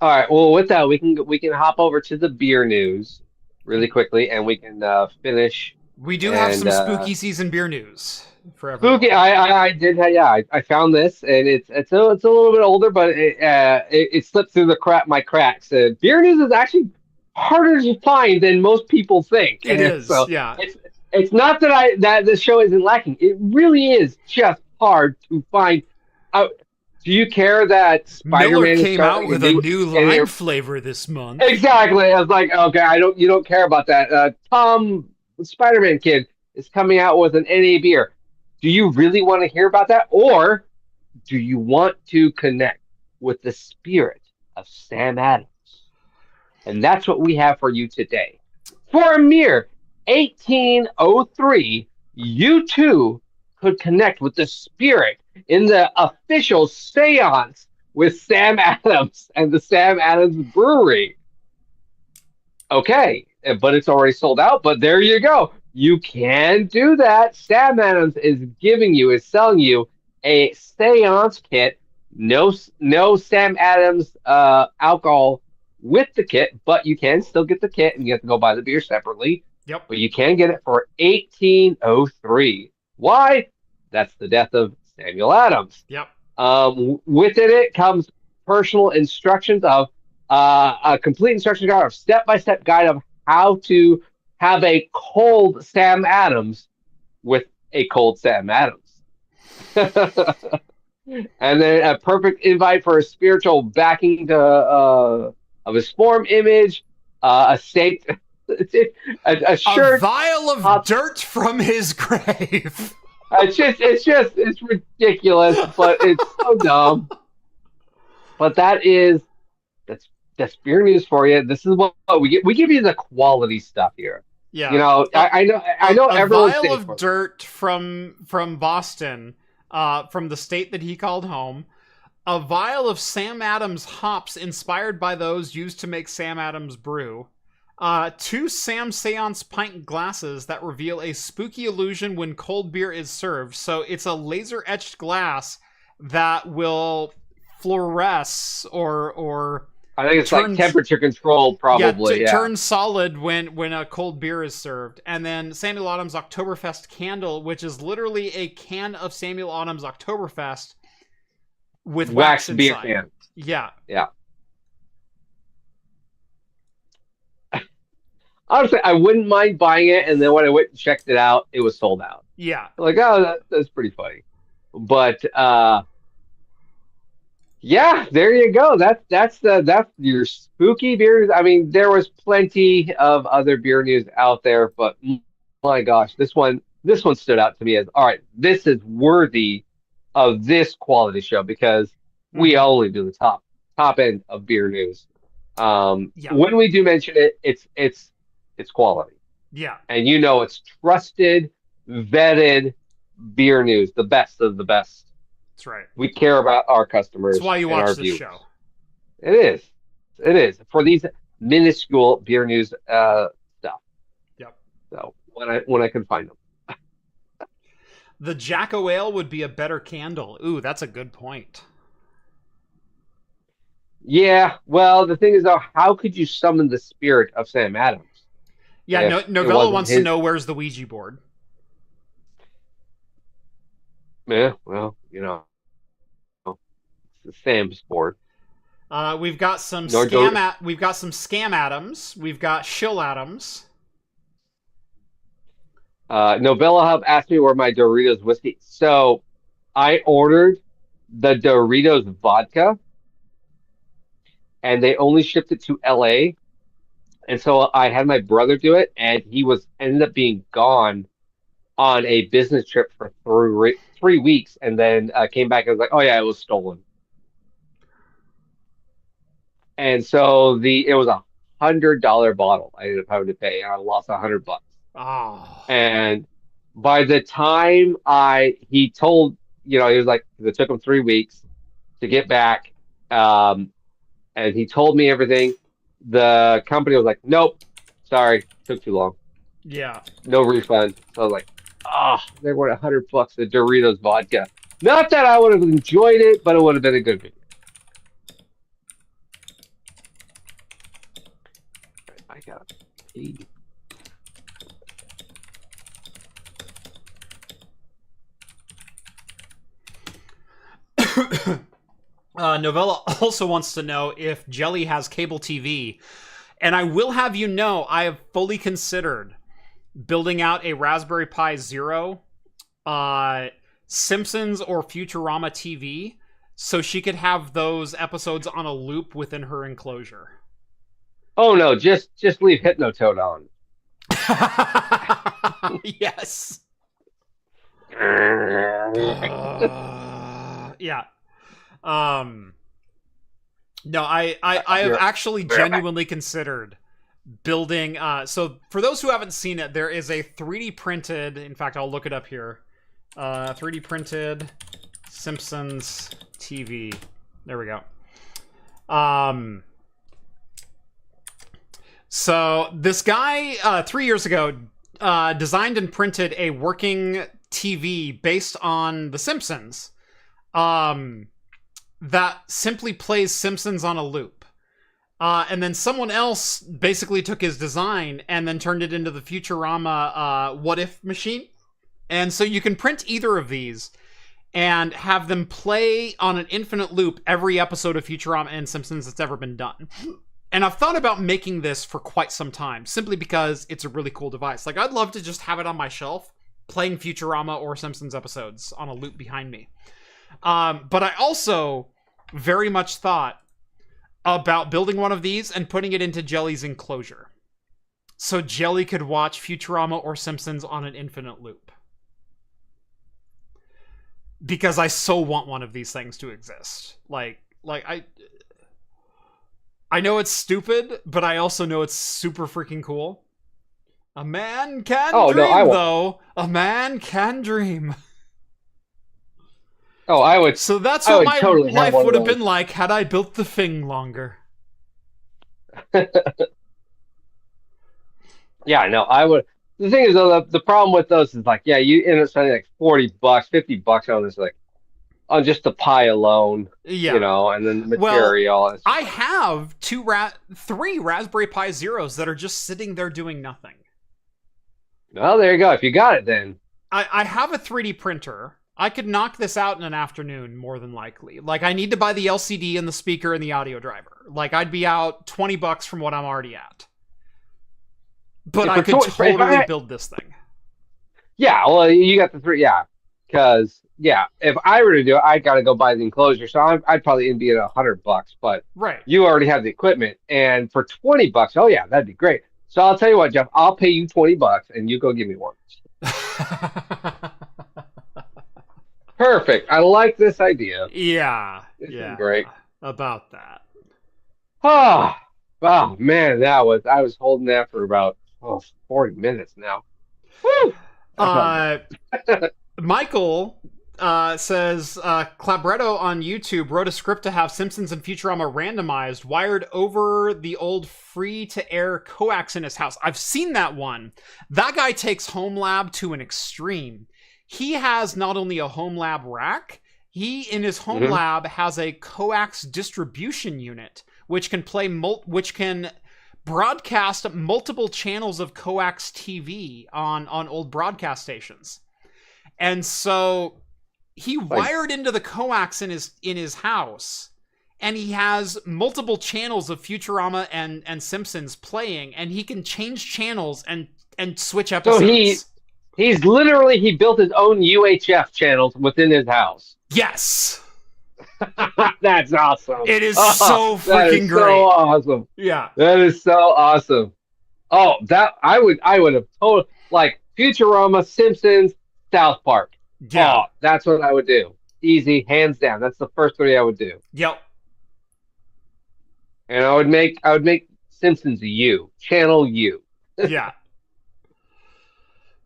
All right. Well, with that, we can hop over to the beer news really quickly, and we can finish. We do have some spooky season beer news for everyone. Spooky. I did. Yeah, I found this, and it's a little bit older, but it slipped through my cracks. Beer news is actually harder to find than most people think. It is. So yeah. It's not that the show isn't lacking. It really is just hard to find. Do you care that Spider-Man Miller came out with a new lime flavor this month? Exactly. I was like, okay, you don't care about that. Tom, the Spider-Man kid, is coming out with an NA beer. Do you really want to hear about that? Or do you want to connect with the spirit of Sam Adams? And that's what we have for you today. For a mere 1803, you too could connect with the spirit in the official seance with Sam Adams and the Sam Adams Brewery. Okay, but it's already sold out, but there you go. You can do that. Sam Adams is selling you a seance kit. No Sam Adams alcohol with the kit, but you can still get the kit, and you have to go buy the beer separately. Yep. But you can get it for 1803. Why? That's the death of Samuel Adams. Yep. Within it comes personal instructions of a complete instruction guide, or step-by-step guide of how to have a cold Sam Adams with a cold Sam Adams. And then a perfect invite for a spiritual backing of his form image, a saint, a shirt, a vial of dirt from his grave. It's ridiculous, but it's so dumb. But that's beer news for you. This is what we get. We give you the quality stuff here. Yeah, you know, I know everyone's a vial of dirt from Boston, from the state that he called home. A vial of Sam Adams hops inspired by those used to make Sam Adams brew. 2 Sam Seance pint glasses that reveal a spooky illusion when cold beer is served. So it's a laser-etched glass that will fluoresce or I think it's like temperature controlled, probably. Yeah, turn solid when a cold beer is served. And then Samuel Adams Oktoberfest candle, which is literally a can of Samuel Adams Oktoberfest with wax inside. Beer can. Yeah. Yeah. Honestly, I wouldn't mind buying it, and then when I went and checked it out, it was sold out. Yeah. Like, oh, that's pretty funny. But yeah, there you go. That's your spooky beer. I mean, there was plenty of other beer news out there, but my gosh, this one stood out to me as, all right, this is worthy of this quality show, because we only do the top end of beer news. When we do mention it, it's quality. Yeah. And it's trusted, vetted beer news, the best of the best. That's right. We care about our customers. That's why you watch this show. It is for these minuscule beer news stuff. Yep. So when I can find them. The Jacko Ale would be a better candle. Ooh, that's a good point. Yeah, well, the thing is, though, how could you summon the spirit of Sam Adams? Yeah, Novella wants to know where's the Ouija board. Yeah, well, it's Sam's board. We've got some scam Adams. We've got shill Adams. Novella Hub asked me where my Doritos whiskey. So I ordered the Doritos vodka, and they only shipped it to LA. And so I had my brother do it, and he ended up being gone on a business trip for 3 weeks, and then came back and was like, "Oh yeah, it was stolen." And so it was $100 bottle I ended up having to pay, and I lost $100. Oh. And by the time he told, he was like, it took him 3 weeks to get back, and he told me everything. The company was like, "Nope, sorry, took too long." Yeah. No refund. So I was like, they were $100 the Doritos vodka. Not that I would have enjoyed it, but it would have been a good video. I got pee. Novella also wants to know if Jelly has cable TV. And I will have you know, I have fully considered building out a Raspberry Pi Zero, Simpsons or Futurama TV, so she could have those episodes on a loop within her enclosure. Oh no, just leave Hypnotoad on. Yes. Yeah. No, I have actually genuinely considered building. So for those who haven't seen it, there is a 3D printed. In fact, I'll look it up here. 3D printed Simpsons TV. There we go. So this guy 3 years ago designed and printed a working TV based on The Simpsons. That simply plays Simpsons on a loop. And then someone else basically took his design and then turned it into the Futurama What If machine. And so you can print either of these and have them play on an infinite loop every episode of Futurama and Simpsons that's ever been done. And I've thought about making this for quite some time, simply because it's a really cool device. Like, I'd love to just have it on my shelf, playing Futurama or Simpsons episodes on a loop behind me. But I also very much thought about building one of these and putting it into Jelly's enclosure. So Jelly could watch Futurama or Simpsons on an infinite loop. Because I so want one of these things to exist. I know it's stupid, but I also know it's super freaking cool. A man can dream, though. A man can dream. Oh, I would. So that's what my totally life would have been like had I built the thing longer. Yeah, no, I would. The thing is, though, the problem with those is like, yeah, you end up spending like $40, $50 on this, like, on just the pie alone. Yeah. You know, and then the material. Well, I have three Raspberry Pi Zeros that are just sitting there doing nothing. Well, there you go. If you got it, then. I have a 3D printer. I could knock this out in an afternoon, more than likely. Like, I need to buy the LCD and the speaker and the audio driver. Like, I'd be out $20 from what I'm already at. But I could totally build this thing. Yeah, well, you got the three, yeah. Because, yeah, if I were to do it, I got to go buy the enclosure. So I'd probably be at $100, but right. You already have the equipment. And for $20, oh, yeah, that'd be great. So I'll tell you what, Jeff, I'll pay you $20 and you go give me one. Perfect. I like this idea. Yeah. This is great. About that. Oh, man, I was holding that for about 40 minutes now. Woo! Michael says Clabretto on YouTube wrote a script to have Simpsons and Futurama randomized, wired over the old free-to-air coax in his house. I've seen that one. That guy takes home lab to an extreme. He has not only a home lab rack, he in his home lab has a coax distribution unit, which can broadcast multiple channels of coax TV on old broadcast stations. And so he wired into the coax in his house, and he has multiple channels of Futurama and Simpsons playing, and he can change channels and switch episodes. So he built his own UHF channels within his house. Yes. That's awesome. It is so freaking great. So awesome. Yeah. That is so awesome. Oh, that I would have told, like, Futurama, Simpsons, South Park. Yeah. Oh, that's what I would do. Easy, hands down. That's the first three I would do. Yep. And I would make Simpsons U, Channel U. Yeah.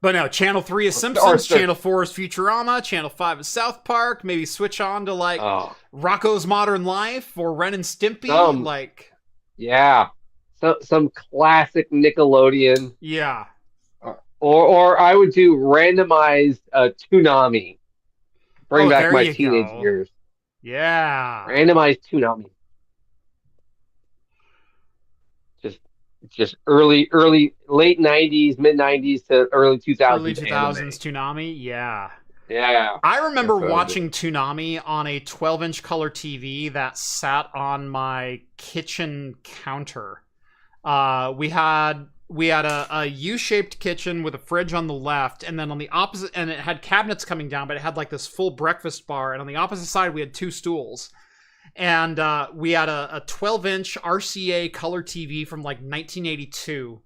But no, Channel 3 is Simpsons, Channel 4 is Futurama, Channel 5 is South Park, maybe switch on to, like, Rocko's Modern Life or Ren and Stimpy, Yeah. Some classic Nickelodeon. Yeah. Or I would do randomized Toonami. Bring back there my you teenage go. years. Yeah. Randomized Toonami. Just early, late 90s, mid 90s to early Early 2000s 2000s anime. Toonami. Yeah. Yeah, I remember that's what I would do. watching Toonami on a 12-inch color TV that sat on my kitchen counter. We had a U-shaped kitchen with a fridge on the left, and then on the opposite, and it had cabinets coming down, but it had like this full breakfast bar, and on the opposite side we had two stools. And we had a 12-inch RCA color TV from like 1982.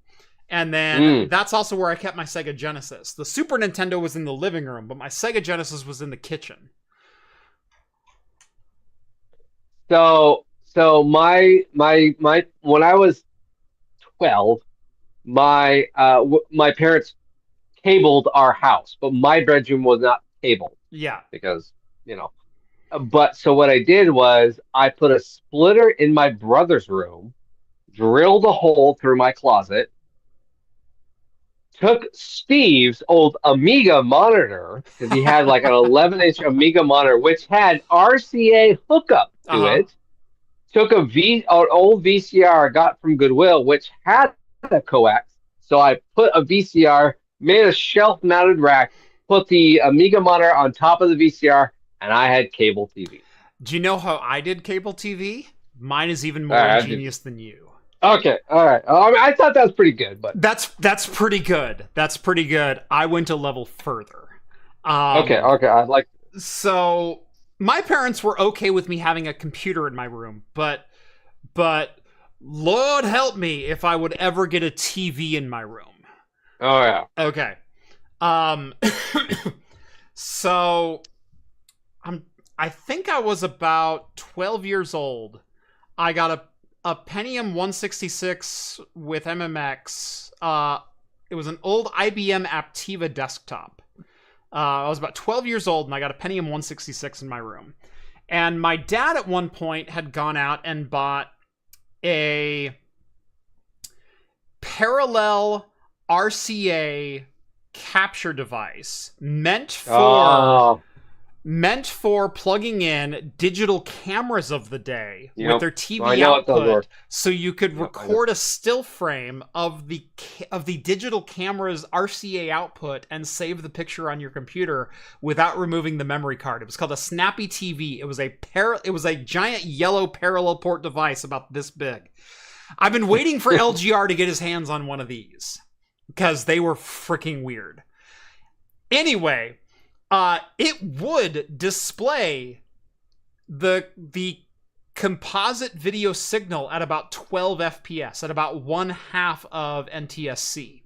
And then that's also where I kept my Sega Genesis. The Super Nintendo was in the living room, but my Sega Genesis was in the kitchen. So my when I was 12, my parents cabled our house, but my bedroom was not cabled Yeah. because, you know. But so what I did was I put a splitter in my brother's room, drilled a hole through my closet, took Steve's old Amiga monitor, because he had like an 11-inch Amiga monitor, which had RCA hookup to Uh-huh. it, took an old VCR I got from Goodwill, which had a coax. So I put a VCR, made a shelf-mounted rack, put the Amiga monitor on top of the VCR, and I had cable TV. Do you know how I did cable TV? Mine is even more All right, ingenious than you. Okay, all right. I mean, I thought that was pretty good, but That's pretty good. That's pretty good. I went a level further. okay, I like. So my parents were okay with me having a computer in my room, but Lord help me if I would ever get a TV in my room. Oh yeah. Okay. So I think I was about 12 years old. I got a Pentium 166 with MMX. It was an old IBM Aptiva desktop. I was about 12 years old and I got a Pentium 166 in my room. And my dad at one point had gone out and bought a parallel RCA capture device meant for plugging in digital cameras of the day with their TV output, so you could record a still frame of the digital camera's RCA output and save the picture on your computer without removing the memory card. It was called a Snappy TV. It was a giant yellow parallel port device about this big. I've been waiting for LGR to get his hands on one of these because they were freaking weird. Anyway, it would display the composite video signal at about 12 FPS, at about 1/2 of NTSC.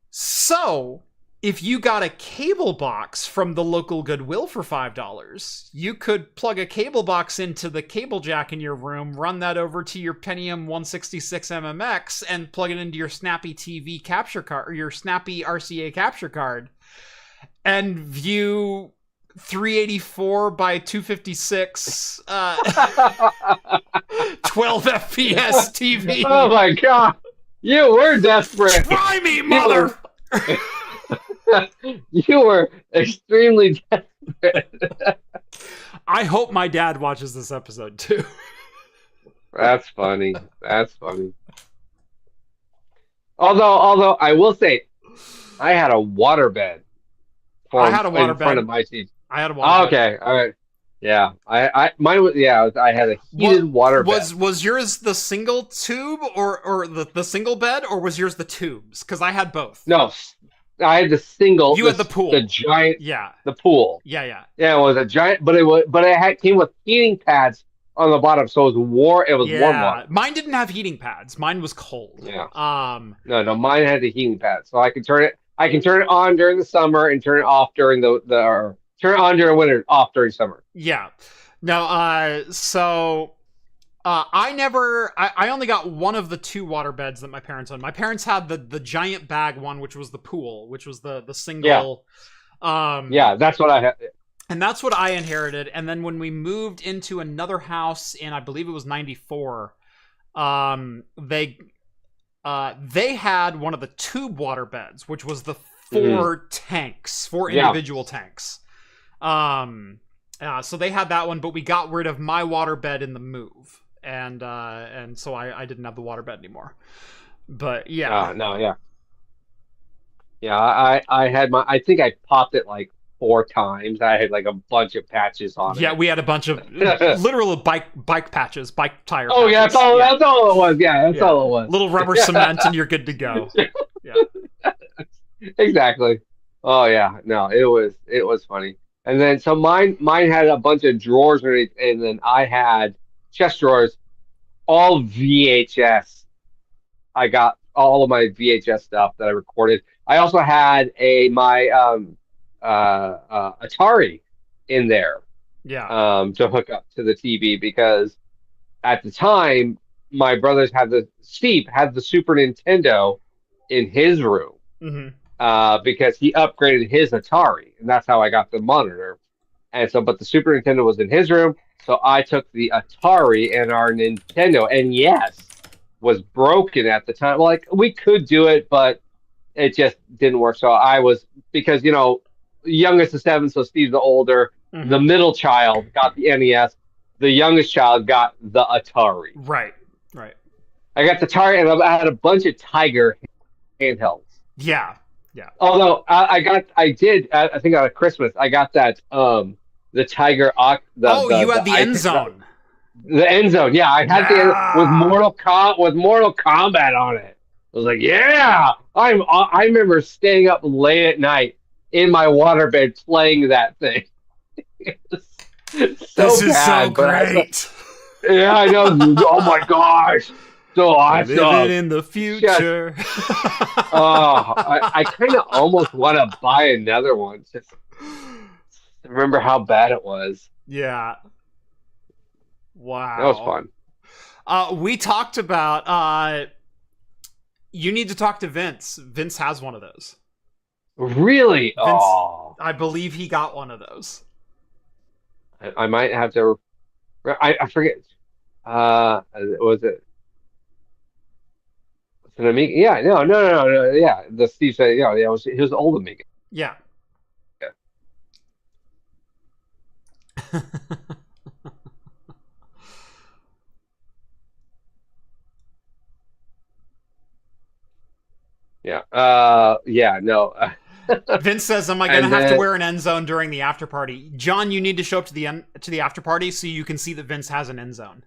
So, if you got a cable box from the local Goodwill for $5, you could plug a cable box into the cable jack in your room, run that over to your Pentium 166 MMX, and plug it into your Snappy TV capture card, or your Snappy RCA capture card, and view 384 by 256 12 FPS TV. Oh my god, you were desperate. Try me, mother. You were extremely desperate. I hope my dad watches this episode too. That's funny. Although I will say, I had a waterbed. I had a waterbed in front of my TV. I had a waterbed. Okay, all right. Yeah, mine was I had a heated waterbed. Was yours the single tube or the single bed, or was yours the tubes? Because I had both. No, I had the single. You had the pool, the giant. Yeah, the pool. Yeah. Yeah, it was a giant, but it came with heating pads on the bottom, so it was warm. It was warm water. Mine didn't have heating pads. Mine was cold. Yeah. No, mine had the heating pads, so I could turn it. I can turn it on during the summer and turn it off during or turn it on during winter, off during summer. Yeah. No, I only got one of the two water beds that my parents owned. My parents had the giant bag one, which was the pool, which was the single. Yeah, that's what I had. And that's what I inherited. And then when we moved into another house in, I believe it was 94, they had one of the tube water beds, which was the four individual tanks. So they had that one, but we got rid of my water bed in the move, and so I didn't have the water bed anymore. But yeah, I had my. I think I popped it like 4 times. I had like a bunch of patches on it. Yeah, we had a bunch of literal bike patches, bike tire. Oh patches. yeah, that's all it was. Yeah, that's all it was. Little rubber cement, and you're good to go. Yeah, exactly. Oh yeah, no, it was funny. And then so mine had a bunch of drawers underneath, and then I had chest drawers, all VHS. I got all of my VHS stuff that I recorded. I also had my Atari in there. Yeah. To hook up to the TV because at the time my brothers had Steve had the Super Nintendo in his room. Because he upgraded his Atari, and that's how I got the monitor. And so, but the Super Nintendo was in his room, so I took the Atari and our Nintendo, and yes, was broken at the time. Like, we could do it, but it just didn't work. So I was, because, youngest of 7, so Steve's the older. The middle child got the NES. The youngest child got the Atari. Right. I got the Atari, and I had a bunch of Tiger handhelds. Yeah. Although I think at Christmas I got that the Tiger. You had the End Zone. The End Zone, yeah. I had the with Mortal Kombat on it. I was like, yeah. I remember staying up late at night in my waterbed playing that thing. This is so great. Yeah, I know. Oh my gosh. So awesome. Living in the future. I kind of almost want to buy another one. Just remember how bad it was. Yeah. Wow. That was fun. We talked about you need to talk to Vince. Vince has one of those. Really? Vince, I believe he got one of those. I might have to. I forget. Was it? An Amiga? Yeah, no. Yeah, the Steve said, it was his old Amiga. Yeah. No. Vince says, "Am I going to have to wear an End Zone during the after party?" John, you need to show up to the after party so you can see that Vince has an End Zone.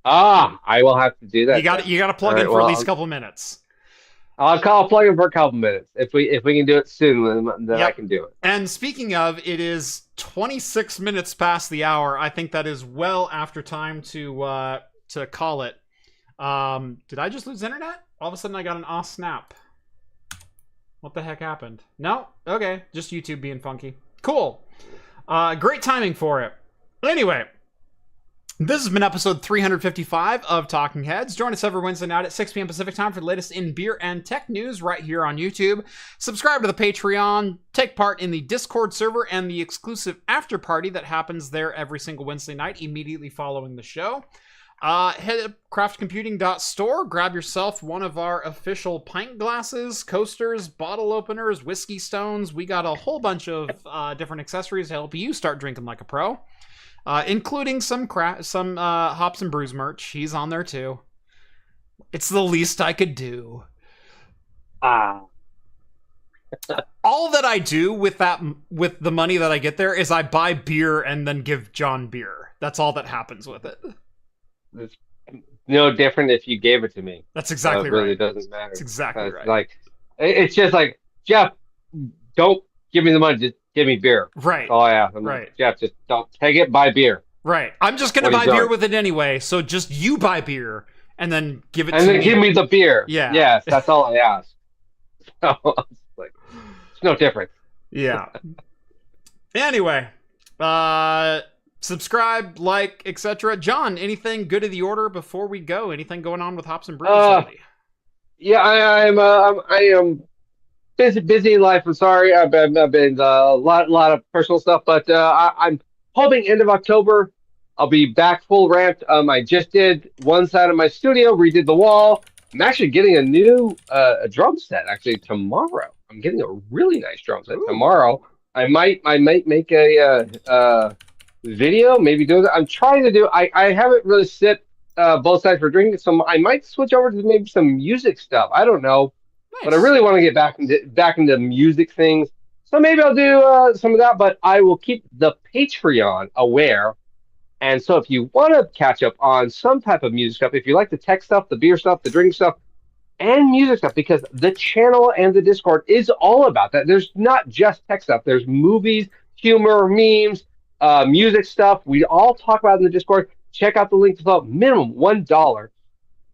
I will have to do that. You got to plug in for at least a couple minutes. I'll plug in for a couple minutes. If we can do it soon, then I can do it. And speaking of, it is 26 minutes past the hour. I think that is well after time to call it. Did I just lose internet? All of a sudden I got an snap. What the heck happened? No? Okay. Just YouTube being funky. Cool. Great timing for it. Anyway, this has been episode 355 of Talking Heads. Join us every Wednesday night at 6 p.m. Pacific time for the latest in beer and tech news right here on YouTube. Subscribe to the Patreon, take part in the Discord server and the exclusive after party that happens there every single Wednesday night immediately following the show. Head to craftcomputing.store, grab yourself one of our official pint glasses, coasters, bottle openers, whiskey stones. We got a whole bunch of different accessories to help you start drinking like a pro. Including some Hops and Brews merch. He's on there too. It's the least I could do. All that I do with the money that I get there is I buy beer and then give John beer. That's all that happens with it. It's no different if you gave it to me. That's exactly right. It really doesn't matter. That's exactly right. Like, it's just like, Jeff, don't give me the money. Just give me beer. Right. Oh yeah. Right. Like, Jeff, just don't take it. Buy beer. Right. I'm just gonna buy beer with it anyway. So just you buy beer and then give it to me. And then give me the beer. Yeah. Yes, that's all I ask. So it's like, it's no different. Yeah. Anyway, subscribe, like, etc. John, anything good of the order before we go? Anything going on with Hops and Brews lately? Yeah, I am busy in life. I'm sorry, I've been a lot of personal stuff, but I'm hoping end of October I'll be back full ramped. I just did one side of my studio, redid the wall. I'm actually getting a new a drum set actually tomorrow. I'm getting a really nice drum set Ooh. tomorrow. I might make a video, maybe do it. I'm trying to do. I haven't really sit both sides for drinking, so I might switch over to maybe some music stuff. I don't know, but I Nice. really want to get back into music things. So maybe I'll do some of that, but I will keep the Patreon aware. And so if you want to catch up on some type of music stuff, if you like the tech stuff, the beer stuff, the drink stuff, and music stuff, because the channel and the Discord is all about that. There's not just tech stuff. There's movies, humor, memes, music stuff. We all talk about it in the Discord. Check out the link below. Minimum $1.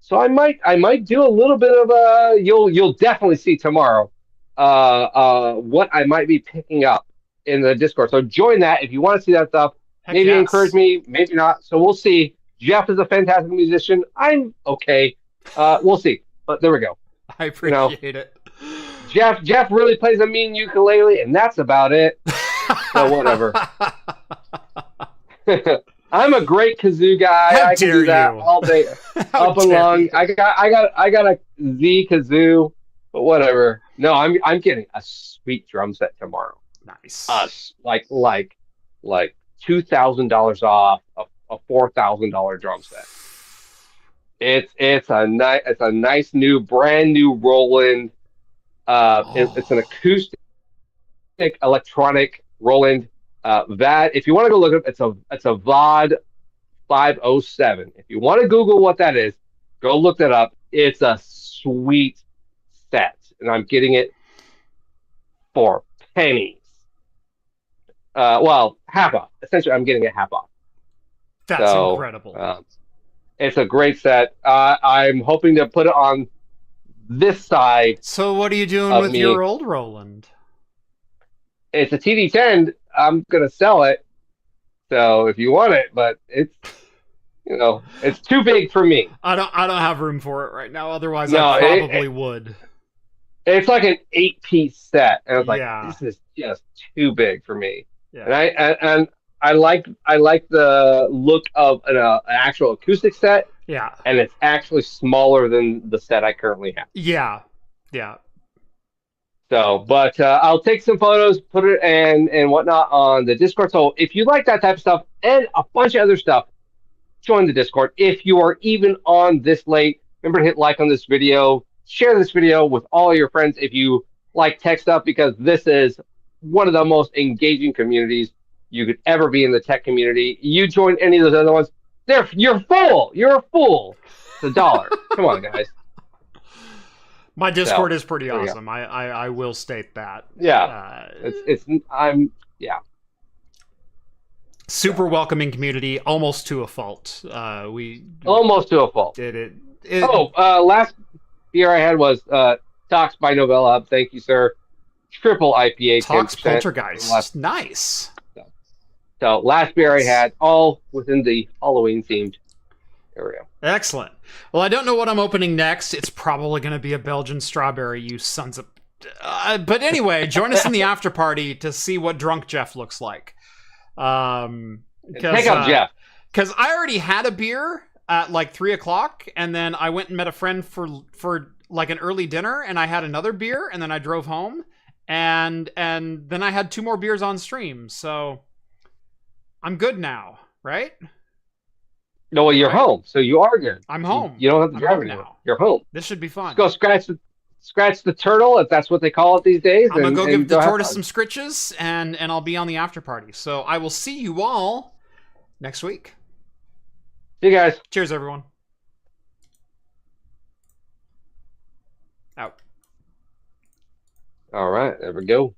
So I might do a little bit of you'll definitely see tomorrow what I might be picking up in the Discord. So join that if you want to see that stuff. Heck Maybe yes. encourage me, maybe not. So we'll see. Jeff is a fantastic musician. I'm okay. We'll see. But there we go. I appreciate it. Jeff really plays a mean ukulele, and that's about it. So whatever. I'm a great kazoo guy. How I can dare do that you. all day, How up and dare long. you. I got a Z kazoo, but whatever. No, I'm getting a sweet drum set tomorrow. Nice. Us like $2,000 off a $4,000 drum set. It's a nice new brand new Roland. It's an acoustic electronic Roland. That if you want to go look up, it's a VOD 507. If you want to Google what that is, go look that up. It's a sweet set, and I'm getting it for pennies. Well, half off. Essentially, I'm getting it half off. That's So, incredible. It's a great set. I'm hoping to put it on this side. So what are you doing of with me. your old Roland? It's a TD10. I'm gonna sell it. So if you want it, but it's it's too big for me. I don't have room for it right now. Otherwise, No, I probably would. It's like an 8-piece set, and I was like, Yeah. this is just too big for me. Yeah. And I like the look of an actual acoustic set, Yeah. and it's actually smaller than the set I currently have. Yeah. Yeah. So, but I'll take some photos, put it and whatnot on the Discord. So if you like that type of stuff and a bunch of other stuff, join the Discord. If you are even on this late, remember to hit like on this video, share this video with all your friends if you like tech stuff, because this is one of the most engaging communities you could ever be in the tech community. You join any of those other ones, you're full. You're a fool. It's $1. Come on, guys. My Discord is pretty there we go. awesome. I will state that. Yeah. Super welcoming community, almost to a fault. We Almost to a fault. did it. Last beer I had was Tox by Novella Hub. Thank you, sir. Triple IPA, Talks 10%. Poltergeist. Nice. So last beer I had, all within the Halloween themed area. Excellent. Well, I don't know what I'm opening next. It's probably going to be a Belgian strawberry, you sons of... but anyway, join us in the after party to see what drunk Jeff looks like. Take out Jeff. Because I already had a beer at like 3 o'clock, and then I went and met a friend for like an early dinner, and I had another beer, and then I drove home, and then I had 2 more beers on stream, so I'm good now, right? No, well, you're home, so you are good. I'm home. You don't have to I'm drive home anymore. now. You're home. This should be fun. Just go scratch the turtle, if that's what they call it these days. I'm gonna go give the have tortoise fun. some scritches, and I'll be on the after party. So I will see you all next week. See you guys. Cheers, everyone. Out. All right, there we go.